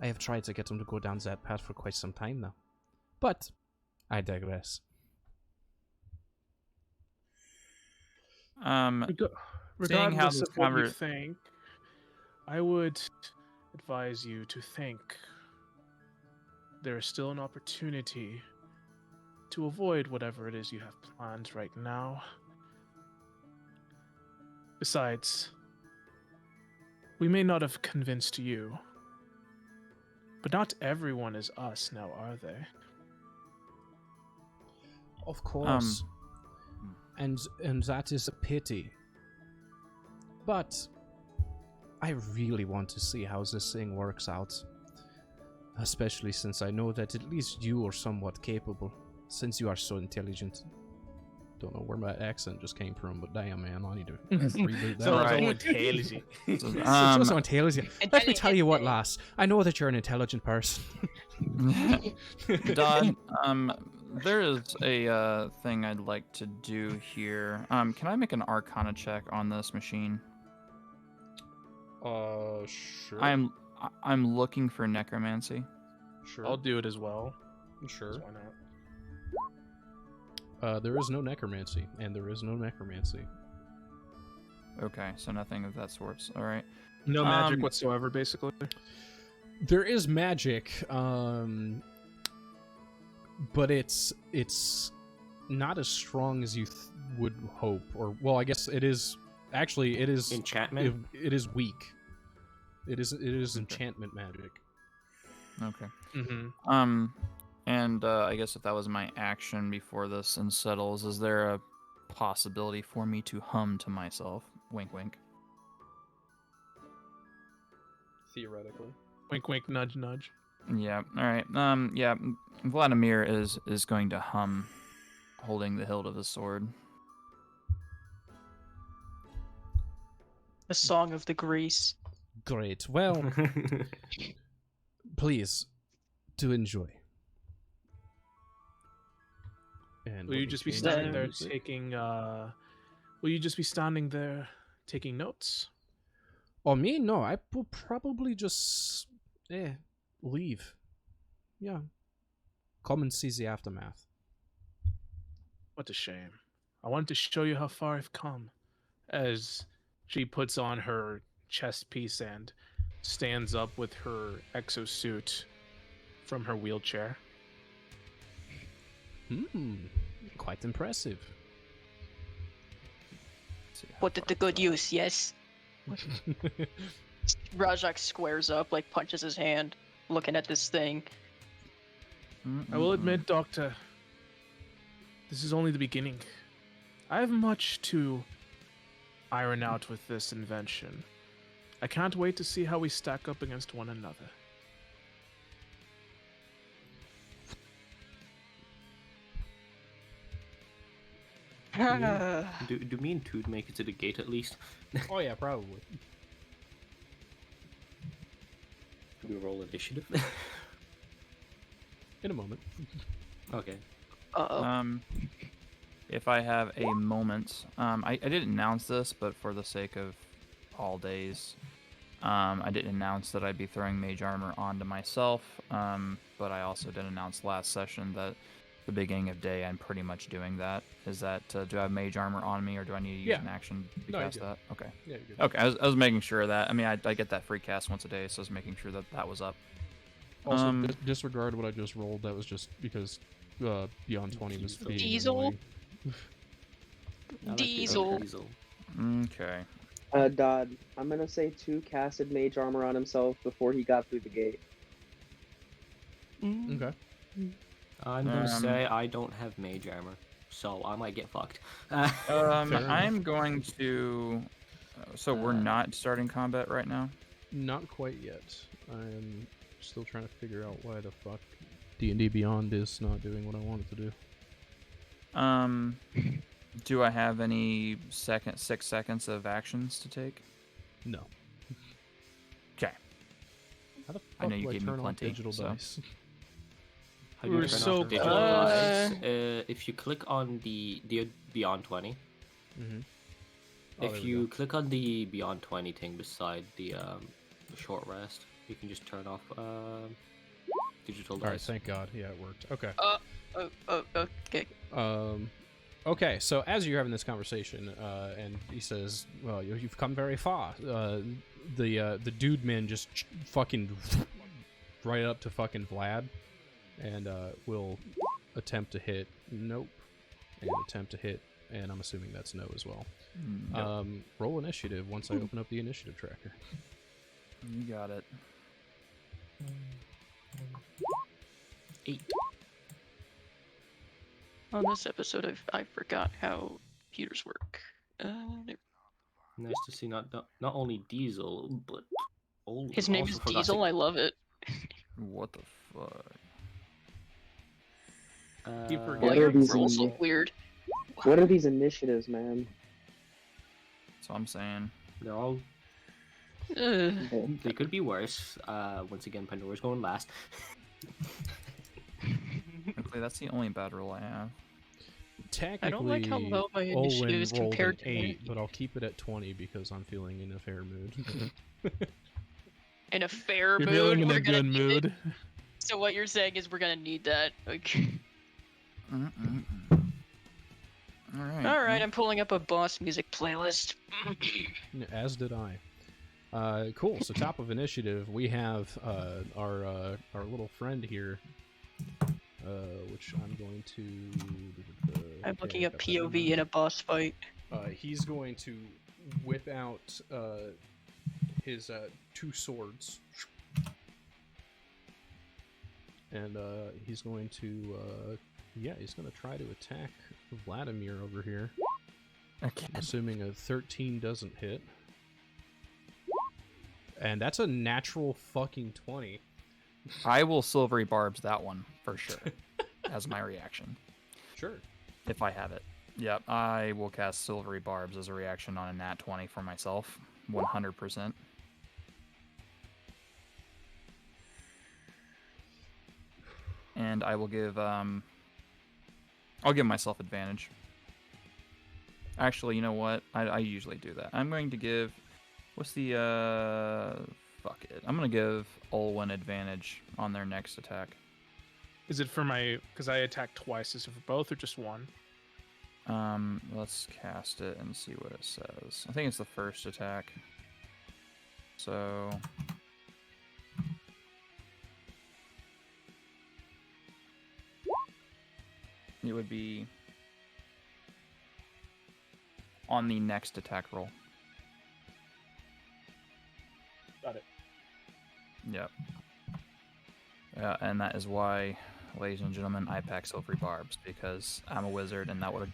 I have tried to get them to go down that path for quite some time now. But I digress. Regardless this of what you think, I would advise you to think there is still an opportunity to avoid whatever it is you have planned right now. Besides, we may not have convinced you, But not everyone is us now, are they? Of course. And that is a pity. But I really want to see how this thing works out. Especially since I know that at least you are somewhat capable, since you are so intelligent. Don't know where my accent just came from, but damn, man, I need to reboot that. So Right. intelligent. It's just so intelligent. Let me tell you what, lass. I know that you're an intelligent person. Dodd, there is a thing I'd like to do here. Can I make an Arcana check on this machine? Sure. I'm looking for necromancy. Sure. I'll do it as well. Sure. Why not? There is no necromancy, and there is no necromancy. Okay, so nothing of that sorts. All right. No magic whatsoever, basically. There is magic, but it's not as strong as you would hope. Or, well, I guess it is. Actually, it is Enchantment? It is weak. It is enchantment magic. Okay. Mm-hmm. And I guess if that was my action before this unsettles, is there a possibility for me to hum to myself? Wink, wink. Theoretically. Wink, wink, nudge, nudge. Yeah. All right. Yeah. Vladimir is going to hum, holding the hilt of his sword. A song of the grease. Great. Well, please do enjoy. And Will let you me just be change standing the there music. taking? Will you just be standing there taking notes? Oh, me? No, I will probably just leave. Yeah. Come and see the aftermath. What a shame. I wanted to show you how far I've come. As she puts on her chest piece and stands up with her exosuit from her wheelchair. Quite impressive. Put it to good use, yes. Rajak squares up, like punches his hand, looking at this thing. I will admit, Doctor, this is only the beginning. I have much to iron out with this invention. I can't wait to see how we stack up against one another. Do me and Toot make it to the gate at least? Oh yeah, probably. Do we roll initiative? In a moment. Okay. Uh-oh. If I have a moment, I didn't announce this, but for the sake of all days, I didn't announce that I'd be throwing mage armor onto myself, but I also did announce last session that the beginning of day I'm pretty much doing that. Is that, do I have mage armor on me, or do I need to use an action to No, you cast do. that? Okay. Yeah, you're good. Okay, I was making sure of that. I mean, I get that free cast once a day, so I was making sure that that was up. Also, disregard what I just rolled. That was just because Beyond 20 was being Diesel? annoying. I like the Diesel. Diesel. Okay. Dodd, I'm gonna say 2 casted mage armor on himself before he got through the gate. Okay. I'm gonna say I don't have mage armor, so I might get fucked. I'm going to... So we're not starting combat right now? Not quite yet. I'm still trying to figure out why the fuck D&D Beyond is not doing what I want it to do. Do I have any 6 seconds of actions to take? No. Okay. How the I fuck know you do gave me turn off plenty, digital so- dice? How do you We're turn so off digital close. dice? If you click on the Beyond 20, Mm-hmm. Oh, there if we you go. click on the Beyond 20 thing beside the short rest, you can just turn off digital All right, dice. thank God. Yeah, it worked. Okay. Okay. Okay, so as you're having this conversation, and he says, "Well, you've come very far." The dude man just fucking right up to fucking Vlad, and will attempt to hit. Nope. And attempt to hit, and I'm assuming that's no as well. Roll initiative once I open up the initiative tracker. You got it. 8. On this episode, I forgot how computers work. Nice to see not only Diesel, but Olwen. His name Also is forgot Diesel. to- I love it. What the fuck? Keep Why forgetting. What your are these rolls in- look weird? What are these initiatives, man? That's what I'm saying. They're all. Ugh. They could be worse. Once again, Pandora's going last. Hopefully, that's the only bad roll I have. Technically, I don't like how low my initiative Olwen is rolled compared an to 8, but I'll keep it at 20 because I'm feeling in a fair mood. in a fair You're mood. feeling in We're a gonna good need it. mood. So what you're saying is we're gonna need that. Like, All right. all right, I'm pulling up a boss music playlist. As did I. Cool. So top of initiative, we have our little friend here, which I'm going to. I'm looking okay, up got that POV in a boss fight. He's going to whip out his 2 swords, and he's going to he's going to try to attack Vladimir over here. Okay. Assuming a 13 doesn't hit. And that's a natural fucking 20. I will silvery barbs that one for sure as my reaction. Sure. If I have it. Yep, I will cast silvery barbs as a reaction on a nat 20 for myself. 100%. And I will give I'll give myself advantage. Actually, you know what? I usually do that. I'm going to give what's the fuck it. I'm gonna give Olwen advantage on their next attack. Is it for my? Because I attacked twice. Is it for both or just one? Let's cast it and see what it says. I think it's the first attack. So it would be on the next attack roll. Got it. Yep. And that is why, ladies and gentlemen, I pack silvery barbs, because I'm a wizard, and that would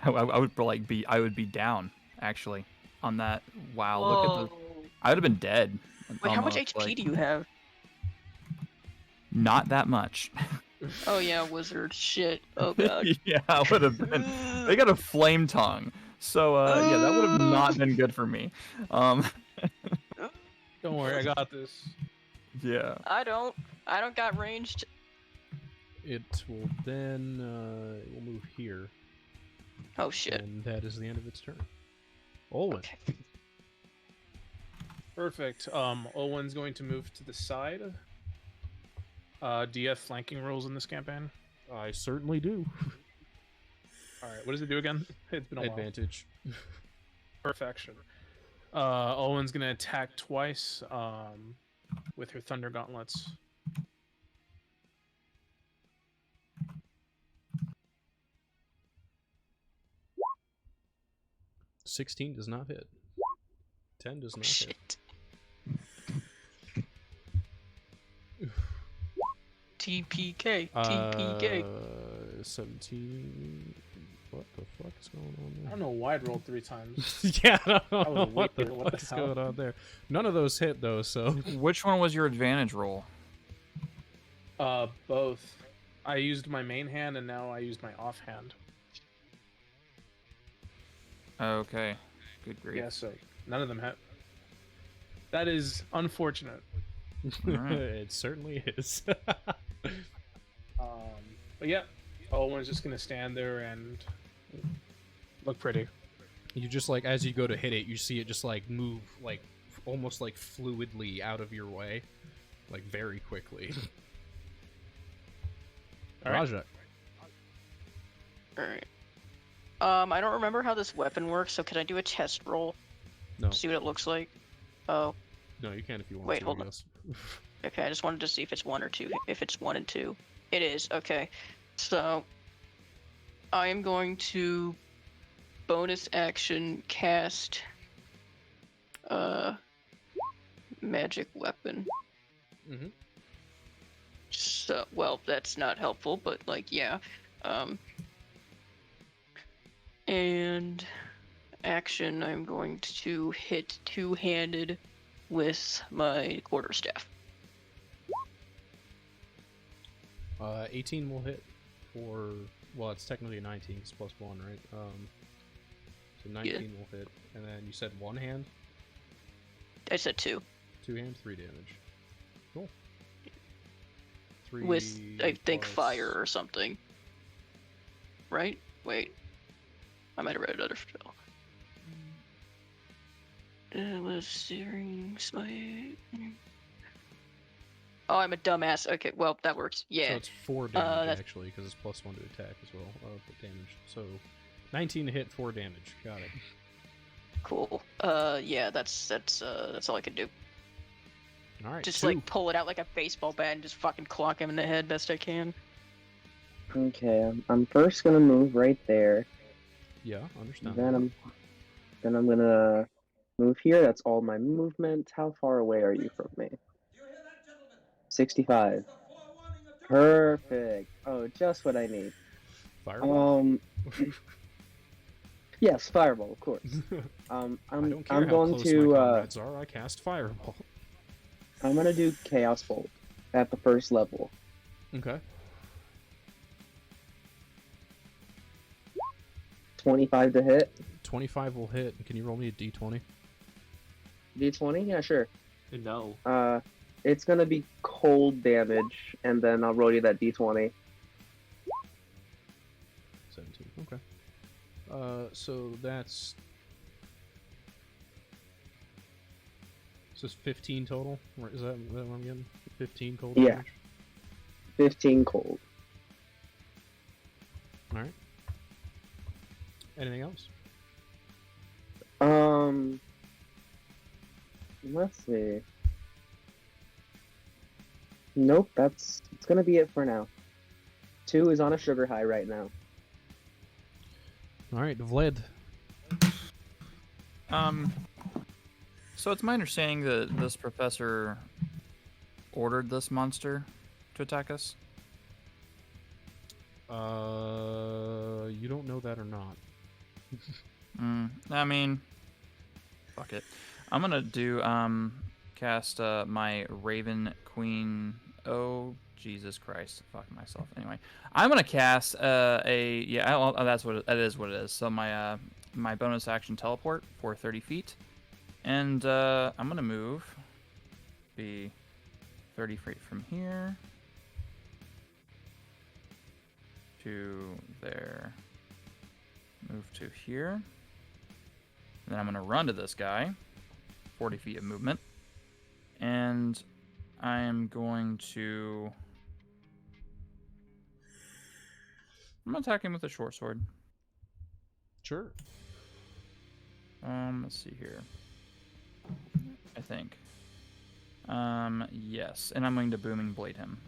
I would be down actually on that. Wow, look at the. I would have been dead. Wait, how much almost, HP like, do you have? Not that much. Oh yeah, wizard. Shit. Oh god. Yeah, I would have been. They got a flame tongue, so yeah, that would have not been good for me. Don't worry, I got this. Yeah. I don't got ranged. It will then it will move here, Oh shit. and that is the end of its turn. Olwen. Okay. Perfect. Olwen's going to move to the side. Do you have flanking rolls in this campaign? I certainly do. All right. What does it do again? It's been a while. Advantage. Perfection. Olwen's gonna attack twice. With her thunder gauntlets. $16 does not hit. 10 does not hit. Shit. TPK. TPK. 17. What the fuck is going on I there? don't know why it rolled 3 times. Yeah, I don't was know what the weird. What the fuck's hell? going on there. None of those hit though, so Which one was your advantage roll? Both. I used my main hand and now I use my offhand. Okay. Good grief. Yeah, so none of them hit. That is unfortunate. Alright. it certainly is. But yeah, Owen's just gonna stand there and look pretty. You just like as you go to hit it, you see it just like move like almost like fluidly out of your way, like very quickly. All right. Raja. Alright. I don't remember how this weapon works, so can I do a test roll? No, See what it looks like? Oh, no, you can if you want Wait, to. hold I on. guess. okay. I just wanted to see if it's 1 or 2. If it's 1 and 2. It is. Okay. So, I am going to bonus action cast magic weapon. Mhm. So So, well, that's not helpful, but like, yeah. And action, I'm going to hit two-handed with my quarterstaff. 18 will hit for, well, it's technically a 19, it's +1, right? So 19 will hit, and then you said one hand? I said two. Two hands, 3 damage. Cool. 3 With, I think, plus- fire or something. Right? Wait. I might have read another spell. It was Searing Smite. Oh, I'm a dumbass. Okay, well, that works. Yeah. So it's 4 damage, that's- actually, because it's +1 to attack as well, for damage. So 19 to hit, 4 damage. Got it. Cool. Yeah, that's all I can do. All right, Just 2. like pull it out like a baseball bat and just fucking clock him in the head best I can. Okay, I'm first gonna move right there. Yeah, understand. Then I'm gonna move here. That's all my movement. How far away are you from me? 65. Perfect. Oh, just what I need. Fireball? Yes, fireball, of course. I I'm don't care I'm how going close to my comrades are, I cast Fireball. I'm gonna do Chaos Bolt at the first level. Okay. 25 to hit. 25 will hit. Can you roll me a d20? D20? Yeah, sure. No. It's gonna be cold damage, and then I'll roll you that D20. 17. Okay. So that's... So it's 15 total? Is that what I'm getting? 15 cold Yeah. damage? 15 cold. Alright. Anything else? Let's see. Nope, it's gonna be it for now. 2 is on a sugar high right now. Alright, Vlad. So it's my understanding that this professor ordered this monster to attack us. You don't know that or not. I mean, fuck it. I'm gonna do cast my Raven Queen. Oh Jesus Christ! Fuck myself. Anyway, I'm gonna cast that is what it is. So my my bonus action teleport for 30 feet, and I'm gonna move. Be 30 feet from here to there. Move to here. And then I'm going to run to this guy. 40 feet of movement. And I am going to... I'm going to attack him with a short sword. Sure. Let's see here. I think. Yes. And I'm going to Booming Blade him.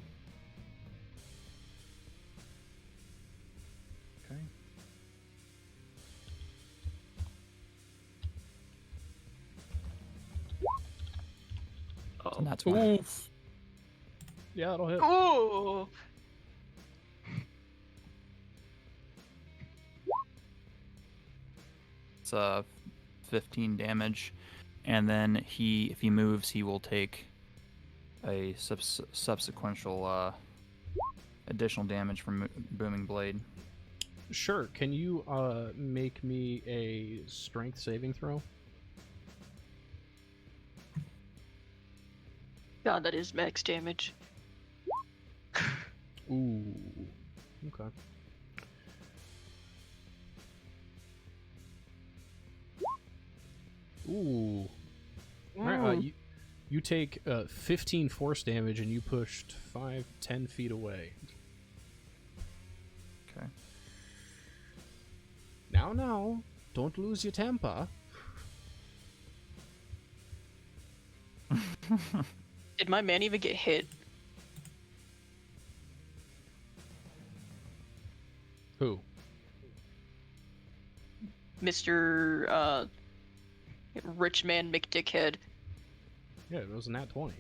Okay. Oh, And that's one. Yeah, that'll hit. Oh! It's 15 damage. And then if he moves, he will take a subsequential additional damage from Booming Blade. Sure. Can you make me a strength saving throw? God, that is max damage. Ooh. Okay. Ooh. Alright, you take 15 force damage and you pushed 10 feet away. Okay. Now, don't lose your temper. Did my man even get hit? Who? Mr. Rich Man McDickhead. Yeah, it was a nat 20.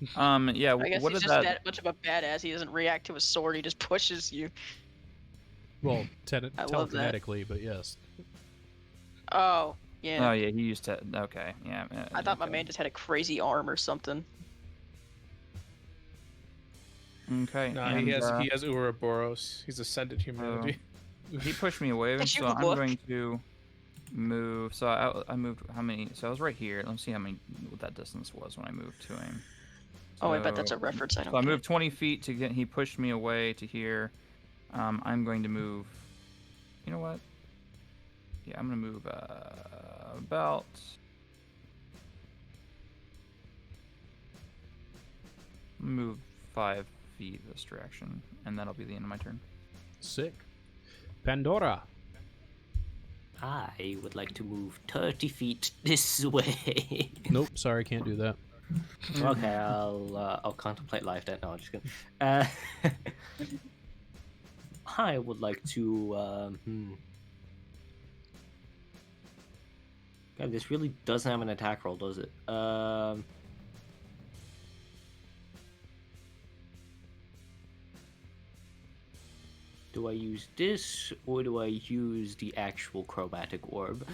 Yeah. I guess What he's did just that? that much of a badass. He doesn't react to a sword. He just pushes you. Well, I love that. telekinetically, but yes. Oh, yeah. Oh yeah, he used to. Okay, yeah. I thought my okay. man just had a crazy arm or something. Okay. No, and, he has Ouroboros. He's ascended humanity. He pushed me away, Did so you I'm look? going to move. So I moved how many? So I was right here. Let me see how many what that distance was when I moved to him. Oh, I bet that's So- a reference I don't So I get. moved 20 feet to get. He pushed me away to here. I'm going to move. You know what? Yeah, I'm gonna move about. Move 5 feet this direction, and that'll be the end of my turn. Sick. Pandora. I would like to move 30 feet this way. Nope, sorry, can't do that. Okay, I'll contemplate life then. No, I'm just kidding. Uh, I would like to. God, this really doesn't have an attack roll, does it? Do I use this or do I use the actual chromatic orb?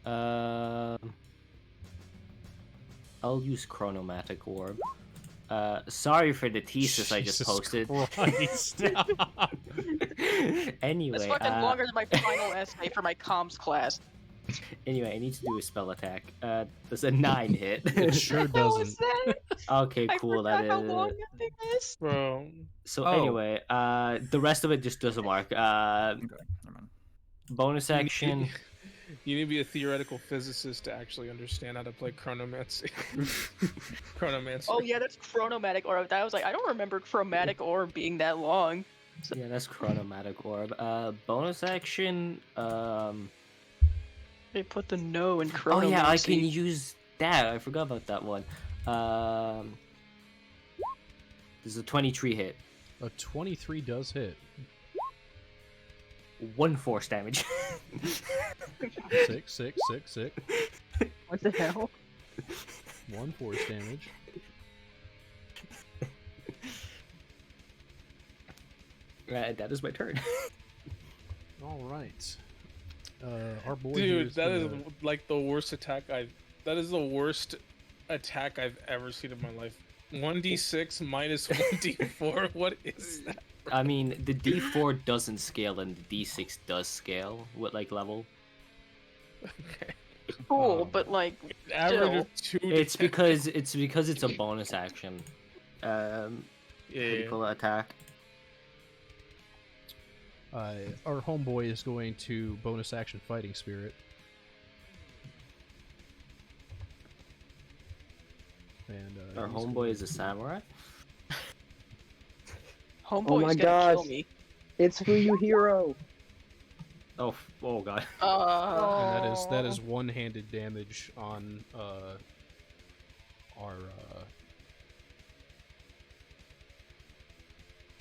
I'll use chronomatic orb. Sorry for the thesis I just Jesus posted. Christ. Anyway, That's fucking longer than my final essay for my comms class. Anyway, I need to do a spell attack. Does a 9 hit? It sure What the hell doesn't. is that? Okay, I cool. forgot That how is. long that thing is. Bro, So Oh. anyway, the rest of it just doesn't work. Okay, never mind. Bonus action. you need to be a theoretical physicist to actually understand how to play chronomancy. Chronomancer. Oh yeah, that's chronomatic orb. I was like, I don't remember chromatic orb being that long. Yeah, that's chronomatic orb. Bonus action. They put the no in chronomancy. Oh yeah, I can use that. I forgot about that one. There's a 23 hit. A 23 does hit. 1 force damage. Sick. What the hell? 1 force damage. That is my turn. All right. Our boy Dude, that is gonna- like the worst attack that is the worst attack I've ever seen in my life. 1d6 minus 1d4. What is that? I mean, the D4 doesn't scale and the D6 does scale. What like level? Okay. Cool, but like, Average of 2 It's because it's a bonus action. yeah. Critical attack. our homeboy is going to bonus action fighting spirit. And Our he's homeboy going is a to- samurai. homeboy's my gonna kill gosh. me. It's for you, hero. Oh god. And that is one-handed damage on our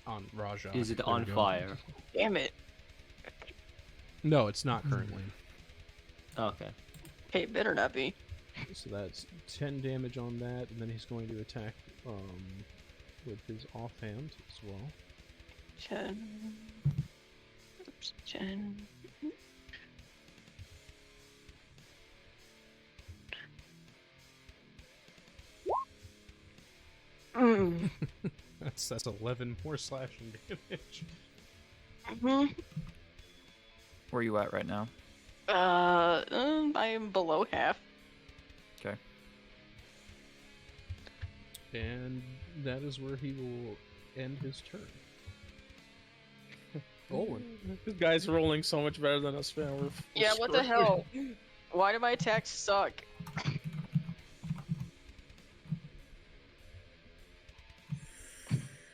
on Raja. Is it There we on go. fire? Damn it. No, it's not currently. Okay. Hey, it better not be. So that's 10 damage on that, and then he's going to attack with his offhand as well. 10. Oops, 10. Mm. That's 11 more slashing damage. Mhm. Where are you at right now? I am below half. Okay. And that is where he will end his turn. Olin. This guy's rolling so much better than us, man. We're Yeah, what the screwed. hell? Why do my attacks suck?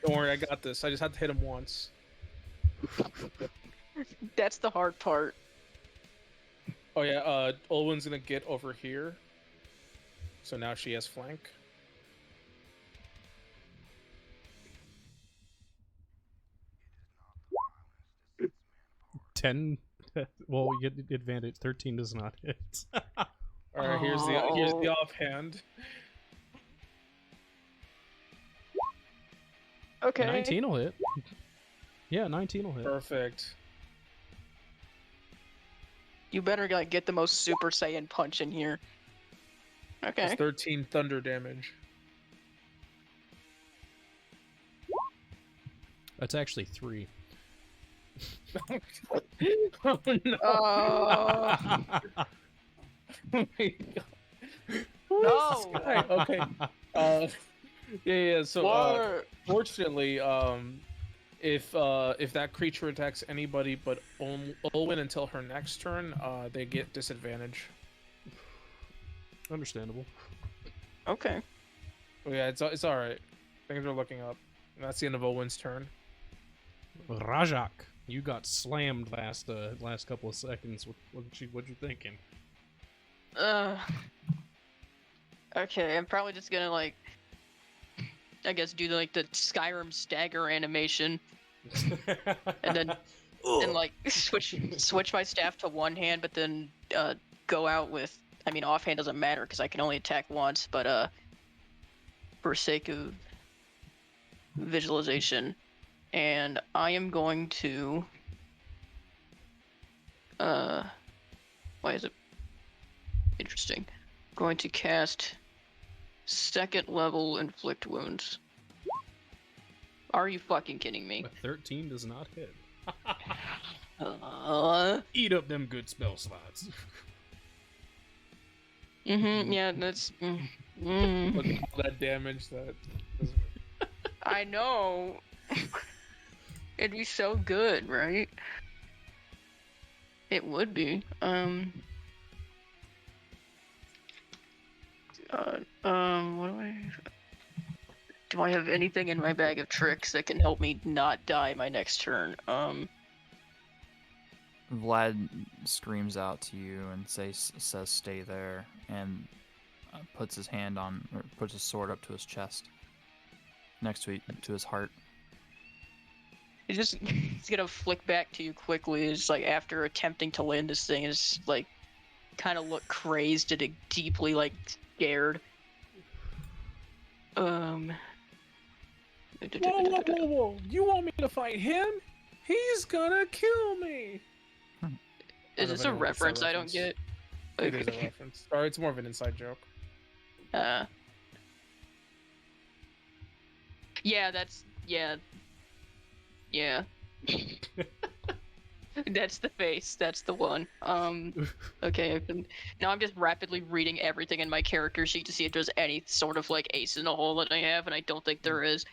Don't worry, I got this. I just had to hit him once. That's the hard part. Oh yeah, Olwen's gonna get over here. So now she has flank. Ten. Well, you get advantage. 13 does not hit. Alright, here's the offhand. Okay. 19 will hit. Yeah, 19 will hit. Perfect. You better like get the most Super Saiyan punch in here. Okay. That's 13 thunder damage. That's actually 3. Oh no! Oh. Oh my god! No. Right, okay. Yeah. So, What? fortunately, if that creature attacks anybody but Olwen until her next turn, they get disadvantage. Understandable. Okay. Oh, yeah, it's all right. Things are looking up. And that's the end of Olwen's turn. Rajak, you got slammed last couple of seconds. What you thinking? Okay, I'm probably just gonna like, I guess do like the Skyrim stagger animation, and then like switch my staff to one hand, but then go out with. I mean, offhand doesn't matter because I can only attack once, but for sake of visualization, and I am going to. Why is it interesting? Going to cast second level inflict wounds. Are you fucking kidding me? A 13 does not hit. Uh, Eat up them good spell slots. yeah, that's. Look at all that damage that. I know. It'd be so good, right? It would be. What do I have anything in my bag of tricks that can help me not die my next turn? Vlad screams out to you and says stay there, and puts his hand on, or puts his sword up to his chest, next to his heart. He's gonna flick back to you quickly. It's like after attempting to land this thing, is like kind of look crazed and deeply like scared. Whoa! You want me to fight him? He's gonna kill me. Is this a reference? I don't get. It is a reference. Or it's more of an inside joke. Yeah, that's yeah. That's the face. That's the one. Okay. Now I'm just rapidly reading everything in my character sheet to see if there's any sort of like ace in the hole that I have, and I don't think there is.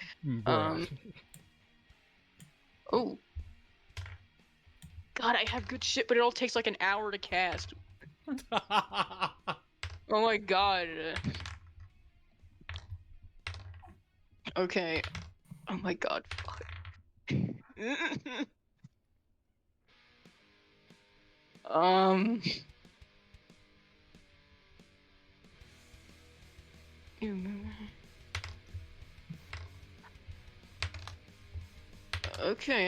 Oh. God, I have good shit, but it all takes like an hour to cast. Oh my god. Okay. Oh my god. Fuck. Okay,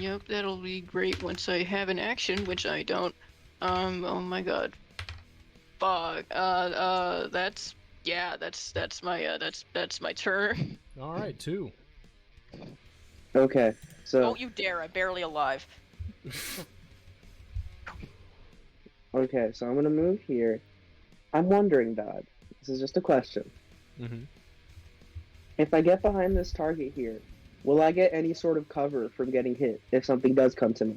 yep, that'll be great once I have an action, which I don't. Oh my god. Fuck. That's my turn. All right, 2. Okay, so Don't you dare! I'm barely alive. okay, so I'm gonna move here. I'm wondering, Dodd. This is just a question. Mm-hmm. If I get behind this target here, will I get any sort of cover from getting hit if something does come to me?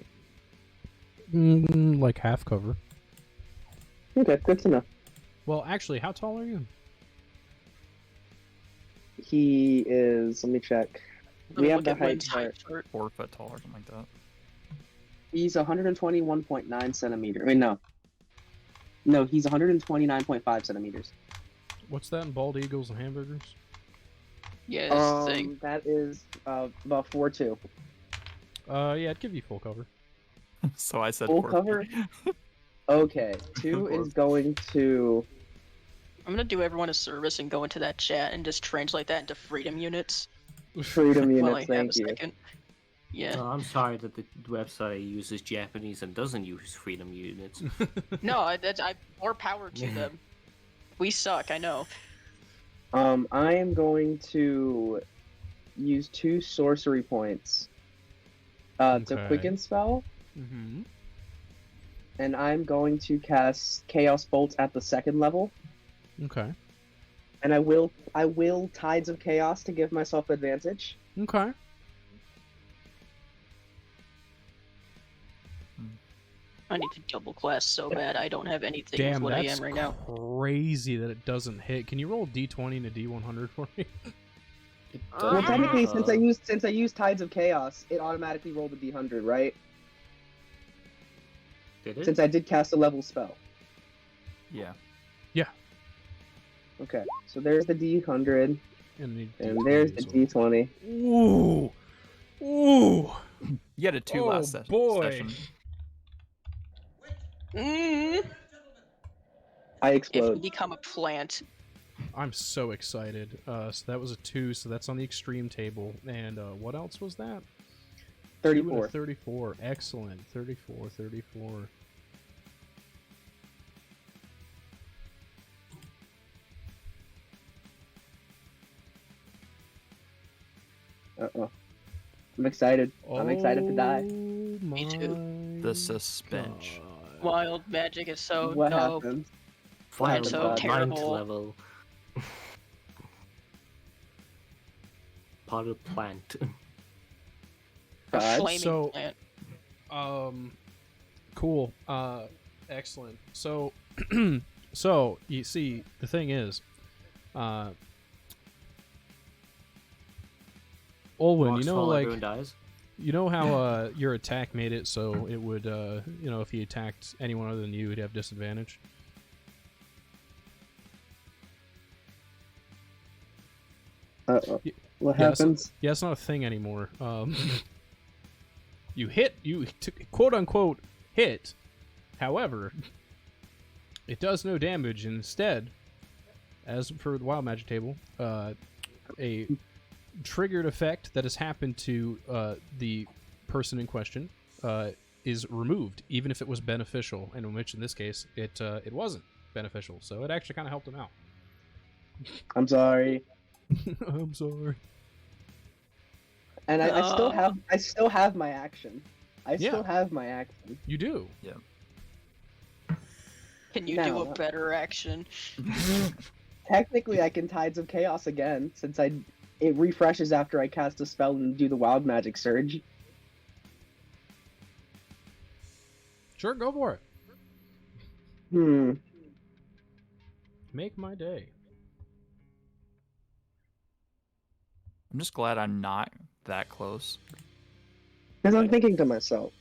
Like half cover. Okay, good to know. Well, actually, how tall are you? He is. Let me check. We have the height chart. 4 foot tall or something like that. He's 121.9 centimeters. I mean, no, he's 129.5 centimeters. What's that in bald eagles and hamburgers? Yeah, this thing. That is about 4'2". Yeah, I'd give you full cover. So I said Full 4 cover? feet. Okay, 2 is going to. I'm gonna do everyone a service and go into that chat and just translate that into freedom units. Freedom While I units, have thank a you. second. Yeah. I'm sorry that the website uses Japanese and doesn't use freedom units. No, I more power to them. We suck, I know. I am going to use 2 sorcery points to Okay. quicken spell, Mm-hmm. and I'm going to cast Chaos Bolt at the 2nd level. Okay. And I will Tides of Chaos to give myself advantage. Okay. I need to double class so bad. I don't have anything with Damn, what I that's am right now. crazy that it doesn't hit. Can you roll a d20 and a d100 for me? It Well, does technically, have, since I used Tides of Chaos, it automatically rolled a D100, right? Did it? Since I did cast a level spell. Yeah. Okay, so there's the D100, And and there's the D20. Ooh. Ooh. You had a 2 last session. Mm. I If you explode. become a plant, I'm so excited. So that was a 2, so that's on the extreme table. And what else was that? 2 and a 34. 34. Excellent. 34. Uh-oh. I'm excited. I'm excited to die. Oh Me my The suspense. God. wild magic is so What dope. happens? Final so ninth terrible. level. Pot of plant. A God. flaming So- plant. Cool. Excellent. So, so you see, the thing is, Olwen, Rocks you know, fall, like, everyone dies. you know how your attack made it so it would, you know, if he attacked anyone other than you, he'd have disadvantage. Uh-oh. Y- What yeah, so- happens? Yeah, it's not a thing anymore. You quote unquote hit. However, it does no damage. Instead, as per the wild magic table, a triggered effect that has happened to the person in question is removed, even if it was beneficial. And in which, in this case, it wasn't beneficial. So it actually kind of helped him out. I'm sorry. I'm sorry. And I still Oh. have my action. I Yeah. still have my action. You do. Can you No. do a better action? Technically, I can Tides of Chaos again, since it refreshes after I cast a spell and do the Wild Magic Surge. Sure, go for it. Make my day. I'm just glad I'm not that close. Because I'm thinking to myself,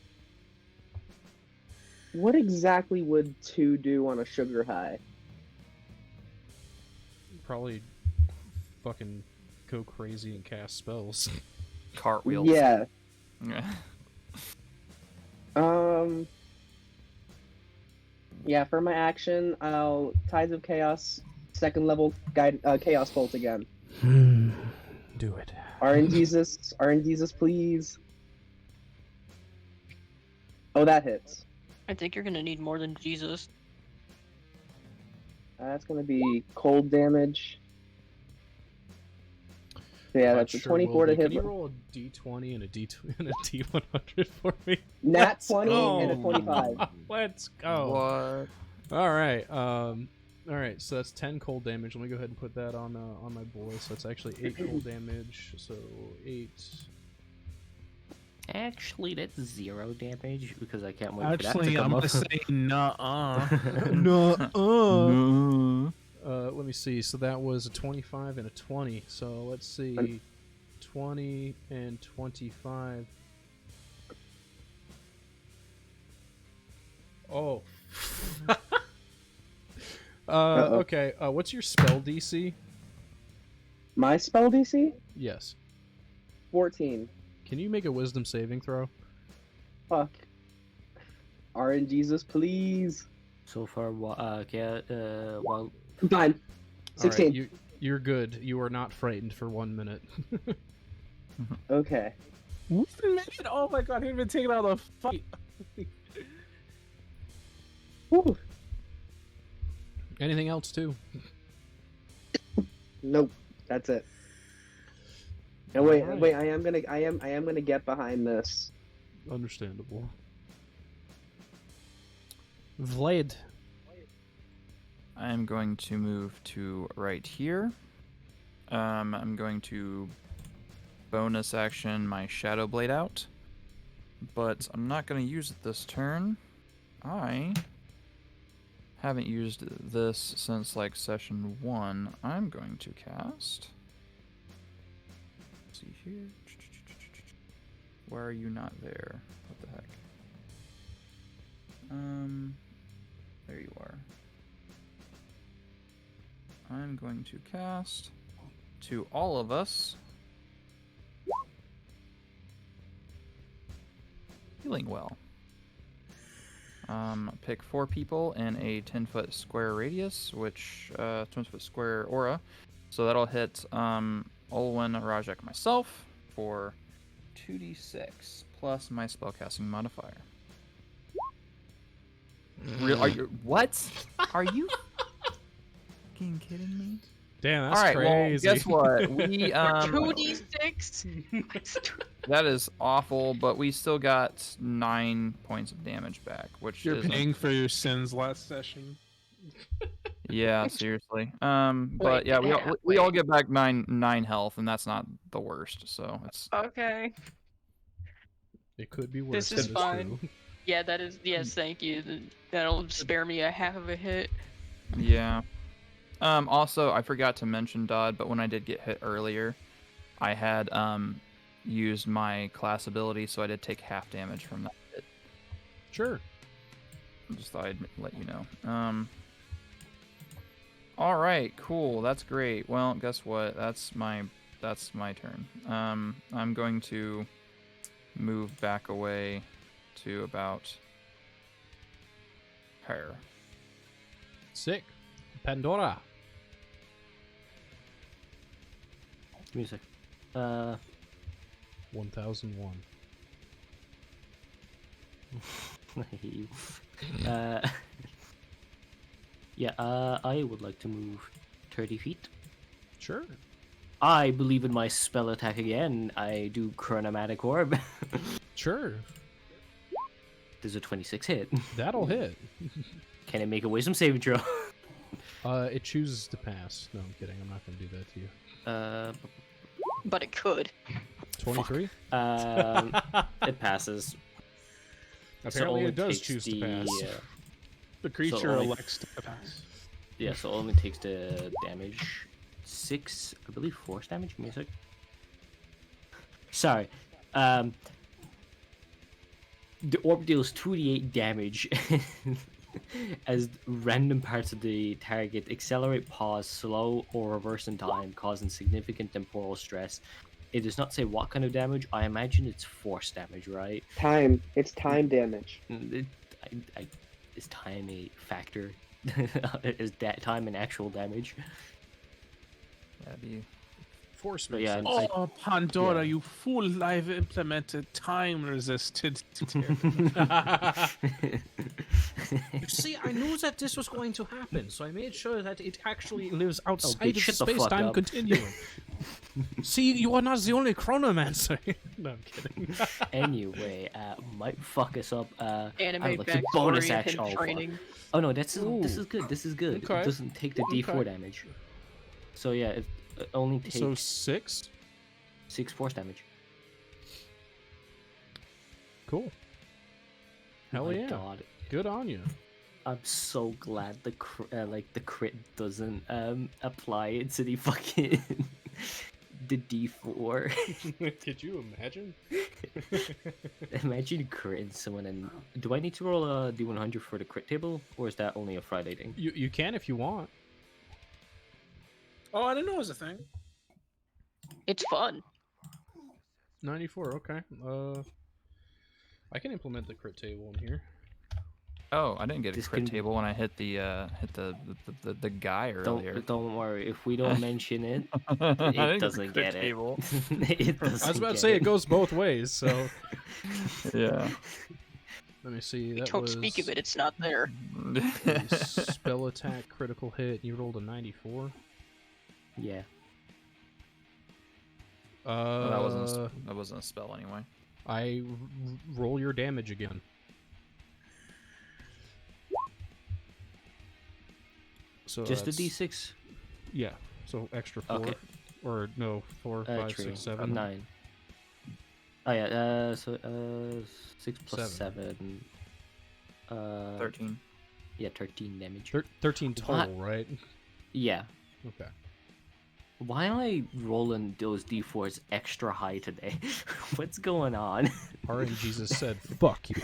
what exactly would 2 do on a sugar high? Probably fucking go crazy and cast spells. Cartwheels. Yeah. Yeah. Yeah, for my action, I'll Tides of Chaos, 2nd level Chaos Bolt again. Do it. RNGesus, please. Oh, that hits. I think you're gonna need more than Jesus. That's gonna be cold damage. Yeah, that's a Sure will 24 to be. hit. Can you roll a d20 and a d100 for me? Nat Let's 20 go. and a 25. Let's go. What? All right. All right. So that's 10 cold damage. Let me go ahead and put that on my boy. So it's actually 8 cold damage. So 8. Actually, that's 0 damage because I can't wait for that to Actually, come I'm up. gonna say nuh-uh. Let me see. So that was a 25 and a 20. So let's see. 20 and 25. Oh. Uh-oh. Okay. What's your spell DC? My spell DC? Yes. 14. Can you make a wisdom saving throw? Fuck. RNGesus, please. So far, well, I'm fine. 16. All right, you're good. You are not frightened for 1 minute. Okay. Oh my god, he didn't even take it out of the fight. Whew. Anything else too? Nope. That's it. And wait, Alright. wait, I am gonna get behind this. Understandable. Vlad. I'm going to move to right here. I'm going to bonus action my Shadow Blade out. But I'm not going to use it this turn. I haven't used this since like session 1. I'm going to cast. Let's see here. Why are you not there? What the heck? There you are. I'm going to cast to all of us. Healing Well. Pick 4 people in a 10-foot square radius, which 10-foot square aura. So that'll hit Olwen, Rajek, myself for 2d6 plus my spellcasting modifier. Are you what? Are you fucking kidding me? Damn, that's All right, crazy. well, guess what? We 2d6. that is awful, but we still got 9 points of damage back, which You're isn't- paying for your sins last session. Yeah, seriously. But Wait, yeah, we all wait. get back nine health, and that's not the worst. So it's Okay. It could be worse. This is that fine. true. Yeah, that is. Yes, thank you. That'll spare me a half of a hit. yeah. Also, I forgot to mention Dodd, but when I did get hit earlier, I had used my class ability, so I did take half damage from that hit. Sure. Just thought I'd let you know. All right, cool. That's great. Well, guess what? That's my turn. I'm going to move back away to about her. Sick. Pandora. Music. 1001. I hate you. Yeah, I would like to move 30 feet. Sure. I believe in my spell attack again. I do Chronomatic Orb. Sure. There's a 26 hit. That'll hit. Can it make a wisdom saving throw? It chooses to pass. No, I'm kidding. I'm not going to do that to you. But it could. 23? It passes. Apparently only it does takes choose to the, pass. The creature only- elects to pass. Yeah, so it only takes the damage. 6, I believe, force damage. Give me a sec. Sorry. The orb deals 2d8 damage as random parts of the target accelerate, pause, slow, or reverse in time, causing significant temporal stress. It does not say what kind of damage. I imagine it's force damage, right? Time. It's time damage. Is time a factor? Is that time an actual damage? That'd be Force But makes yeah, sense. I- Oh, Pandora, yeah. you fool! I've implemented time-resisted. You see, I knew that this was going to happen, so I made sure that it actually lives outside bitch, of shut the fuck space-time up. continuum. See, you are not the only chronomancer. No, I'm kidding. Anyway, might fuck us up. I Anime would like to backstory bonus and action. Oh, fuck. training. Oh no, this Ooh. is good. This is good. Okay. It doesn't take the D4 Okay. damage. So yeah, it only takes So 6? 6 force damage. Cool. Hell My yeah. God, Good on you. I'm so glad the the crit doesn't apply it to the fucking the D4. Could you imagine? Imagine critting someone and do I need to roll a D100 for the crit table, or is that only a Friday thing? You can if you want. Oh, I didn't know it was a thing. It's fun. 94, okay. I can implement the crit table in here. Oh, I didn't get a This crit can- table when I hit the guy earlier. Don't worry. If we don't mention it, I didn't it get doesn't a crit get it. table. It doesn't I was about to get say it goes both ways, so Yeah. let me see. We That don't was speak of it. It's not there. a spell attack critical hit. You rolled a 94. Yeah. Oh, that wasn't a spell anyway. Roll your damage again. So Just a that's- d6? Yeah. So extra 4. Okay. Or no, 4, 5, True. 6, 7. 9. Oh yeah, so 6 plus 7. 13. Yeah, 13 damage. 13 total, right? Yeah. Okay. Why am I rolling those d4s extra high today? What's going on? RNGesus said, "Fuck you."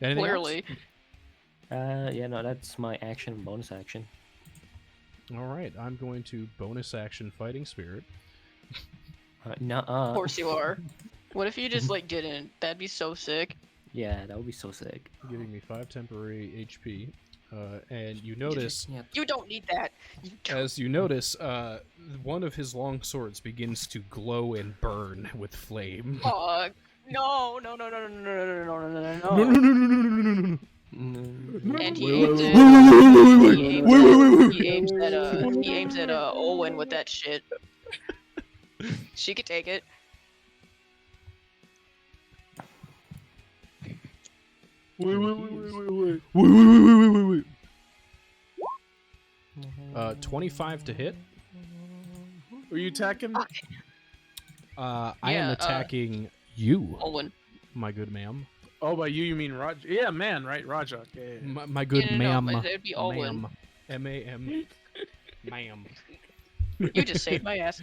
Anything Clearly. Yeah, no, that's my action and bonus action. Else? All right, I'm going to bonus action Fighting Spirit. Of course you are. What if you just like didn't? That'd be so sick. Yeah, that would be so sick. Giving me 5 temporary HP. And you notice, Yeah. You don't need that. You don't. as you notice, one of his long swords begins to glow and burn with flame. Fuck. No, no, no, no, no, no, no, no, no, no, no, No, no, no. no, no, no, no, no, no, no. And he Wait, aims wait, at wait, he wait, wait, he aims at Owen with that shit. She could take it. Wait. 25 to hit. Are you attacking? I am Yeah, attacking you, Owen. my good ma'am. Oh, by you mean Roger? Yeah, man, right? Roger. Yeah. My good No, ma'am. it'd be Owen. Ma'am. M-A-M. Ma'am. You just saved my ass.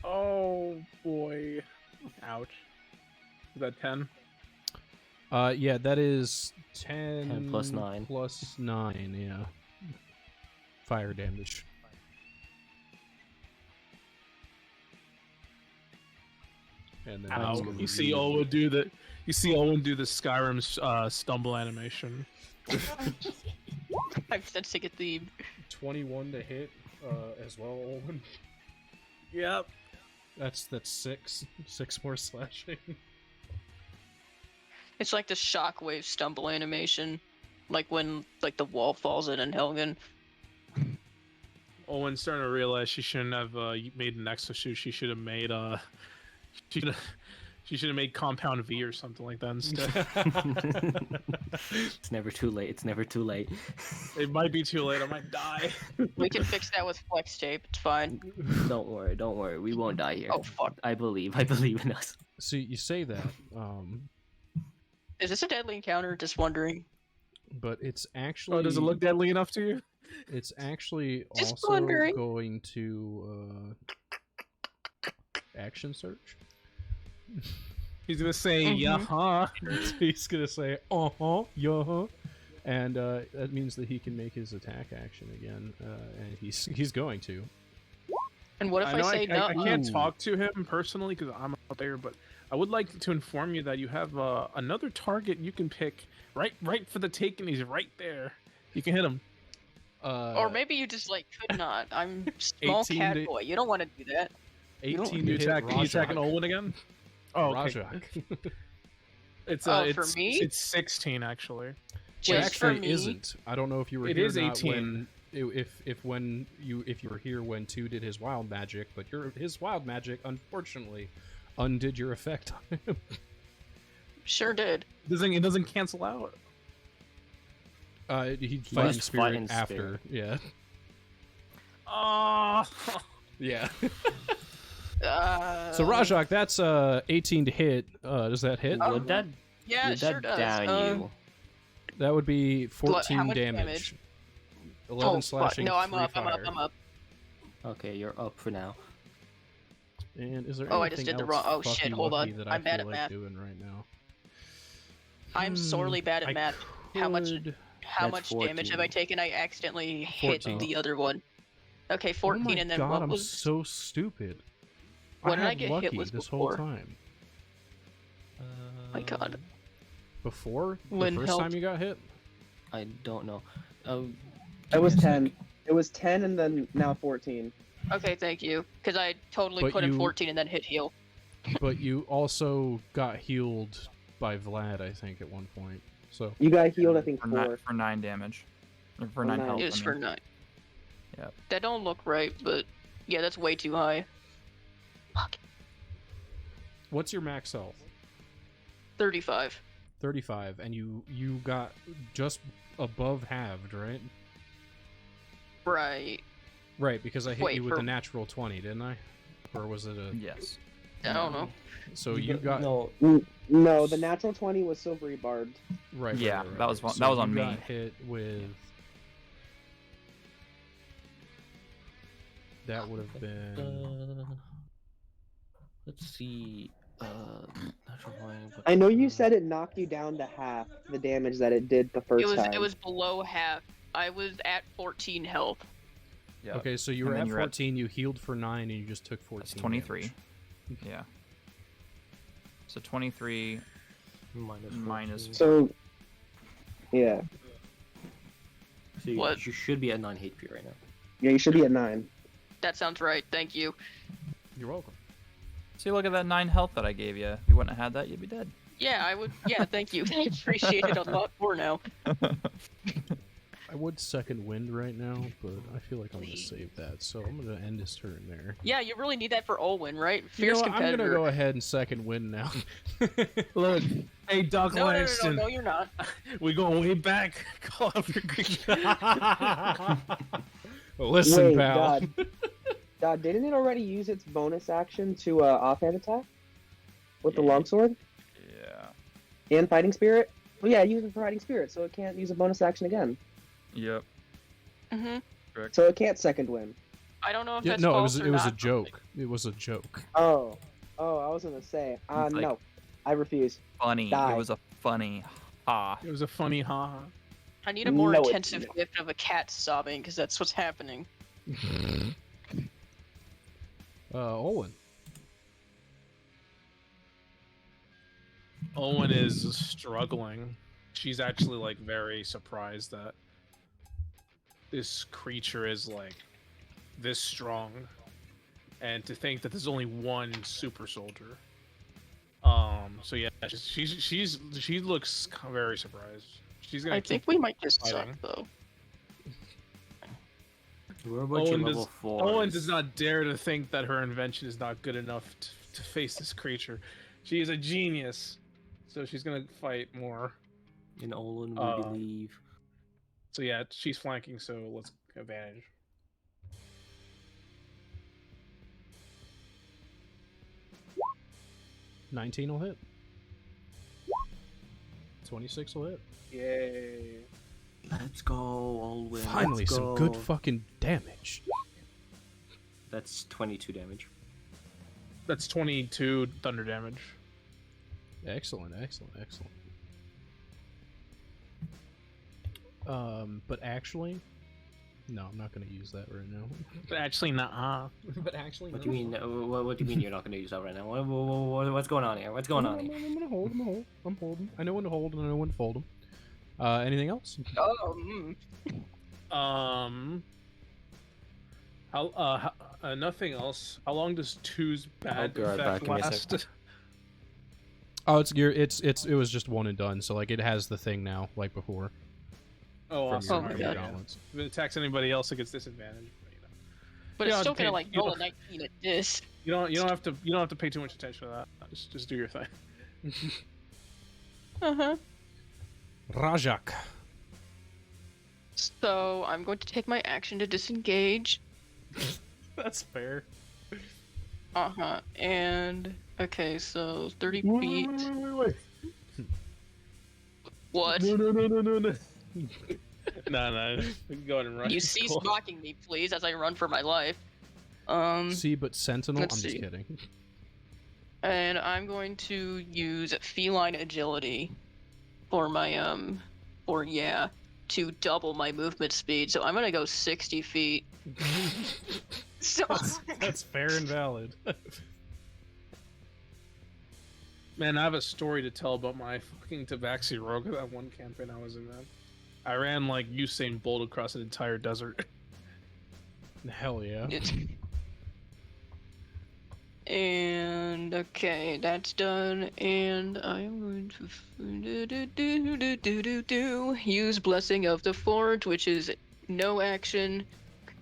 Oh boy. Ouch. Is that 10? Yeah, that is 10, 10 plus 9. Plus 9, yeah. Fire damage. And then Ow. gonna You see be- Owen do the. You see Owen do the Skyrim stumble animation. I'm sensing a theme. 21 to hit as well, Olin. Yep. That's 6. 6 more slashing. It's like the shockwave stumble animation, like when like the wall falls in Helgen. Owen's starting to realize she shouldn't have made an exosuit. She should have made she should have made Compound V or something like that instead. It's never too late. It's never too late. It might be too late. I might die. We can fix that with flex tape. It's fine. Don't worry. We won't die here. Oh fuck! I believe in us. So you say that, Is this a deadly encounter? Just wondering. but it's actually... Oh, does it look deadly enough to you? It's actually Just also wondering. going to action search. He's gonna say, yeah, huh? He's gonna say, yeah, and that means that he can make his attack action again, and he's going to. And what if I, know say no? I can't talk to him personally because I'm out there, but I would like to inform you that you have another target you can pick right for the taking. He's right there. You can hit him. Or maybe you just like could not. I'm small 18 cat to- boy. You don't want to do that. 18 You to hit attacking Rajak. Olin again? Oh, okay. Rajak. It's Oh, it's for me? it's 16 actually. It Just for actually me. isn't. I don't know if you were It here is or not 18. when if you were here when 2 did his wild magic, but his wild magic unfortunately undid your effect on him. Sure did. It doesn't cancel out. He'd He fight in just spirit fight in after. spirit. Yeah. Oh. Yeah. Uh, So Rajak, that's 18 to hit. Does that hit? Would that Yeah, would it sure that does. down you? That would be how 14 much damage. damage? 11 Oh, fuck. slashing. No, I'm 3 up. fire. I'm up. Okay, you're up for now. And is there Oh, anything I just did the else wrong- oh, fucky shit, hold wucky on. that I'm I bad feel at like math. doing right now? I'm sorely bad at I math. How much? could- How That's much damage have I 14. taken? I accidentally hit 14. the other one. Okay, 14, oh my and then God, what I'm was? so stupid. What did I had get lucky hit with this before? whole time. My God. Before When the first help- time you got hit? I don't know. It was 10. It was 10 and then now 14. Okay, thank you. Because I totally But put in you- 14 and then hit heal. But you also got healed by Vlad, I think, at one point. So You got healed, I think, For 4. 9 damage. Or for For 9 nine. health. It was I for mean. 9. Yep. That don't look right, but Yeah, that's way too high. Fuck. What's your max health? 35. 35, and you got just above halved, right? Right. Right, because I hit Wait, you with for- a natural 20, didn't I? Or was it a... Yes. I don't know. So you got... No, No, the natural 20 was silvery barbed. Right, Yeah, right. that was one- So that was on you me. got hit with... That would have been... Let's see. Natural line, but- I know you said it knocked you down to half the damage that it did the first time. It was below half. I was at 14 health. Yeah. Okay, so you And were then at you're at- 14, you healed for 9, and you just took 14 That's 23. damage. Yeah. So 23 minus. minus 14. So, yeah. So you, What? you should be at 9 HP right now. Yeah, you should be at 9. That sounds right. Thank you. You're welcome. See, look at that 9 health that I gave you. If you wouldn't have had that, you'd be dead. Yeah, I would. Yeah, thank you. I appreciate it a lot more now. I would second wind right now, but I feel like I'm going to save that, so I'm going to end his turn there. Yeah, you really need that for Olwyn, right? You know Fierce what, I'm competitor. going to go ahead and second wind now. Look, hey, Doc No, Langston. no, you're not. We going way back. Call up your Listen, Wait, pal. God, didn't it already use its bonus action to offhand attack? With the longsword? Yeah. And fighting spirit? Well, yeah, it uses fighting spirit, so it can't use a bonus action again. Yep. Hmm. So it can't second win. I don't know if Yeah, that's no, false it or was a not. joke. It was a joke. Oh, I was gonna say, It's like- no, I refuse. Funny. Die. It was a funny ha. It was a funny ha. I need a more No, it's intensive not. gift of a cat sobbing, because that's what's happening. Olin. Owen is struggling. She's actually like very surprised that this creature is like this strong, and to think that there's only one super soldier. So yeah, she looks very surprised. She's gonna. I think we might just suck, fighting. though. We're about your Owen level does, 4. Owen does not dare to think that her invention is not good enough to face this creature. She is a genius, so she's gonna fight more. In Olin, we Uh, believe. So yeah, she's flanking, so let's advantage. $19 will hit. 26 will hit. Yay! Let's go, Olin. Finally, let's some good go. fucking damage. That's 22 damage. That's 22 thunder damage. Excellent, excellent, excellent. But actually, no, I'm not going to use that right now. But actually, nah. But actually, What do you mean? What do you mean you're not going to use that right now? What's going on here? What's going on here? I'm gonna hold. I'm holding. I know when to hold and I know when to fold them. Anything else? Nothing else. How long does two's bad be right back. effect Give me a last? sec. Oh, it was just one and done. So like it has the thing now, like before. Oh, from awesome. my your God. gauntlets. If it attacks anybody else, it gets disadvantage. But, you know. But You it's don't still have to gonna pay- like you roll a don't- 19 at this. You don't have to pay too much attention to that. Just do your thing. Uh-huh. Rajak. So I'm going to take my action to disengage. That's fair. Uh-huh. And okay, so 30 Wait, feet. wait. What? No. No. Go ahead and run. You It's cease cool. mocking me, please, as I run for my life. See, but Sentinel. let's I'm just see. kidding. And I'm going to use feline agility for my to double my movement speed. So I'm gonna go 60 feet. So That's fair and valid. Man, I have a story to tell about my fucking Tabaxi Rogue, that one campaign I was in, man. I ran like Usain Bolt across an entire desert. Hell yeah. it's and okay, that's done. And I'm going to use Blessing of the Forge, which is no action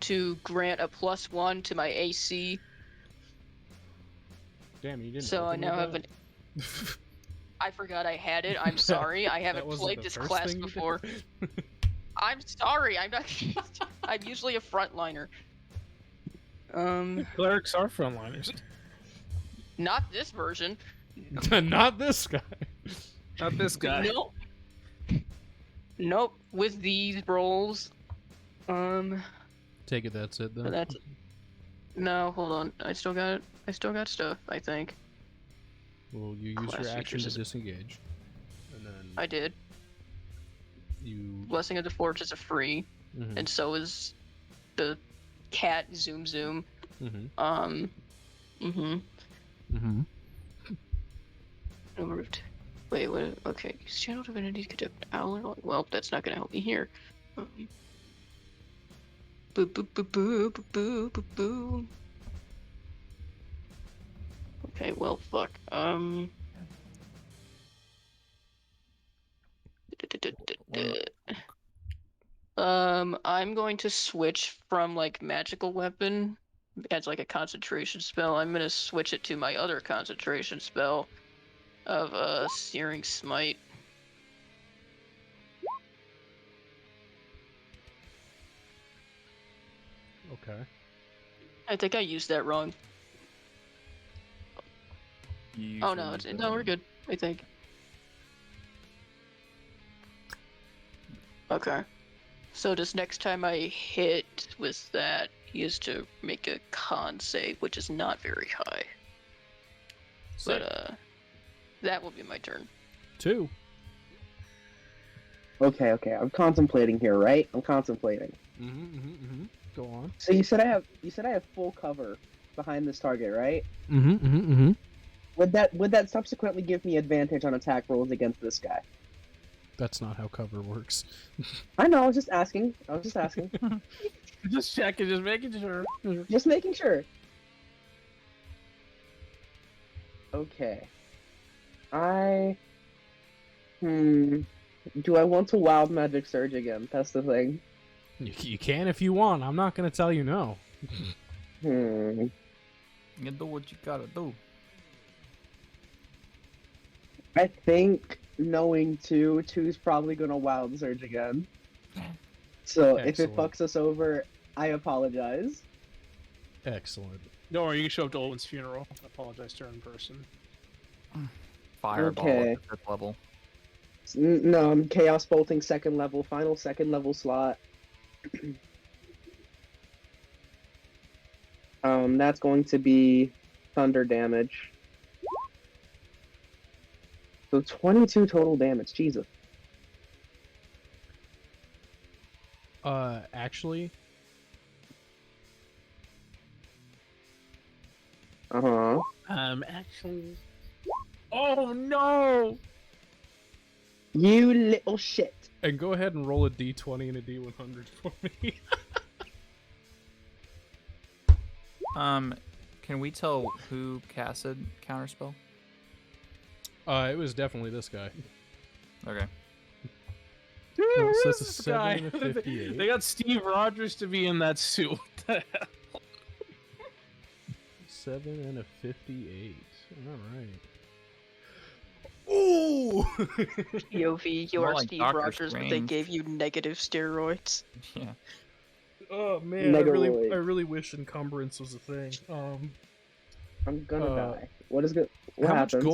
to grant a +1 to my AC. Damn, you didn't. So I open now with have that? an. I forgot I had it. I'm sorry. I That haven't wasn't played the this first class thing you did? before. I'm sorry. I'm not. I'm usually a frontliner. Clerics are frontliners. Not this version. Not this guy. Not this guy. Nope. Nope. With these rolls, Take it. That's it then. that's. No, hold on. I still got stuff. I think Well, you use Class your action to features is- disengage, and then I did. you. Blessing of the Forge is a free, Mhm, and so is the cat Zoom Zoom. mhm, Removed. Wait, what? Okay, use channel divinity to conduct owl. Well, that's not gonna help me here. Boo boo boo boo boo boo boo boo. Okay, well, fuck. I'm going to switch from like magical weapon as like a concentration spell. I'm gonna switch it to my other concentration spell of Searing Smite. Okay. I think I used that wrong. You Oh no, usually no, we're do. good. I think. Okay. So just next time I hit with that, he is to make a con save, which is not very high. Save. But that will be my turn. 2. Okay, I'm contemplating here, right? I'm contemplating. Go on. So you said I have full cover behind this target, right? Mm-hmm. Would that subsequently give me advantage on attack rolls against this guy? That's not how cover works. I know, I was just asking. Just checking, just making sure. Just making sure. Okay. Do I want to wild magic surge again? That's the thing. You can if you want. I'm not gonna tell you no. Hmm. You do what you gotta do. I think knowing two's probably gonna wild surge again. So if it Excellent. fucks us over, I apologize. Excellent. Don't worry, you can show up to Olwen's funeral. I apologize to her in person. Fireball Okay. at the 5th level. No, I'm Chaos Bolting second level, final second level slot. That's going to be thunder damage. So 22 total damage, Jesus. Actually, Uh-huh. Actually. Oh no! You little shit. and go ahead and roll a d20 and a d100 for me. Can we tell who casted Counterspell? It was definitely this guy. Okay. Dude, Oh, so who's that's a this 7 guy? and a 58. They got Steve Rogers to be in that suit. What the hell? 7 and a 58. All right. Ooh! POV, you More are like Steve Doctor Rogers, but they Strange. gave you negative steroids. Yeah. Oh man, I Negaroid. really wish encumbrance was a thing. I'm gonna Uh, die. What is good? What how happens?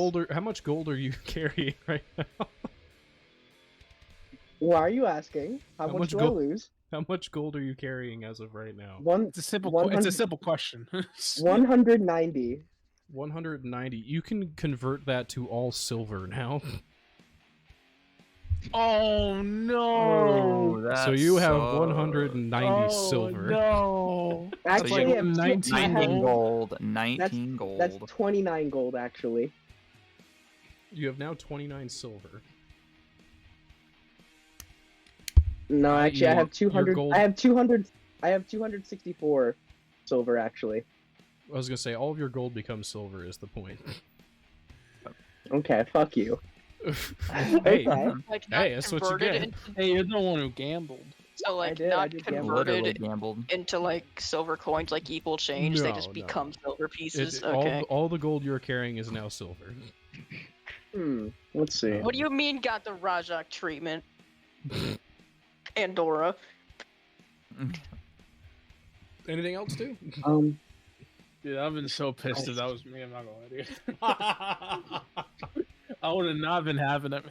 much gold are you carrying right now? Why are you asking? How How much much do gold- I lose? How much gold are you carrying as of right now? It's a simple. It's a 100 simple question. 190. 190. You can convert that to all silver now. Oh no! So you have sucks. 190 Oh, silver. No. Actually, like I have 19 I have- 19 gold. 19 gold. That's 29 gold, actually. You have now 29 silver. No, actually, I i.e. have your 200. gold- I have 200. I have 264 silver, actually. I was gonna say all of your gold becomes silver is the point. Okay, fuck you. Hey, Okay. Like Hey, that's what you converted get. into- Hey, you're the one who gambled. So like did, I not did gamble. Literally converted gambled. into like silver coins like equal change. They No, just no, become no. silver pieces. It, Okay. all the gold you're carrying is now silver. Let's see. What do you mean got the Rajak treatment? Andorra. Anything else too? Dude, I've been so pissed if that was me. I'm not gonna lie to you. I would have not been having it.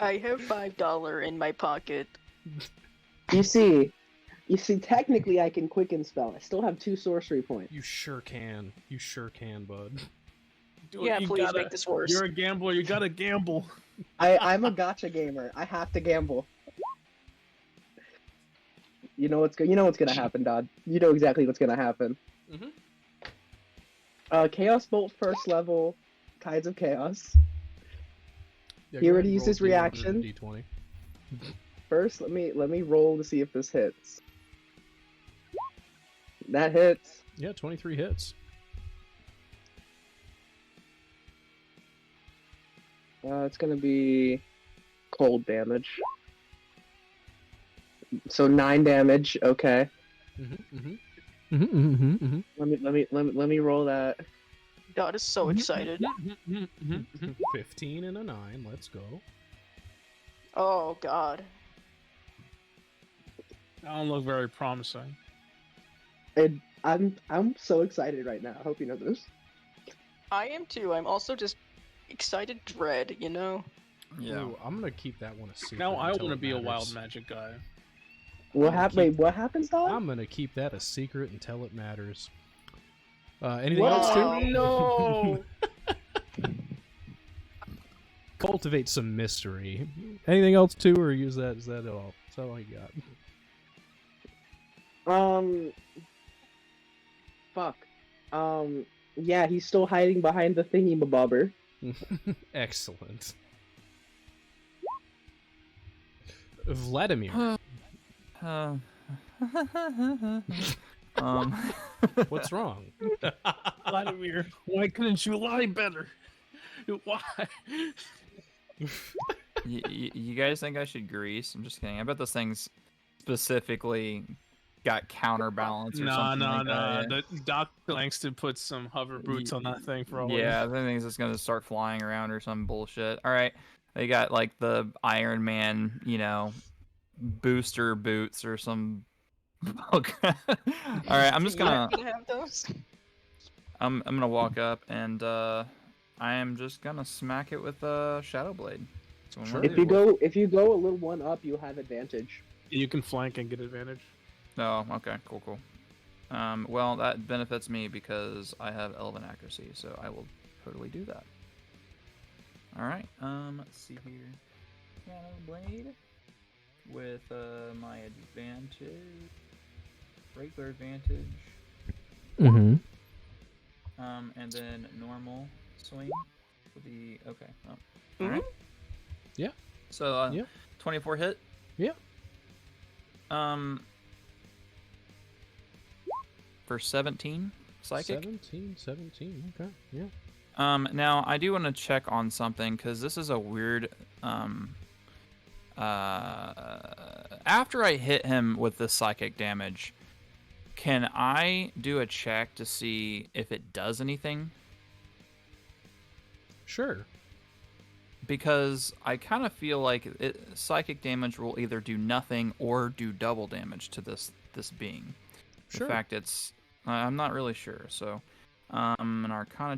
I have $5 in my pocket. You see, technically I can quicken spell. I still have 2 sorcery points. You sure can. You sure can, bud. Dude, Yeah, you please gotta- make this worse. You're a gambler. You gotta gamble. I'm a gotcha gamer. I have to gamble. You know what's gonna happen, Dodd. You know exactly what's gonna happen. Mhm. Chaos Bolt first level, Tides of Chaos. Yeah, He go already ahead and used roll his reaction. D20. First, let me roll to see if this hits. That hits. Yeah, 23 hits. It's gonna be cold damage. So 9 damage. Okay. Let me roll that. God is so excited. 15 and a 9. Let's go. Oh God. I don't look very promising. And I'm so excited right now. I hope you know this. I am too. I'm also just excited dread, you know? Yeah. Ooh, I'm gonna keep that one a secret. Now I until want to it be a matters. wild magic guy. What gonna happened? keep- Wait, what happens, Dog? I'm gonna keep that a secret until it matters. Anything What? else Oh, too? no! Cultivate some mystery. Anything else too, or use that? Is that all? Is that all you Fuck. Yeah, he's still hiding behind the thingy-mabobber. got? Excellent. Vladimir, what's wrong? Vladimir, why couldn't you lie better? Why? You guys think I should grease? I'm just kidding. I bet this thing's specifically got counterbalance or something like that. Yeah. The Doc Langston put some hover boots on that thing for all Yeah, I think it's just gonna start flying around or some bullshit. All right, they got like the Iron Man, booster boots or some. Okay. All right, I'm just gonna. You're gonna have those? I'm gonna walk up and I am just gonna smack it with a Shadow Blade. So Sure. If you go a little one up, you'll have advantage. You can flank and get advantage. Oh, okay, cool. Well, that benefits me because I have Elven accuracy, so I will totally do that. All right. Let's see here. Shadow Blade with my advantage, regular advantage, Mm-hmm. and then normal swing with the okay. Oh, Mhm. all right. Yeah. So Yeah. 24 hit. Yeah. For 17 psychic. 17. Okay. Yeah. Now I do want to check on something because this is a weird. After I hit him with the psychic damage, can I do a check to see if it does anything? Sure. Because I kind of feel like psychic damage will either do nothing or do double damage to this being. Sure. In fact, I'm not really sure. So, an Arcana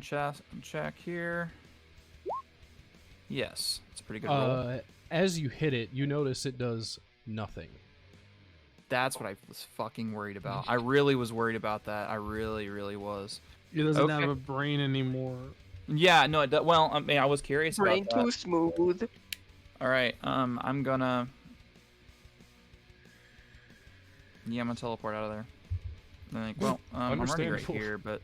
check here. Yes, it's a pretty good roll. As you hit it, you notice it does nothing. That's what I was fucking worried about. I really was worried about that. I really, really was. He doesn't Okay. have a brain anymore. Yeah, no. Well, I mean, I was curious Brain about that. too smooth. All right. I'm gonna. Yeah, I'm gonna teleport out of there. I think. Well, I'm already right Understandable. here, but.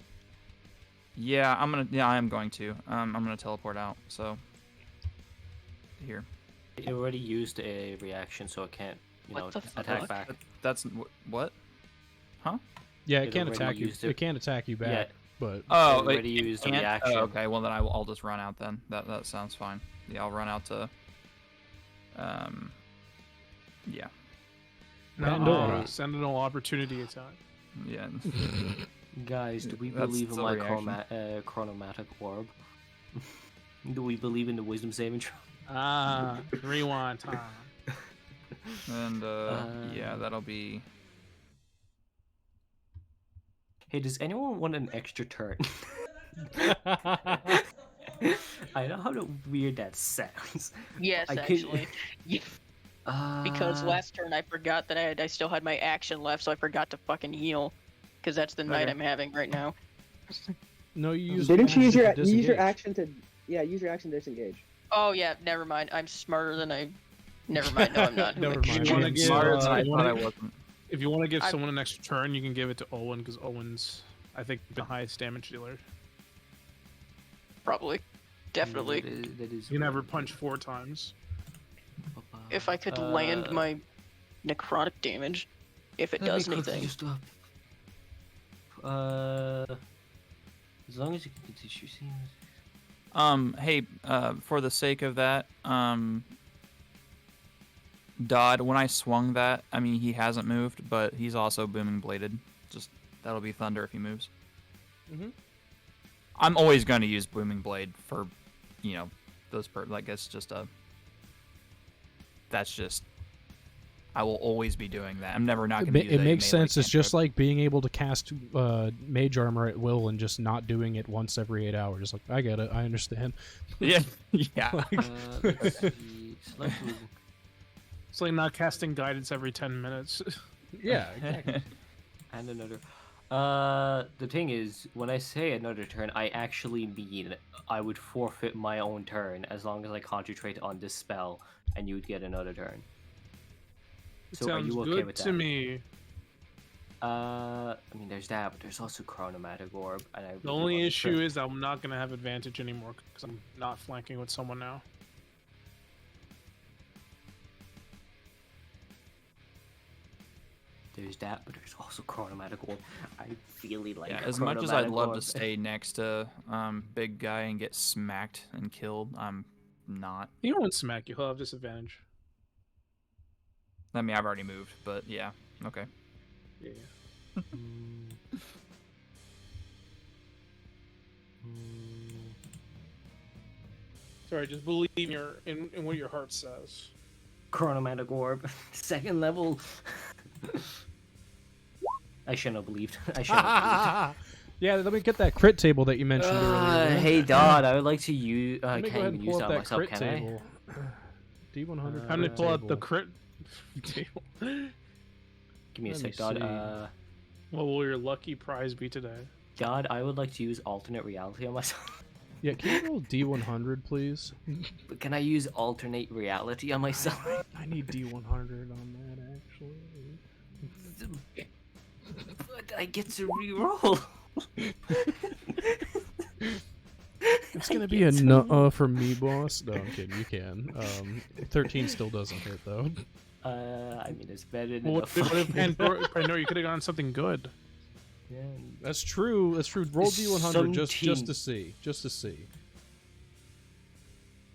Yeah, I'm gonna. Yeah, I am going to. I'm gonna teleport out. So. Here. It already used a reaction, so it can't, What the fuck? attack back. That's what? Yeah, It it can't already attack you. used it. It can't attack you back, Yeah. but Oh, It already used a can't? reaction. Oh, okay, well then I'll just run out then. That sounds fine. Yeah, I'll run out to. Yeah. Pandora. Sentinel opportunity attack. Yeah. Guys, do we That's believe in the my reaction. chronomatic orb? Do we believe in the wisdom saving throw? Rewind time. And yeah, that'll be. Hey, does anyone want an extra turn? I know how weird that sounds. Yes, I could- actually. Because last turn I forgot that I still had my action left, so I forgot to fucking heal. Because that's the night Okay. I'm having right now. No, you used Didn't you action to use your disengage. action to use your action to disengage? Oh yeah, never mind. I'm smarter than I. Never mind. No, I'm not. Who Never am I mind. You wanna kidding? give, Smarter uh, than I you thought wanna- I wasn't. If you want to give I- someone an extra turn, you can give it to Owen because Owen's, I think, the highest damage dealer. Probably. Definitely. That is You can never punch 4 times. If I could land my necrotic damage, if it let me does quickly anything. just, as long as you can teach your scenes. Hey, for the sake of that, Dodd, when I swung that, I mean, he hasn't moved, but he's also booming bladed. Just, that'll be thunder if he moves. Mhm. I'm always going to use booming blade for, those like, it's just that's just, I will always be doing that. I'm never not going to use It a makes melee sense. It's just cantrip. like being able to cast mage armor at will and just not doing it once every 8 hours. Like, I get it. I understand. Yeah, yeah. Let's see. Select losing. It's like not casting guidance every 10 minutes. Yeah, exactly. And another. The thing is, when I say another turn, I actually mean I would forfeit my own turn as long as I concentrate on this spell, and you would get another turn. So are Sounds you okay good with to that? me. I mean, there's that, but there's also Chronomatic Orb, and I. The only issue is I'm not going to have advantage anymore because I'm not flanking with someone now. There's that, but there's also Chronomatic Orb. I really like. Yeah, a as much as I'd Chronomatic love to Orb. stay next to big guy and get smacked and killed, I'm not. You won't smack you. He'll have disadvantage. I mean, I've already moved, but yeah, okay. Yeah. Sorry, just believe in what your heart says. Chronomatic Orb, second level. I shouldn't have believed. I shouldn't have believed. Yeah, let me get that crit table that you mentioned earlier. Hey, Dodd, I would like to use. I Let me can't go ahead even and use pull that up that myself, crit can table. D100 Time to crit pull out the table. crit table. I? Give me a Let sec, me Dodd. see. What will your lucky prize be today? Dodd, I would like to use alternate reality on myself. Yeah, can you roll D100, please? But can I use alternate reality on myself? I need D100 on that, actually. But I get to reroll. It's gonna be a nuh for me, boss. No, I'm kidding. You can. 13 still doesn't hit, though. I mean, it's better than Well, a what if Pandora, you could have gotten something good. Yeah. That's true. That's true. Roll D100 just Something. to see. Just to see.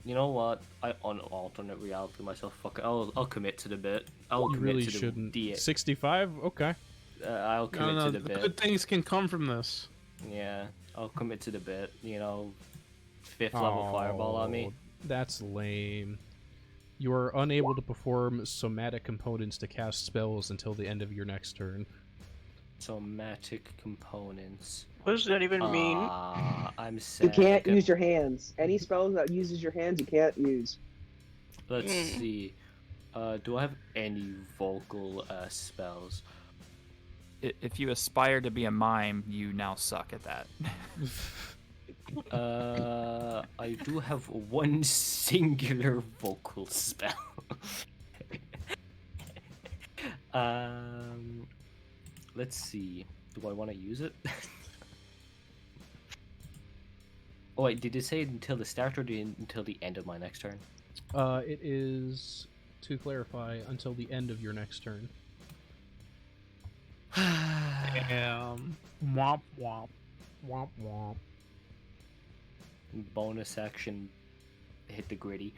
You know what? I on alternate reality myself. Fuck it. I'll commit to the bit. I'll You commit really to the shouldn't. D. 65? Okay. I'll No, commit no, to the the bit. good things can come from this. Yeah, I'll commit to the bit. 5th level fireball on me. Oh, that's lame. You are unable to perform somatic components to cast spells until the end of your next turn. Somatic components. What does that even mean? I'm You sad. can't use your hands. Any spells that uses your hands, you can't use. Let's see. Do I have any vocal spells? If you aspire to be a mime, you now suck at that. I do have one singular vocal spell. Let's see. Do I want to use it? Oh wait, did it say until the start or until the end of my next turn? It is, to clarify, until the end of your next turn. Womp womp. Womp womp. Bonus action, hit the gritty.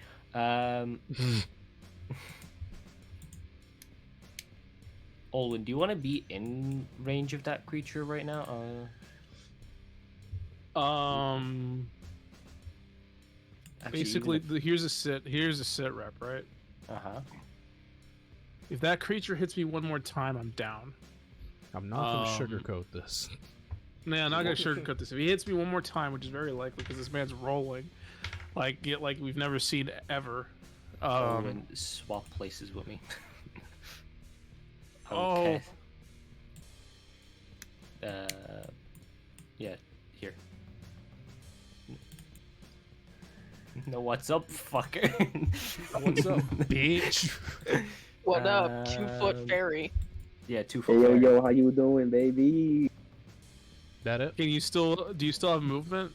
Olin, do you want to be in range of that creature right now? Actually, Basically, even here's a sit rep, right? if... Uh-huh. If that creature hits me one more time, I'm down. I'm not going to sugarcoat this. Man, I'm not gonna sugarcoat this. If he hits me one more time, which is very likely because this man's rolling, like we've never seen ever. Olin, swap places with me. Oh. Yeah, here. No, what's up, fucker? What's up, bitch? What up, 2-foot fairy? Yeah, 2 Hey, foot. yo, how you doing, baby? That it? Do you still have movement?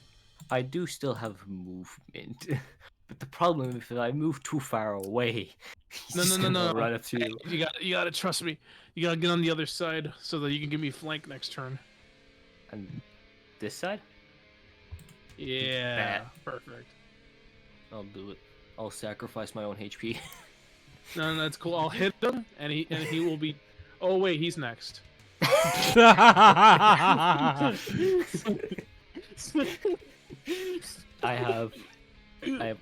I do still have movement, but the problem is if I move too far away, he's gonna run up to you. You gotta trust me. You gotta get on the other side so that you can give me flank next turn. And this side? Yeah, perfect. I'll do it. I'll sacrifice my own HP. No, that's cool. I'll hit him, and he will be. Oh wait, he's next. I have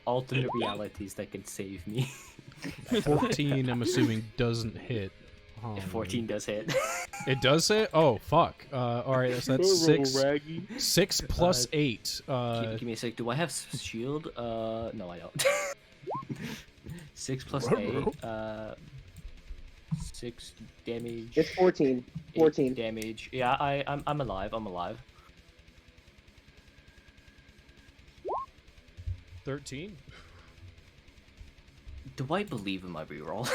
alternate realities that can save me. 14, I'm assuming, doesn't hit. Oh, 14 does hit. It does hit? Oh, fuck. Alright, so that's 6 plus 8. Give me a sec. Do I have shield? No, I don't. 6 plus 8. 6 damage. It's 14. 8 14. damage. Yeah, I'm alive. I'm alive. 13? Do I believe in my reroll?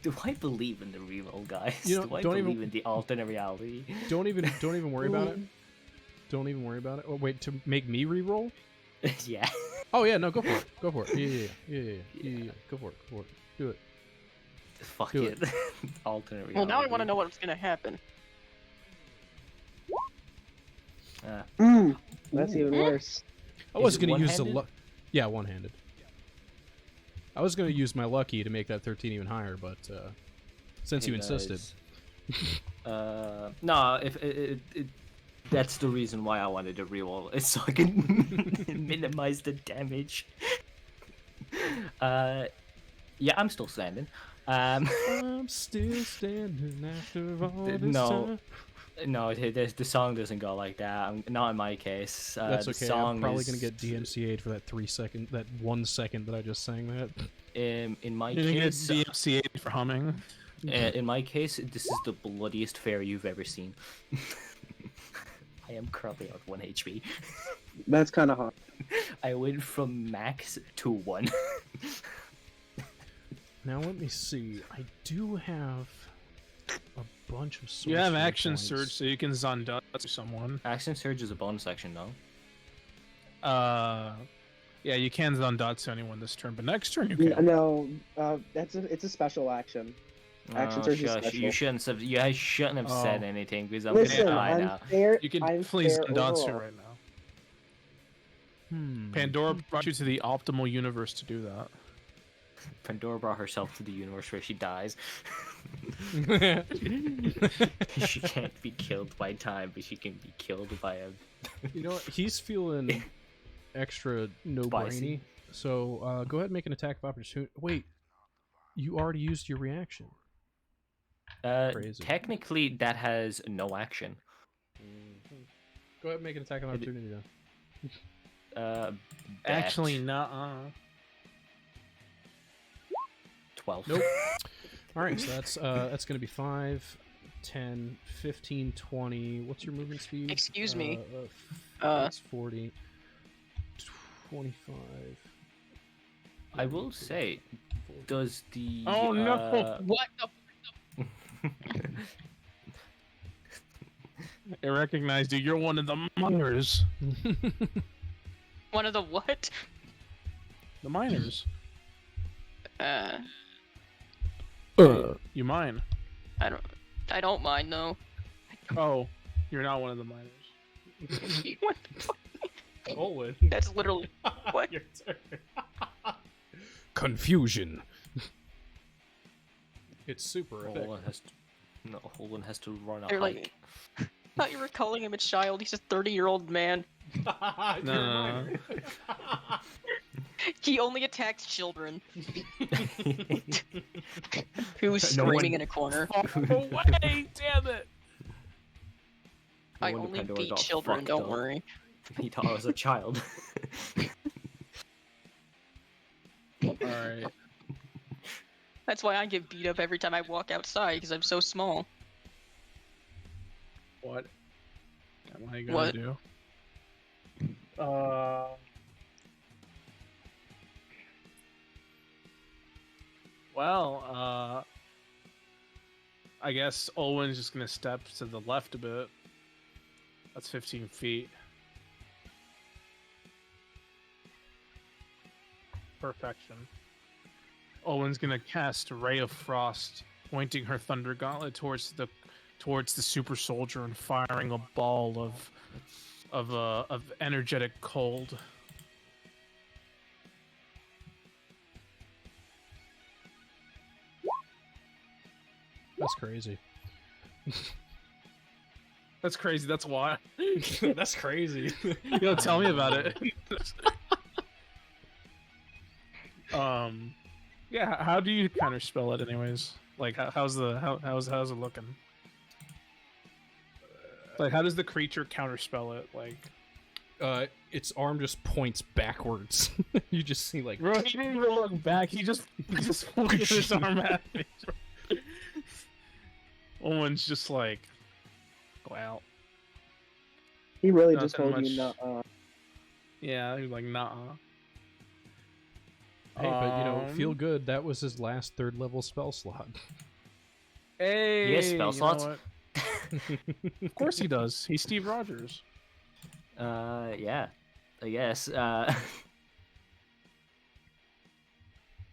Do I believe in the reroll, guys? You know, Do I don't believe even- in the alternate reality? Don't even worry about it. Don't even worry about it. Oh, wait, to make me re-roll? Yeah. Oh, yeah, no, go for it. Go for it. Yeah. Go for it. Do it. Fuck Do it. Alternate reality. Well, now I want to know what's gonna happen. That's even worse. I was it going to use the one-handed? luck. Yeah, one-handed. I was going to use my lucky to make that 13 even higher, but since you insisted. No, if that's the reason why I wanted to reroll it, so I can minimize the damage. Yeah, I'm still standing. I'm still standing after all this No. time. No, the song doesn't go like that. Not in my case. That's the okay. Song I'm probably is, gonna get DMCA'd for that 1 second that I just sang that. In my You're gonna get case, DMCA for humming. in my case, this is the bloodiest fairy you've ever seen. I am currently on 1 HP. That's kind of hot. I went from max to 1. Now let me see. I do have a bunch of. You have sorcery action points. surge, so you can Zandutsu someone. Action Surge is a bonus action, though. Yeah, you can Zandutsu anyone this turn, but next turn you can. No, it's a special action. Action Surge is shush, special. you shouldn't have said Oh. anything because I'm Listen, gonna die I'm now. fair. You can I'm please fair Zandutsu overall. right now. Hmm. Pandora brought you to the optimal universe to do that. Pandora brought herself to the universe where she dies. She can't be killed by time, but she can be killed by a. You know what? He's feeling extra no-brainy. Spicy. So go ahead and make an attack of opportunity. Wait, you already used your reaction. Crazy. Technically, that has no action. Go ahead and make an attack of opportunity then. Actually, bet. nah. 12. Nope. All right, so that's going to be 5, 10, 15, 20. What's your movement speed? Excuse me. That's 40. 25. I will say, does the Oh no! What the? I recognized you. You're one of the miners. One of the what? The miners. You mine. I don't mind though. Oh, you're not one of the miners. What the fuck? Olin. That's literally what? Your turn. Confusion. It's super epic. Olin has to run a They're hike. like, I thought you were calling him a child. He's a 30-year-old man. No. He only attacks children. Who's No screaming one- in a corner. Away, damn it! I wonder only Pandora beat got children, fucked don't up. worry. He thought I was a child. Alright. That's why I get beat up every time I walk outside, because I'm so small. What am I gonna What? do? Well, I guess Olwen's just gonna step to the left a bit. That's 15 feet. Perfection. Olwen's gonna cast Ray of Frost, pointing her Thunder Gauntlet towards the super soldier and firing a ball of energetic cold. That's crazy. That's crazy. That's why. That's crazy. Tell me about it. Yeah. How do you counterspell it, anyways? Like, how's it looking? Like, how does the creature counterspell it? Like, Its arm just points backwards. You just see like. bro, he didn't even look back. He just pointed his arm at me. Owen's just like, wow. He really Not just that told you much. not. Yeah, he was like, nah. Hey, but feel good. That was his last 3rd level spell slot. Hey, He has spell you know slots? what? Of course he does. He's Steve Rogers. Yeah. I guess.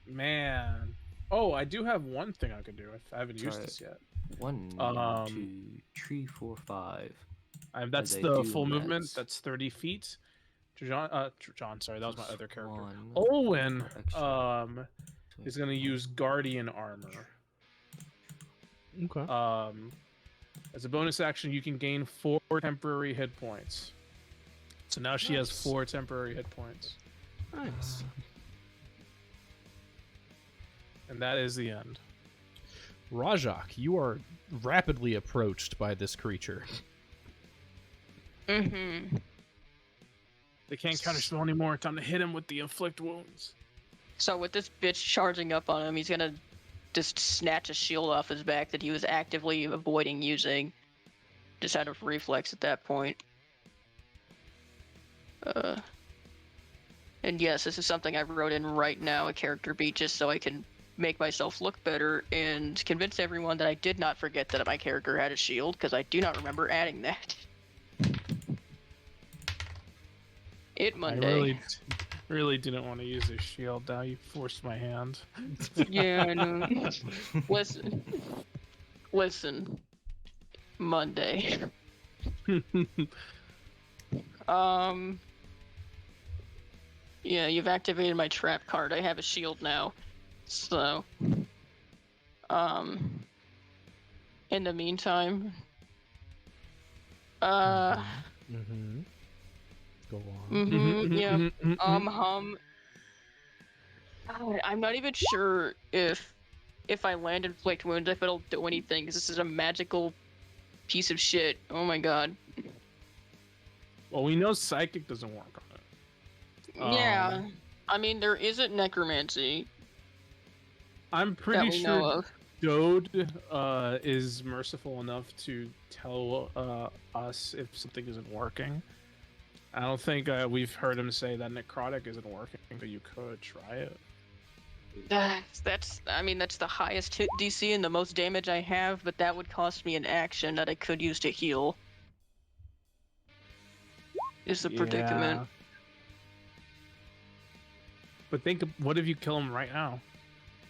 Man. Oh, I do have one thing I could do. I haven't used Sorry. this yet. 1, Um, 2, 3, 4, 5. That's I the do full movement. that. That's 30 feet. John, sorry, that was my other character. 1, Olwen, extra. is gonna use Guardian Armor. Okay. As a bonus action, you can gain 4 temporary hit points. So now she has Nice. 4 temporary hit points, Nice. and that is the end. Rajak, you are rapidly approached by this creature. Mm-hmm. They can't counterspell anymore. Time to hit him with the inflict wounds. So with this bitch charging up on him, he's gonna just snatch a shield off his back that he was actively avoiding using. Just out of reflex at that point. And yes, this is something I wrote in right now, a character beat, just so I can make myself look better and convince everyone that I did not forget that my character had a shield, because I do not remember adding that. It Monday. I really didn't want to use this shield. Now you forced my hand. Yeah, I know. Listen. Monday. Yeah, you've activated my trap card. I have a shield now. So, in the meantime, Mm-hmm. Go on. yeah, Mm-hmm. I'm not even sure if I land inflict wounds, if it'll do anything, because this is a magical piece of shit. Oh my god. Well, we know psychic doesn't work on it. Yeah, I mean, there isn't necromancy I'm that pretty we know sure of. Dode is merciful enough to tell us if something isn't working. I don't think we've heard him say that necrotic isn't working, but you could try it. That's the highest hit DC and the most damage I have, but that would cost me an action that I could use to heal. Is the predicament. Yeah. But what if you kill him right now?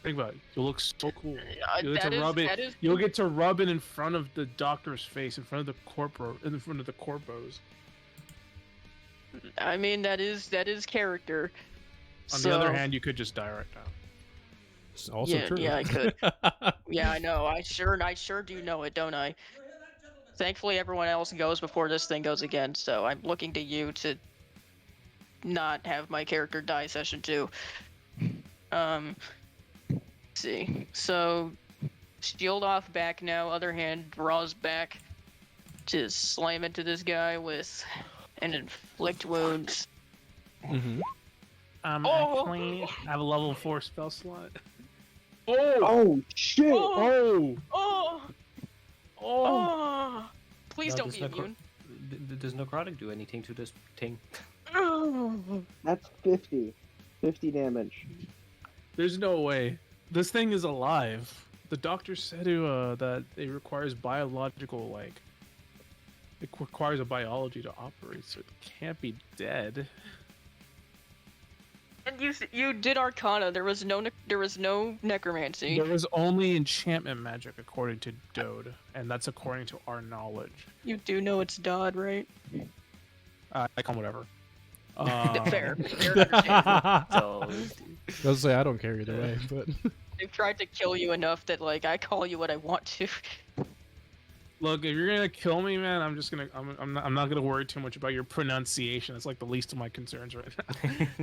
Think about it. You'll look so cool. You'll get to rub it. You'll get to rub it in front of the doctor's face, in front of the corpos. I mean, that is character. On the other hand, you could just die right now. It's also Yeah, true. yeah, I could. Yeah, I know. I sure do know it, don't I? Thankfully, everyone else goes before this thing goes again, so I'm looking to you to not have my character die session 2. Let's see. So, shield off back now. Other hand draws back to slam into this guy with an inflict wounds. Mm-hmm. Actually, I have a level 4 spell slot. Oh shit! Oh! Oh! Oh! Oh! Please No, don't does be necro- immune. Does necrotic do anything to this thing? That's 50. 50 damage. There's no way. This thing is alive. The doctor said that it requires biological, like... It requires a biology to operate, so it can't be dead. And you did Arcana. There was no necromancy. There is only enchantment magic, according to Dode, and that's according to our knowledge. You do know it's Dodd, right? I call him whatever. Fair. Fair and understandable. So, I was say I don't care either way, but They've tried to kill you enough that like I call you what I want to. Look, if you're gonna kill me, man, I'm not gonna worry too much about your pronunciation. It's like the least of my concerns right now.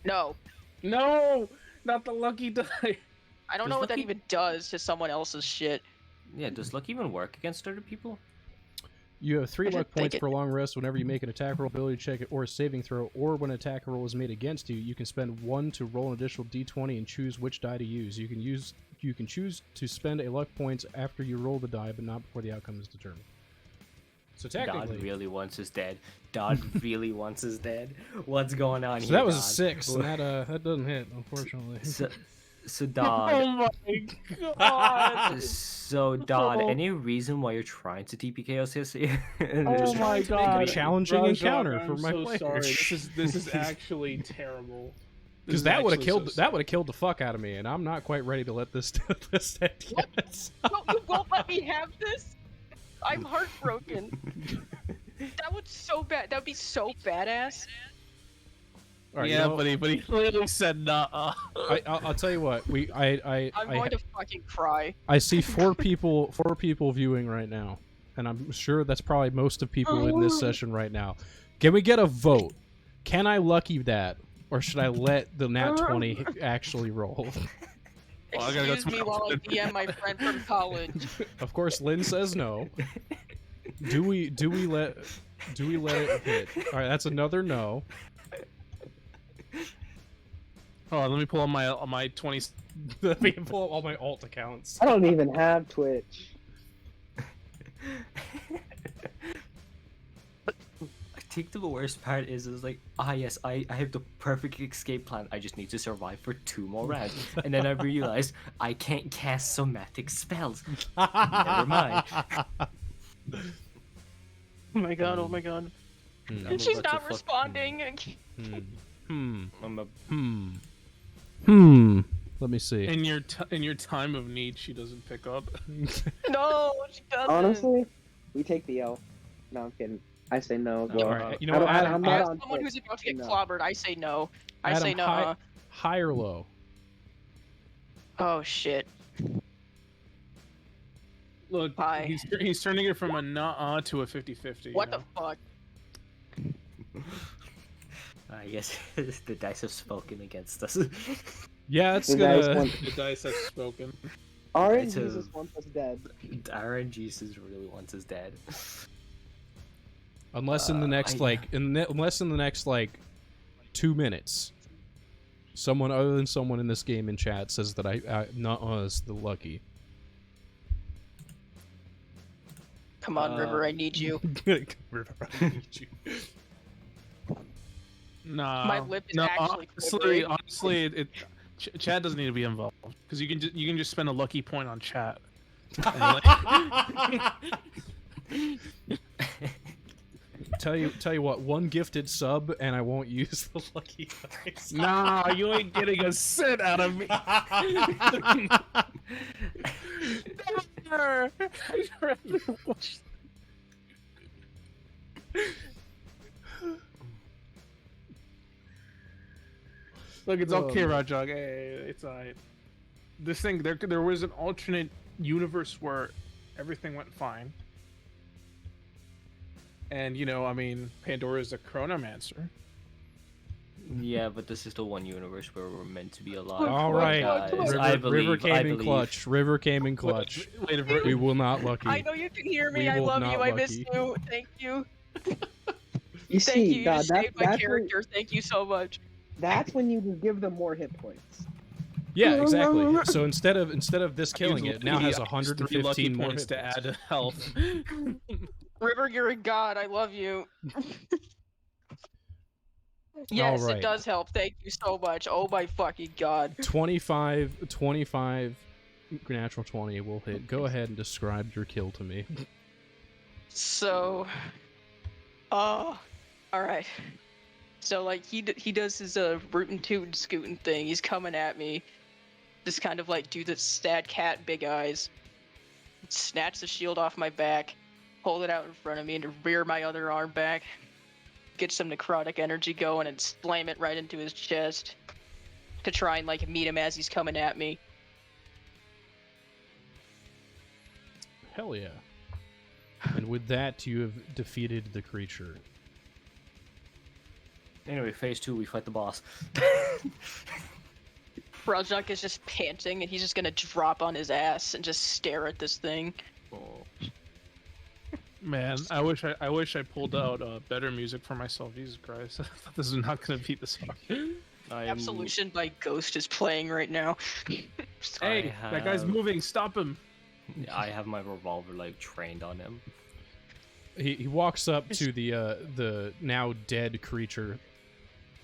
No, No, not the lucky die. I don't Does know what that lucky- even does to someone else's shit. yeah, does luck even work against other people? you have 3 I luck should points take for long rest whenever you make an attack roll, ability check, or a saving throw, or when an attack roll is made against you. You can spend 1 to roll an additional d20 and choose which die to use. You can choose to spend a luck points after you roll the die, but not before the outcome is determined. So technically, Dodd really wants his dead. Dodd really wants his dead. What's going on so here? that was a Dodd? 6, and that doesn't hit, unfortunately. So Dodd. my god! So Dodd, any reason why you're trying to TP Chaos here? Oh my god! Challenging Rajak, encounter I'm for my so players. sorry. This is actually terrible. This Because is that would have actually killed so killed the fuck out of me, and I'm not quite ready to let this this end yet. No, you won't let me have this. I'm heartbroken. That would so bad. That would be so badass. All right, yeah, you know, but he literally said nah. I'll tell you what. I'm going to fucking cry. I see 4 people viewing right now, and I'm sure that's probably most of people in this session right now. Can we get a vote? Can I lucky that, or should I let the nat 20 actually roll? Well, I gotta go Excuse me while I DM my friend from college. Of course, Lynn says no. Do we let it hit? All right, that's another no. Hold on, let me pull on my 20. Let me pull up all my alt accounts. I don't even have Twitch. I think the worst part is like, yes, I have the perfect escape plan. I just need to survive for 2 more rounds. And then I realize I can't cast somatic spells. Never mind. Oh my god! Oh my god! Hmm. I'm She's about to not fuck- responding. Let me see. In your time of need, she doesn't pick up. No, she doesn't. Honestly, we take the L. No, I'm kidding. I say no as well. All right, you know I what? don't- Adam, I'm not As on someone Twitch. who's about to get No. clobbered, I say no. I Adam, say no. high or low? Oh shit. Look, Hi. he's turning it from a nah to a 50-50. What the fuck? I guess the dice have spoken against us. Yeah, it's The dice gonna. want- The dice have spoken. Orange It's a- Jesus wants us dead. RNG really wants us dead. Unless in the next unless in the next 2 minutes, someone other than someone in this game in chat says that I not is the lucky. Come on, River, I need you. Nah. My lip is no, actually honestly, quivering. Chat doesn't need to be involved because you can just spend a lucky point on chat. Tell you what, 1 gifted sub and I won't use the lucky dice. Nah, you ain't getting a cent out of me. Never. Look, it's okay, Um, Rajog. Hey, it's alright. This thing, there was an alternate universe where everything went fine. And, you know, I mean, Pandora's a chronomancer. Yeah, but this is the one universe where we're meant to be alive. All Come on, right, come on, come on. Guys, River, I River believe. came I in believe. clutch. River came in clutch. Wait, We will not lucky. I know you can hear me. We I will love not you. I miss lucky. you. Thank you. You Thank see, you. You God, just that, saved my that's when, character. Thank you so much. that's when you just give them more hit points. Yeah, exactly. So instead of this killing Use it, now has lucky- I used 3 lucky 115 more points hit to points. add health. River, you're a god. I love you. Yes, right. it does help. Thank you so much. Oh my fucking god. 25 natural 20 will hit. Go ahead and describe your kill to me. So, all right. So like he does his rootin' tootin' scootin' thing. He's coming at me, just kind of like do the sad cat big eyes. Snatch the shield off my back, hold it out in front of me, and rear my other arm back. Get some necrotic energy going and slam it right into his chest to try and like meet him as he's coming at me. Hell yeah. And with that, you have defeated the creature. Anyway, phase 2, we fight the boss. Rajak is just panting and he's just gonna drop on his ass and just stare at this thing. Oh. Man, I wish I pulled out better music for myself. Jesus Christ, I thought this was not gonna be this hard. I am... Absolution by Ghost is playing right now. Hey, that guy's moving. Stop him. I have my revolver like trained on him. He walks up to the now dead creature,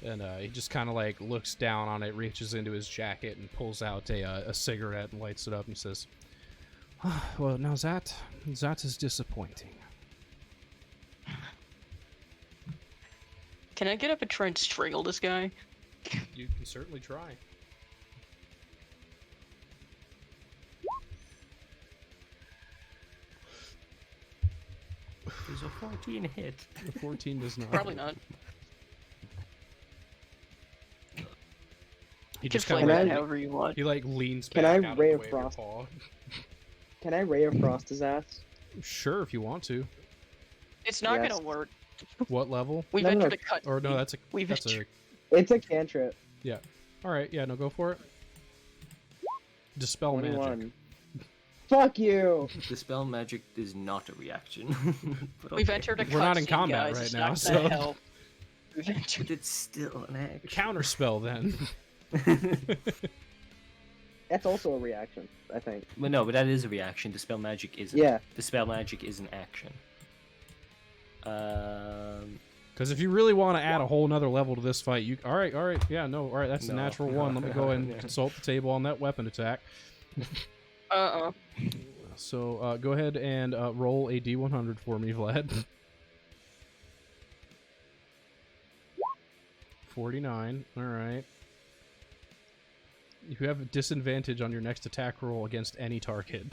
and he just kind of like looks down on it, reaches into his jacket, and pulls out a cigarette and lights it up and says, "Well, now that is disappointing." Can I get up and try and strangle this guy? You can certainly try. There's a 14 hit. The 14 does not. Probably not. He You can just flame kind Can of that I- however you want. he like leans Can back I out of Ray the of way of your Frost? paw. Can I Ray of Frost his ass? Sure, if you want to. It's not Yes. gonna work. What level? We've No, no, entered a cut. Or no, that's a We've that's a. entered- It's a cantrip. All right, yeah, no, go for it. Dispel 21. magic. Fuck you! Dispel magic is not a reaction. But We've okay. entered a We're not in cutscene, combat guys. right It's now, not so- gonna help. We've entered- But it's still an action. Counter spell then. That's also a reaction, I think. But no, but that is a reaction. Dispel magic isn't. Yeah. Dispel magic is an action. Because if you really want to add a whole nother level to this fight, you all right, yeah, no, all right, that's a No. natural one. Let me go and Yeah. consult the table on that weapon attack. So go ahead and roll a d100 for me, Vlad. 49. All right. You have a disadvantage on your next attack roll against any target.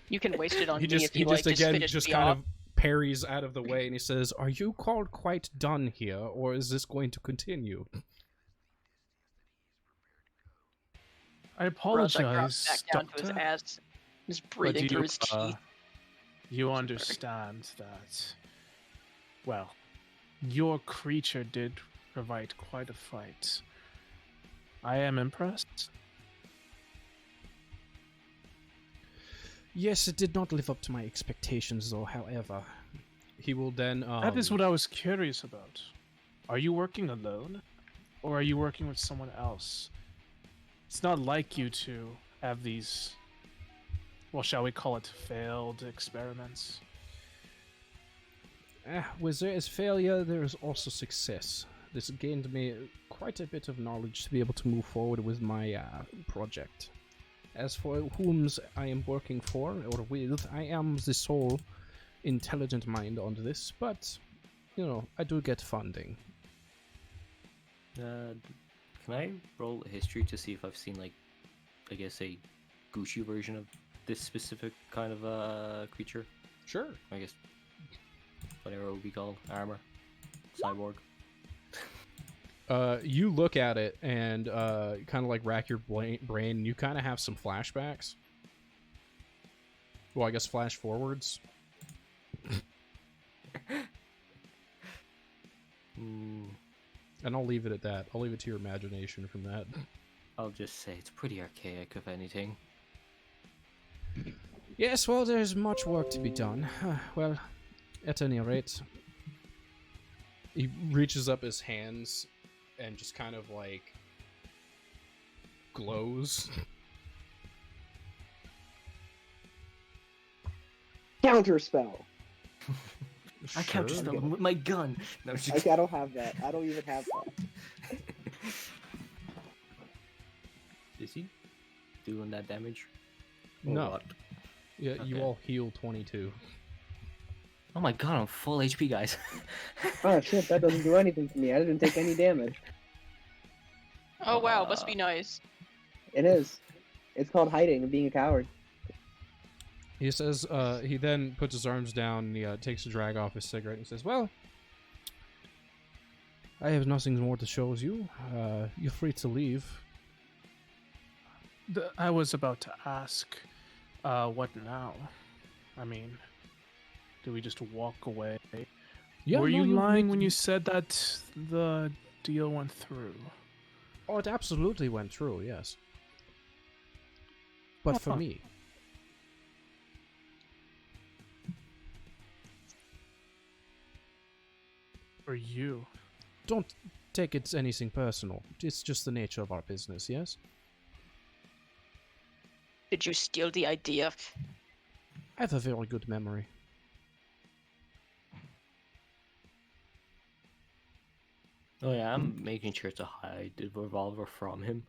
You can waste it on He me just if you like. again finish just me kind off. of parries out of the way, and he says, "Are you called quite done here, or is this going to continue?" I Rajak drops apologize, back down to his Doctor. ass. Just But breathing you, through his teeth. you understand that, well, your creature did provide quite a fight. I am impressed. Yes, it did not live up to my expectations, though. However, he will then. That is what I was curious about. Are you working alone? Or are you working with someone else? It's not like you to have these, well, shall we call it failed experiments? Where there is failure, there is also success. This gained me quite a bit of knowledge to be able to move forward with my project. As for whom I am working for or with, I am the sole intelligent mind on this, but, you know, I do get funding. Can I roll history to see if I've seen, like, I guess a Gucci version of this specific kind of creature? Sure. I guess whatever it would be called, armor, cyborg. You look at it and kind of like rack your brain. And you kind of have some flashbacks. Well, I guess flash forwards. Ooh, And I'll leave it at that. I'll leave it to your imagination from that. I'll just say it's pretty archaic, if anything. Yes, well, there's much work to be done. Well, at any rate, he reaches up his hands and just kind of like glows. Counterspell. I counterspell him with my gun. No, Like, I don't have that. I don't even have that. Is he doing that damage? Or No. what? Yeah, you Okay. all heal 22. Oh my god, I'm full HP, guys. Oh shit, that doesn't do anything to me. I didn't take any damage. Oh wow, must be nice. It is. It's called hiding and being a coward. He says, he then puts his arms down and he takes a drag off his cigarette and says, well, I have nothing more to show you. You're free to leave. I was about to ask, what now? I mean, do we just walk away? Were you lying when you said that the deal went through? Oh, it absolutely went through, yes. But for Huh. me. For you? Don't take it anything personal. It's just the nature of our business, yes? Did you steal the idea? I have a very good memory. Oh yeah, I'm making sure to hide the revolver from him.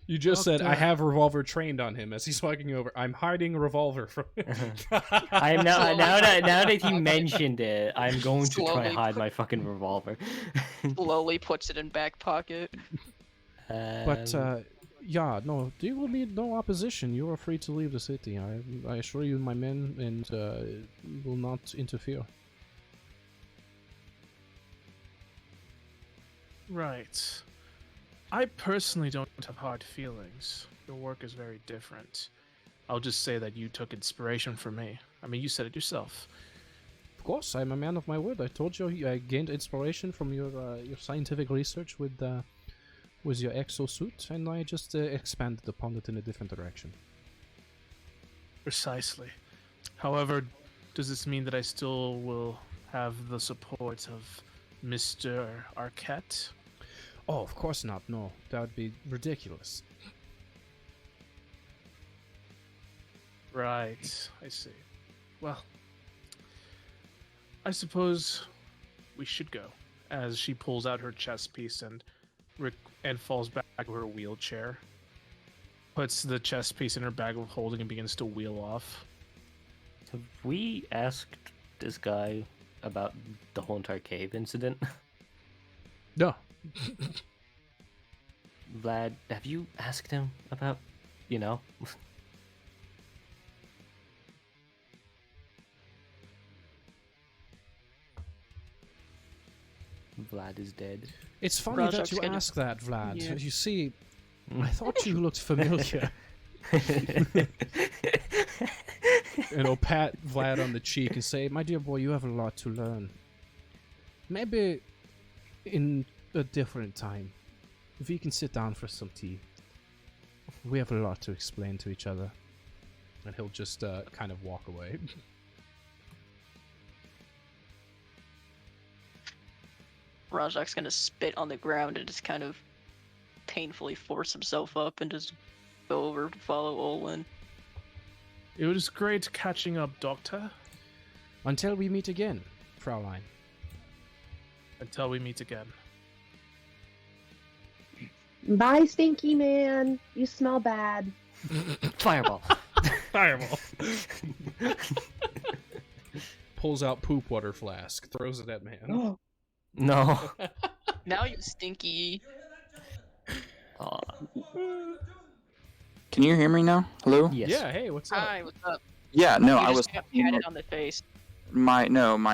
You just said, I Okay. have revolver trained on him as he's walking over. I'm hiding a revolver from I am now Slowly now that he Okay. mentioned it, I'm going to try Slowly hide my fucking revolver. Slowly puts it in back pocket. But, yeah, no, there will be no opposition. You are free to leave the city. I assure you, my men, and will not interfere. Right. I personally don't have hard feelings. Your work is very different. I'll just say that you took inspiration from me. I mean, you said it yourself. Of course, I'm a man of my word. I told you I gained inspiration from your scientific research with your exosuit, and I just expanded upon it in a different direction. Precisely. However, does this mean that I still will have the support of Mr. Arquette? Oh, of course not. No, that would be ridiculous. Right, I see. Well, I suppose we should go. As she pulls out her chest piece and falls back to her wheelchair, puts the chest piece in her bag of holding and begins to wheel off. have we asked this guy about the whole entire cave incident? No. Vlad, have you asked him about, you know? Vlad is dead. It's funny that Rajok's you gonna- ask that, Vlad. Yeah. You see, I thought you looked familiar. And I'll pat Vlad on the cheek and say, my dear boy, you have a lot to learn. Maybe in a different time, if we can sit down for some tea. We have a lot to explain to each other. And he'll just kind of walk away. Rajok's gonna spit on the ground and just kind of painfully force himself up and just go over to follow Olin. It was great catching up, Doctor. Until we meet again, Fraulein. Until we meet again. Bye, stinky man. You smell bad. Fireball. Fireball. Pulls out poop water flask, throws it at man. Oh, No. Now you stinky. Aw. Can you hear me now? Hello? Yes. Yeah, hey, what's up? Hi, what's up? Yeah, no, you I just was got patted on the face. my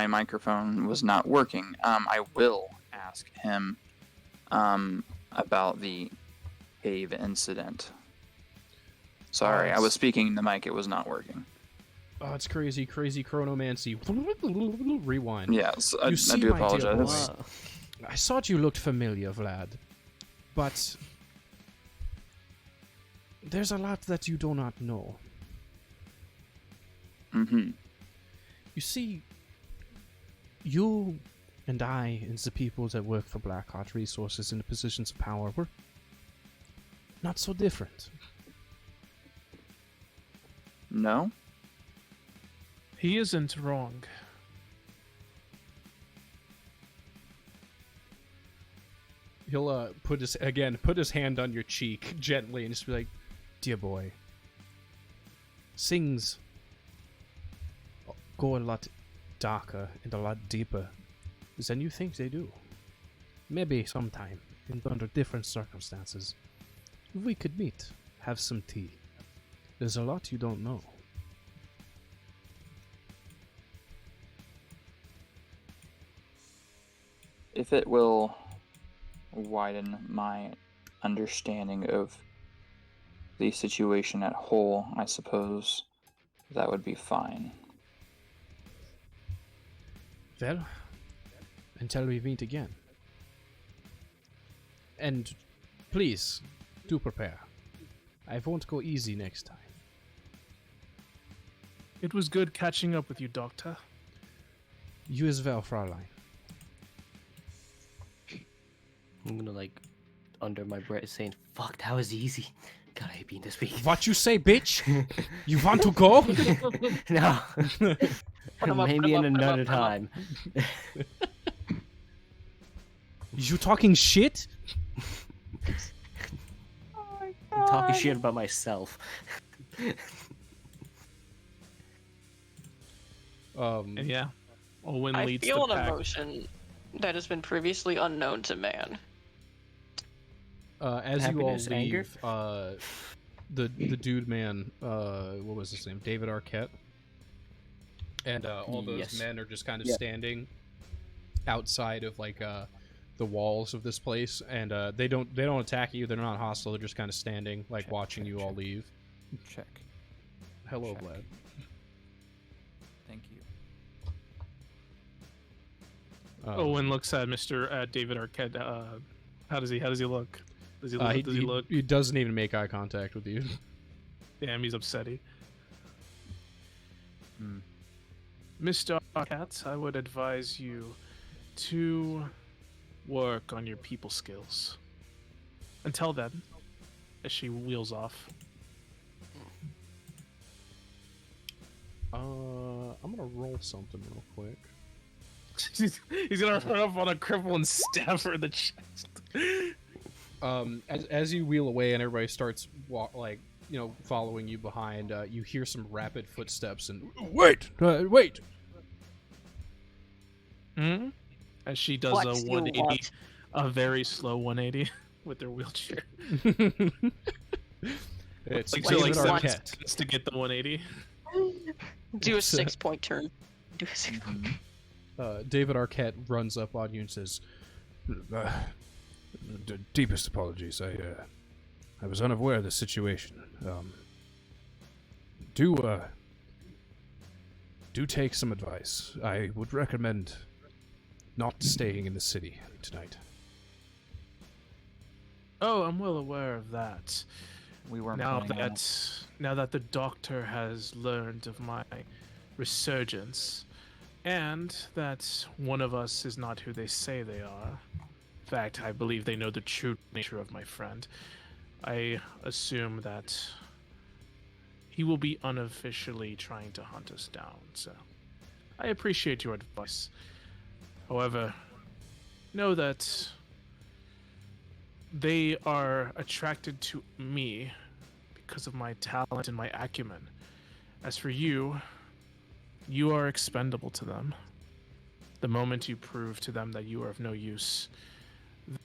microphone was not working. I will ask him about the cave incident. Sorry, I it's- was speaking in the mic. It was not working. Oh, it's crazy chronomancy. Rewind. Yes, I see, do my dear apologize. boy, I thought you looked familiar, Vlad. But there's a lot that you do not know. Mm-hmm. You see, you and I and the people that work for Blackheart Resources in the positions of power were not so different. No? He isn't wrong. He'll put his hand on your cheek gently and just be like, "Dear boy, things go a lot darker and a lot deeper than you think they do. Maybe sometime, under different circumstances, we could meet, have some tea. There's a lot you don't know." If it will widen my understanding of the situation at whole, I suppose that would be fine. Well, until we meet again. And please, do prepare. I won't go easy next time. It was good catching up with you, Doctor. You as well, Fraulein. I'm gonna like under my breath saying, "Fuck, that was easy." God, I hate being this weak. What you say, bitch? You want to go? No. him up, Maybe put in him up, put him another up, put him up. time. You talking shit? I'm talking shit about myself. And yeah, Owen I leads feel the an pack. emotion that has been previously unknown to man. As you all Happiness, anger? leave, the dude man, what was his name? David Arquette. And all those Yes. men are just kind of Yeah. standing outside of like the walls of this place, and they don't attack you. They're not hostile. They're just kind of standing, like Check, watching check, you all check. leave. Check. Hello, Check. Vlad. Thank you. Owen looks at Mr. David Arquette. How does he look? Does he look? Does he look? He doesn't even make eye contact with you. Damn, he's upsetty. Hmm. Mr. Arquette, I would advise you to work on your people skills. Until then, as she wheels off. I'm gonna roll something real quick. He's gonna run up on a cripple and stab her in the chest. As you wheel away and everybody starts following you behind, you hear some rapid footsteps and wait. Hmm? As she does What a you 180, want? a very slow 180 with her wheelchair. It's Like, What so you David like want? 7 Arquette. seconds to get the 180. Do a It's, 6-point turn. Do a 6-point. Mhm. David Arquette runs up on you and says, "The deepest apologies. I was unaware of the situation. Do take some advice. I would recommend not staying in the city tonight." Oh, I'm well aware of that. We weren't Now planning on it. that the doctor has learned of my resurgence, and that one of us is not who they say they are. In fact, I believe they know the true nature of my friend. I assume that he will be unofficially trying to hunt us down, so I appreciate your advice. However, know that they are attracted to me because of my talent and my acumen. As for you, you are expendable to them. The moment you prove to them that you are of no use,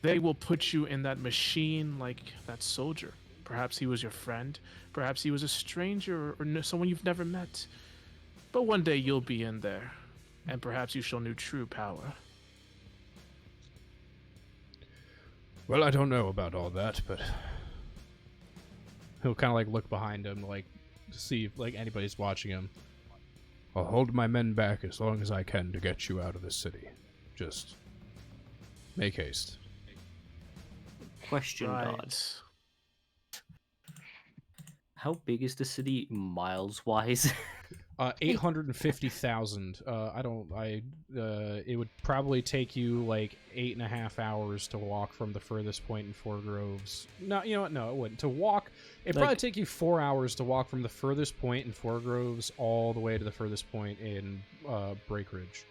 they will put you in that machine like that soldier. Perhaps he was your friend, perhaps he was a stranger or someone you've never met. But one day you'll be in there, and perhaps you shall know true power. Well, I don't know about all that, but he'll kind of like look behind him, like to see if like anybody's watching him. I'll hold my men back as long as I can to get you out of the city. Just make haste. Question, God. How big is the city miles wise? 850,000. It would probably take you like 8.5 hours to walk from the furthest point in Four Groves. No, you know what? No, it wouldn't. To walk, it'd probably take you 4 hours to walk from the furthest point in Four Groves all the way to the furthest point in Breakridge.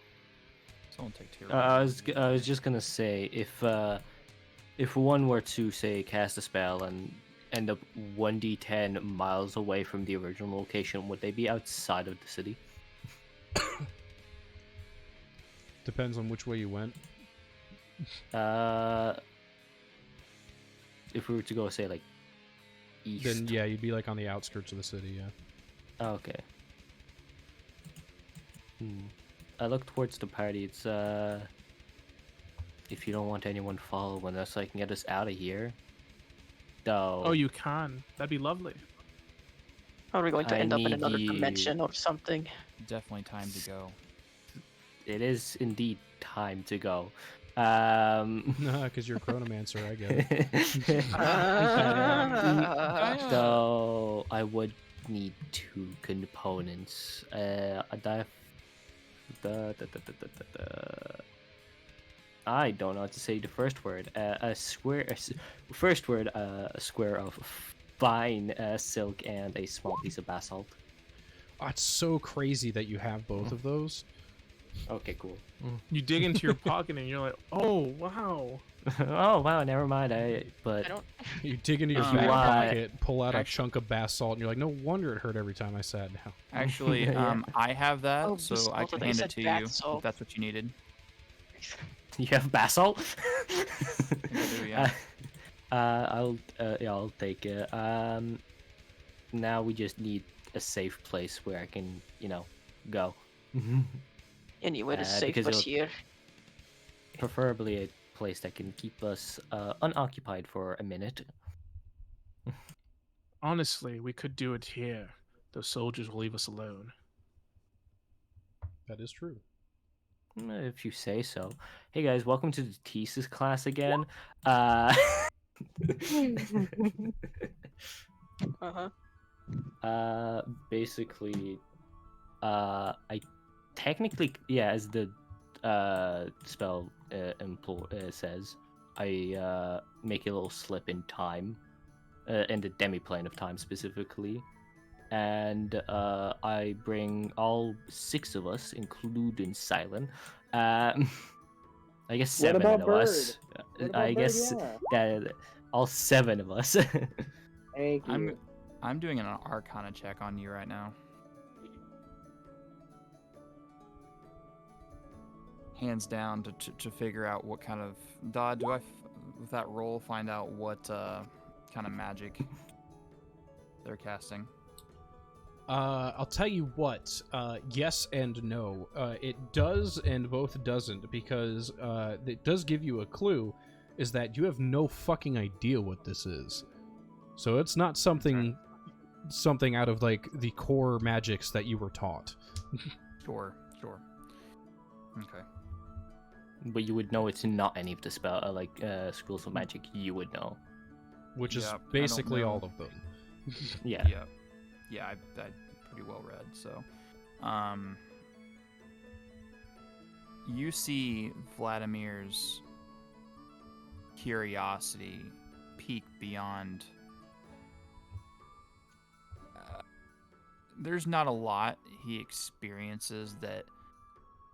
So it won't take too I was just gonna say if one were to say cast a spell and end up 1d10 miles away from the original location, would they be outside of the city? Depends on which way you went. If we were to go, say, like, east. Then yeah, you'd be like on the outskirts of the city. Yeah. Okay. I look towards the party. It's if you don't want anyone following us, I can get us out of here. Though. Oh, you can. That'd be lovely. Are we going to I end up in need another you- dimension or something? Definitely time to go. It is indeed time to go. Because you're a chronomancer, I get it. So I would need 2 components. I don't know how to say the first word. A square of fine silk and a small piece of basalt. Oh, it's so crazy that you have both of those. Okay, cool. You dig into your pocket and you're like, oh wow. Oh wow, never mind. I But don't. You dig into your Um, back why- pocket, pull out a Actu- chunk of basalt, and you're like, no wonder it hurt every time I sat down. Actually, Yeah. I have that, Oh, so basalt, I I can thought you hand said it to bath you salt. if that's what you needed. you have basalt. I do, yeah. I'll take it. Now we just need a safe place where I can, go. Anywhere is safe because but it'll- here. Preferably a place that can keep us unoccupied for a minute. Honestly, we could do it here. Those soldiers will leave us alone. That is true. If you say so. Hey guys, welcome to the thesis class again. Basically, I technically, as the spell says, I make a little slip in time, in the demiplane of time specifically, and I bring all 6 of us, including Silent. I guess 7 about of Bird? us. What about I Bird? guess Yeah. that all 7 of us. Thank you. I'm doing an Arcana check on you right now. Hands down to figure out what kind of with that roll find out what kind of magic they're casting. I'll tell you what. Yes and no. It does and both doesn't, because it does give you a clue, is that you have no fucking idea what this is. So it's not something out of like the core magics that you were taught. Sure. Okay. But you would know it's not any of the schools of magic. You would know. Which Yeah, is I don't basically know. all of them. Yeah. Yeah, I'm pretty well read. So, you see Vladimir's curiosity peak beyond. There's not a lot he experiences that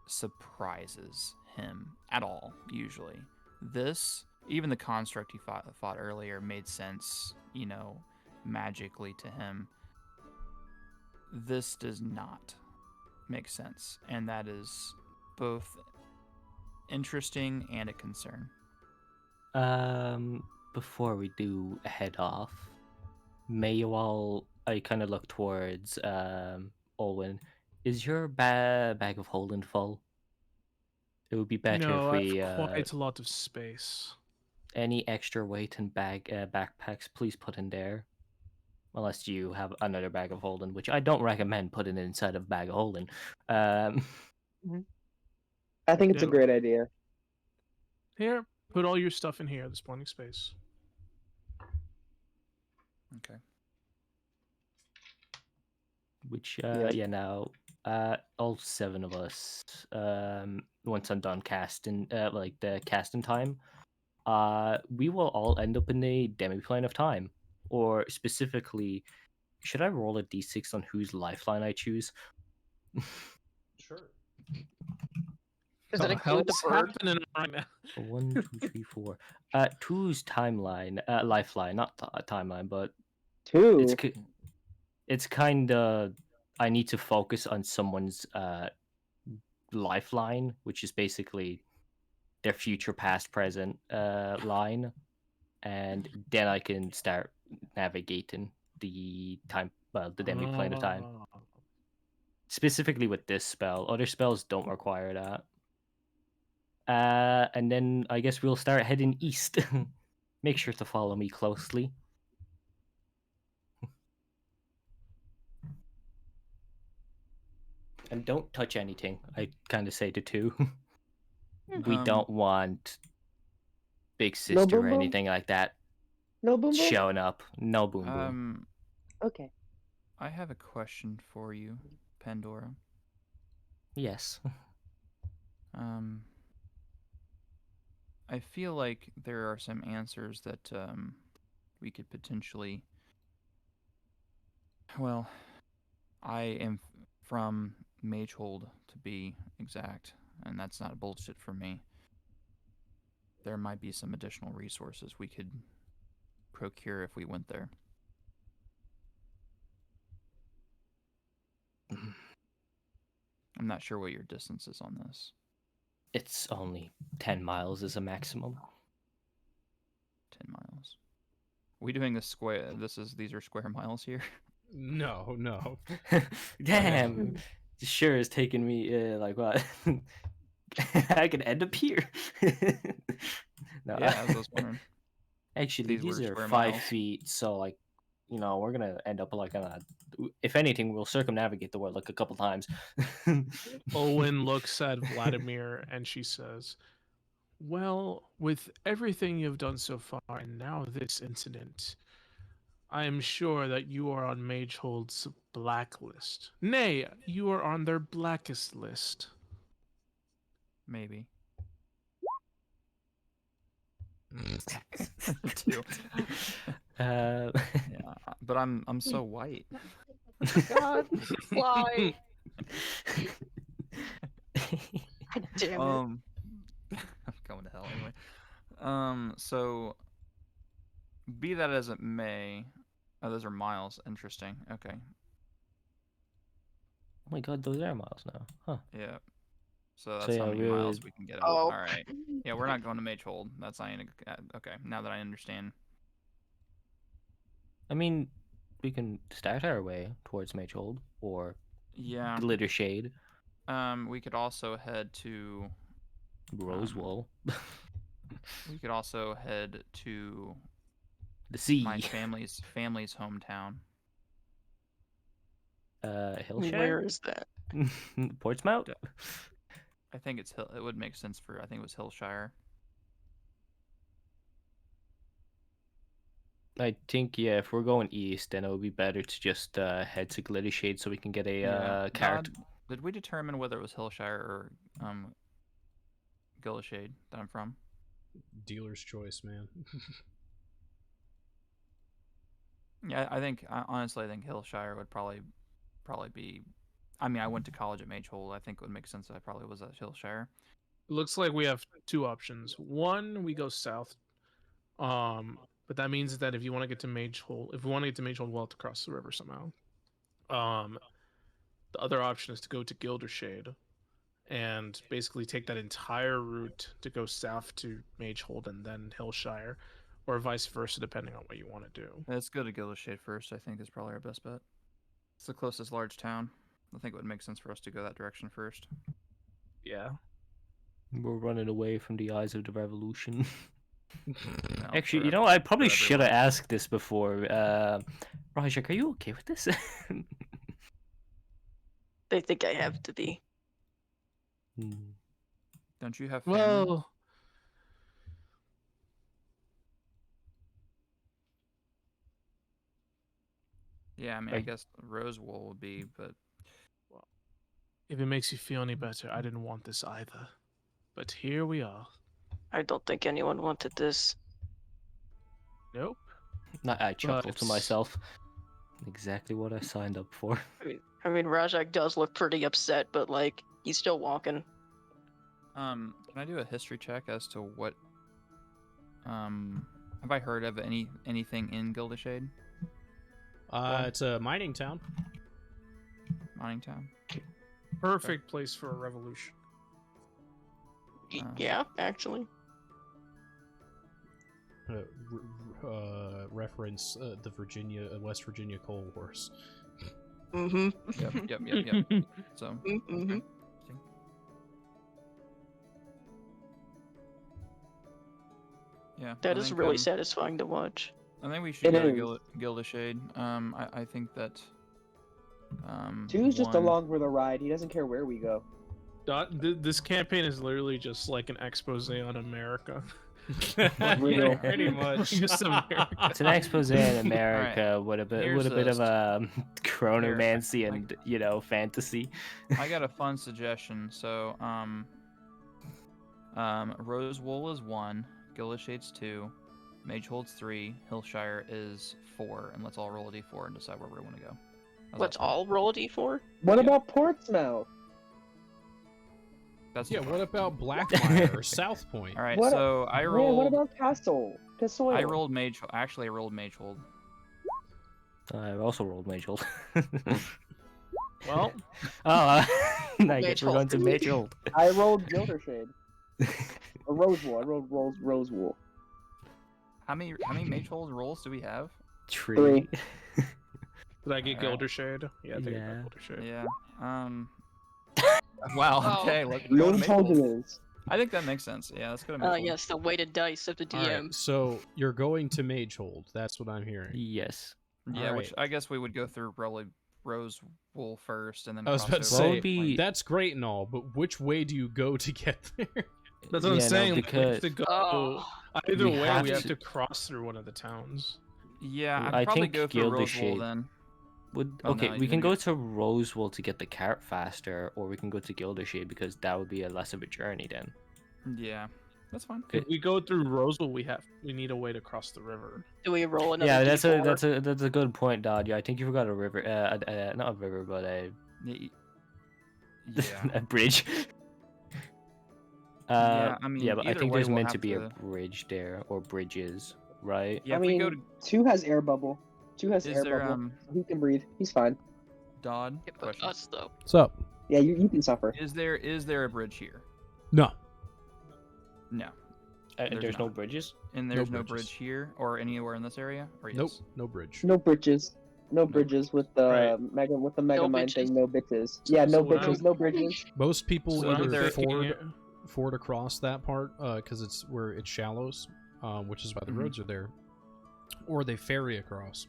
surprises him at all, usually. This, even the construct he fought earlier, made sense, magically to him. This does not make sense, and that is both interesting and a concern. Before we do head off, may you all? I kind of look towards Olwen. Is your bag of holding full? It would be better No, if we. I have quite a lot of space. any extra weight and backpacks, please put in there. Unless you have another bag of holding, which I don't recommend putting inside of a bag of holding. Um, I think it's a Yeah. great idea. Here, put all your stuff in here, the spawning space. Okay. which Yeah. yeah, now all 7 of us, once I'm done casting, like the casting time, we will all end up in a demi-plane of time. Or specifically, should I roll a d6 on whose lifeline I choose? Sure. Does that include the Hell's bird? happening right now? 1, 2, 3, 4. Two's timeline, lifeline, not timeline, but it's Two. it's kind of, I need to focus on someone's lifeline, which is basically their future, past, present line, and then I can start navigating the time, well, the demi-plane of time. Oh. Specifically with this spell, other spells don't require that. And then I guess we'll start heading east. Make sure to follow me closely. And don't touch anything, I kind of say to two. We don't want Big No Sister boom or boom? anything like that No boom boom? showing up. No boom boom. Okay. I have a question for you, Pandora. Yes. I feel like there are some answers that we could potentially. Well, I am from Magehold, to be exact, and that's not bullshit for me. There might be some additional resources we could procure if we went there. I'm not sure what your distance is on this. It's only 10 miles is a maximum. 10 miles. We doing this square? These are square miles here. No, no. Damn. Sure is taking me like what? I could end up here. No, Yeah, I was wondering. actually, These these were are square 5 miles. feet, so like, we're gonna end up like on a. If anything, we'll circumnavigate the world like a couple times. Owen looks at Vladimir and she says, "Well, with everything you've done so far, and now this incident, I am sure that you are on Magehold's blacklist. Nay, you are on their blackest list." Maybe. Two. uh, Yeah, but I'm so white. God, fly. Damn it. I'm going to hell anyway. So be that as it may, oh, those are miles. Interesting. Okay. Oh my god, those are miles now. Huh. Yeah. So So that's yeah, how many really miles is- we can get out. Oh. All right. Yeah, we're not going to Magehold. That's not even okay. Now that I understand. I mean, we can start our way towards Magehold or Yeah. Glitter Shade, We could also head to. Rosewool, We could also head to the sea, my family's hometown. Hillshire, Where is that? Portsmouth. I think it's Hill. It would make sense for. I think it was Hillshire. I think, yeah, if we're going east, then it would be better to just head to Glitter Shade so we can get a cart. Did we determine whether it was Hillshire or Gillishade that I'm from? Dealer's choice, man. Yeah, honestly, I think Hillshire would probably be. I mean, I went to college at Magehold. I think it would make sense that I probably was at Hillshire. Looks like we have two options. One, we go south. But that means that if you want to get to Magehold, if we want to get to Magehold, we'll have to cross the river somehow. The other option is to go to Gildershade and basically take that entire route to go south to Magehold and then Hillshire, or vice versa, depending on what you want to do. Let's go to Gillishade first. I think is probably our best bet. It's the closest large town. I think it would make sense for us to go that direction first. Yeah. We're running away from the eyes of the revolution. No, Actually, you forever- know, I probably for should have everyone. asked this before. Rajak, are you okay with this? They think I have to be. Hmm. Don't you have family? Well, Yeah, I mean, I Like- guess Rosewool would be, but if it makes you feel any better, I didn't want this either. But here we are. I don't think anyone wanted this. Nope. I chuckled to But- myself. Exactly what I signed up for. I mean, Rajak does look pretty upset, but like he's still walking. can I do a history check as to what have I heard of anything in Gildashade? It's a mining town. Mining Town? Perfect place for a revolution. Yeah, actually. Reference the West Virginia Coal Wars. Mm-hmm. Yep. So Mm-hmm. yeah. That I is think, really satisfying to watch. I think we should It go is. to Gildashade. I think that Two's just one- along for the ride. He doesn't care where we go. This campaign is literally just like an expose on America. Real. Pretty much. Just America. It's an expose in America with a bit Here's of a- chronomancy and fantasy. I got a fun suggestion. So Rosewool is 1, Gildashade's 2, Magehold's 3, Hillshire is 4, and let's all roll a d4 and decide where we want to go. How's Let's that sound? all roll a d4. What Yeah. about Portsmouth? That's Yeah, fine. what about Blackmire or South Point? All right, What- so I Man, rolled. what about Castle? I rolled Mage. Actually, I rolled Magehold. I also rolled Magehold. Well, I guess we're Magehold. going to Magehold. I rolled Gildershade. Or Rosewool. I rolled Rosewool. How many Magehold rolls do we have? Tree. did I get Alright. Gildershade? Yeah, I think I Yeah. got Gildershade. Yeah. Wow. Oh. Okay. Let's go to Magehold it Magehold. is. I think that makes sense. Yeah, let's go to Magehold. Yes, the weighted dice of the All DM. right, so you're going to Magehold. That's what I'm hearing. Yes. Yeah, which Alright. I guess we would go through probably Rosewool first, and then. I was about to cross over What say, would be- that's great and all, but which way do you go to get there? That's what I'm Yeah, no, saying. because- We have to go. Oh. Either we way, have we have to- to cross through one of the towns. Yeah, I'd I probably think go through Gildashade. Rosewool then. Oh, Okay, no, we you can didn't go to Rosewool to get the cart faster, or we can go to Gildershade because that would be a less of a journey then. Yeah, that's fine. If we go through Roseville, we need a way to cross the river. Do we roll another Yeah, d4? that's a good point, Dad. Yeah, I think you forgot a river. Not a river, but Yeah. a bridge. Yeah, I mean, but I either think way, there's we'll meant to have be a to- bridge there, or bridges, right? Yeah, I if we mean, go to 2 has air bubble. 2 has Is air there, bubble. So he can breathe. He's fine. Dodd, Yeah, but question. us though. What's up? Yeah, you can suffer. Is there a bridge here? No. No. There's no not. bridges. And there's no bridges. bridge here or anywhere in this area? Or yes? Nope. No bridge. No bridges. No bridges with the Right. mega No mind bitches. thing. No bitches. So- Yeah, no so what bitches. I'm- No bridges. Most people So I'm either thinking- ford across that part because it's where it shallows, which is why the Mhm. roads are there, or they ferry across,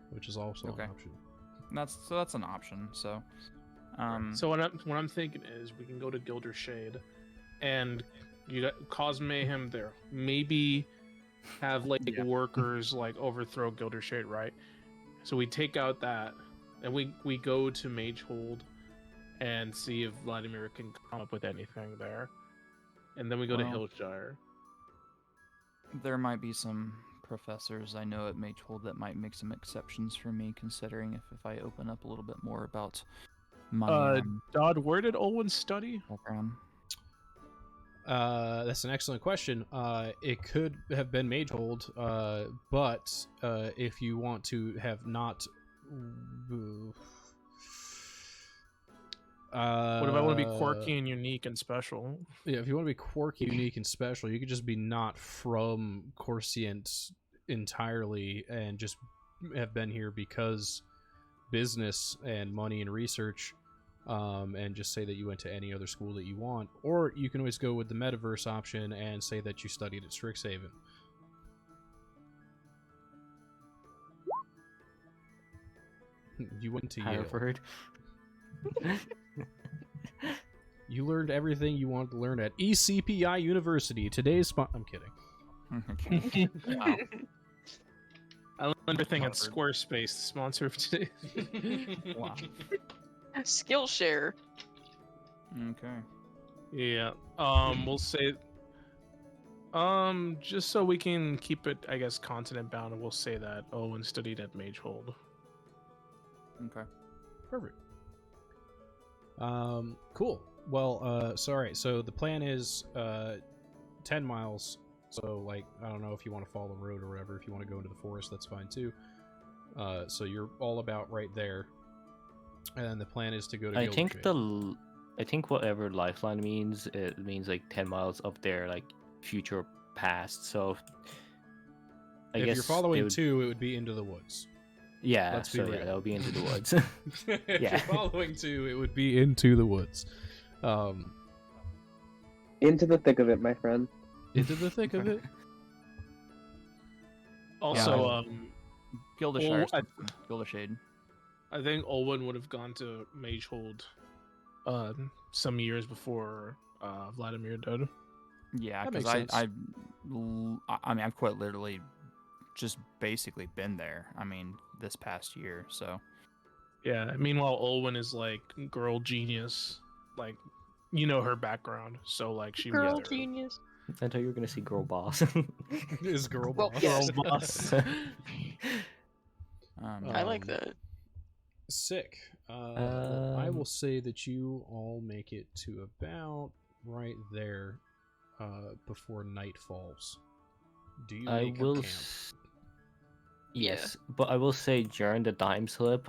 which is also Okay. an option. That's an option. So, So what I'm thinking is we can go to Gildershade, and you cause mayhem there. Maybe have like Yeah. workers like overthrow Gildershade, right? So we take out that, and we go to Magehold, and see if Vladimir can come up with anything there, and then we go to Well- Hillshire. there might be some professors I know at Magehold that might make some exceptions for me, considering if I open up a little bit more about my Dodd, where did Olwen study? background. That's an excellent question. It could have been Magehold, but if you want to have not. What if I want to be quirky and unique and special? Yeah, if you want to be quirky, unique, and special, you could just be not from Korscient entirely and just have been here because business and money and research. and just say that you went to any other school that you want, or you can always go with the metaverse option and say that you studied at Strixhaven. You went to Yale. Harvard. You learned everything you wanted to learn at ECPI University. Today's I'm kidding. Wow. I learned everything at Harvard. Squarespace, the sponsor of today. Wow. Skillshare. Okay. Yeah. We'll say. Just so we can keep it, I guess, continent bound, we'll say that Owen studied at Magehold. Okay. Perfect. Cool. Well, sorry. So the plan is 10 miles. So, like, I don't know if you want to follow the road or whatever. If you want to go into the forest, that's fine too. So you're all about right there. And then the plan is to go to I Gildershade. think whatever lifeline means, it means like 10 miles up there, like future past. So I if guess you're following they would- 2, it would be into the woods. Yeah, let's be so yeah, real. that would be into the woods. If Yeah. you're following 2, it would be into the woods. Into the thick of it, my friend. Into the thick of it. Also, Yeah. Gildershire. Well, Gildershade. I think Owen would have gone to Magehold some years before Vladimir did. Yeah, That because makes I sense. mean, I've quite literally just basically been there. I mean, this past year, so Yeah. Meanwhile, Owen is like girl genius, like you know her background, so like she Girl was there. genius. I thought you were gonna see girl boss. Is girl Well, boss. yes. Girl boss. I like Um, that. Sick. I Um, will say that you all make it to about right there before night falls. Do you I make will. a camp? Yes, but I will say during the time slip,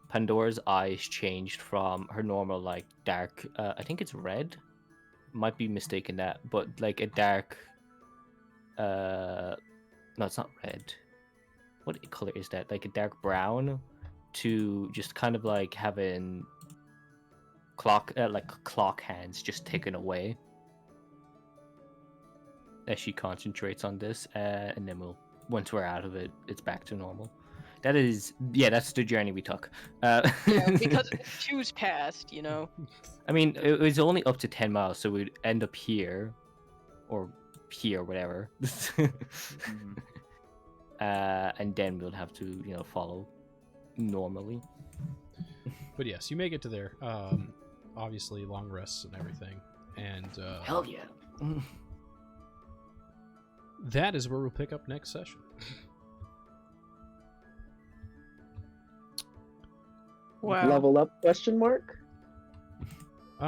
Pandora's eyes changed from her normal like dark. I think it's red. Might be mistaken that, but like a dark. No, it's not red. What color is that? Like a dark brown, to just kind of like having clock hands just taken away as she concentrates on this, and then once we're out of it, it's back to normal. That's the journey we took. Yeah, because two's passed, you know. I mean, it was only up to 10 miles, so we'd end up here, or here, whatever. mhm. And then we'll have to, follow normally. But yes, you make it to there. Obviously, long rests and everything. And Hell yeah. that is where we'll pick up next session. Wow. Level up? Question mark. You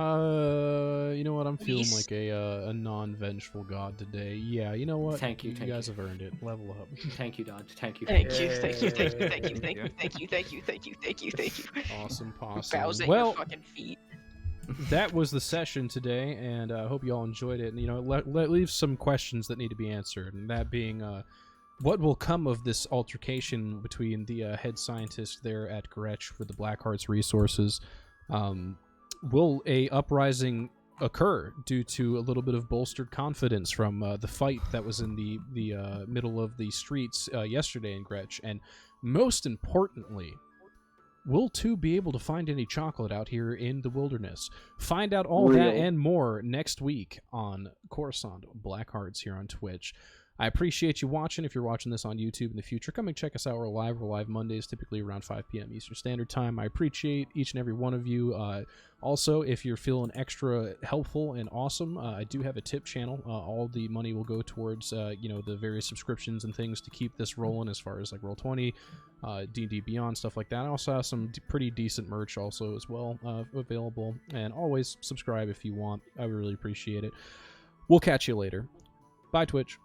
know what? I'm feeling Please. like a non-vengeful god today. Yeah, you know what? Thank you, You thank guys you. have earned it. Level up. Thank you, Dodge. Thank you. Thank you, thank you, thank you, thank you, Yay. thank you, thank you, thank you, thank you, thank you, thank you. Awesome, possum. Bows at Well, your fucking feet. that was the session today, and I hope you all enjoyed it. And leave some questions that need to be answered, and that being, what will come of this altercation between the head scientist there at Gretsch for the Blackheart's resources? Will a uprising occur due to a little bit of bolstered confidence from the fight that was in the middle of the streets yesterday in Gretsch? And most importantly, will 2 be able to find any chocolate out here in the wilderness? Find out all that Real. and more next week on Korscient Blackhearts here on Twitch. I appreciate you watching. If you're watching this on YouTube in the future, come and check us out. We're live Mondays, typically around 5 p.m. Eastern Standard Time. I appreciate each and every one of you. Also, if you're feeling extra helpful and awesome, I do have a tip channel. All the money will go towards the various subscriptions and things to keep this rolling, as far as like Roll20, D&D Beyond, stuff like that. I also have some pretty decent merch also as well available. And always subscribe if you want. I would really appreciate it. We'll catch you later. Bye, Twitch.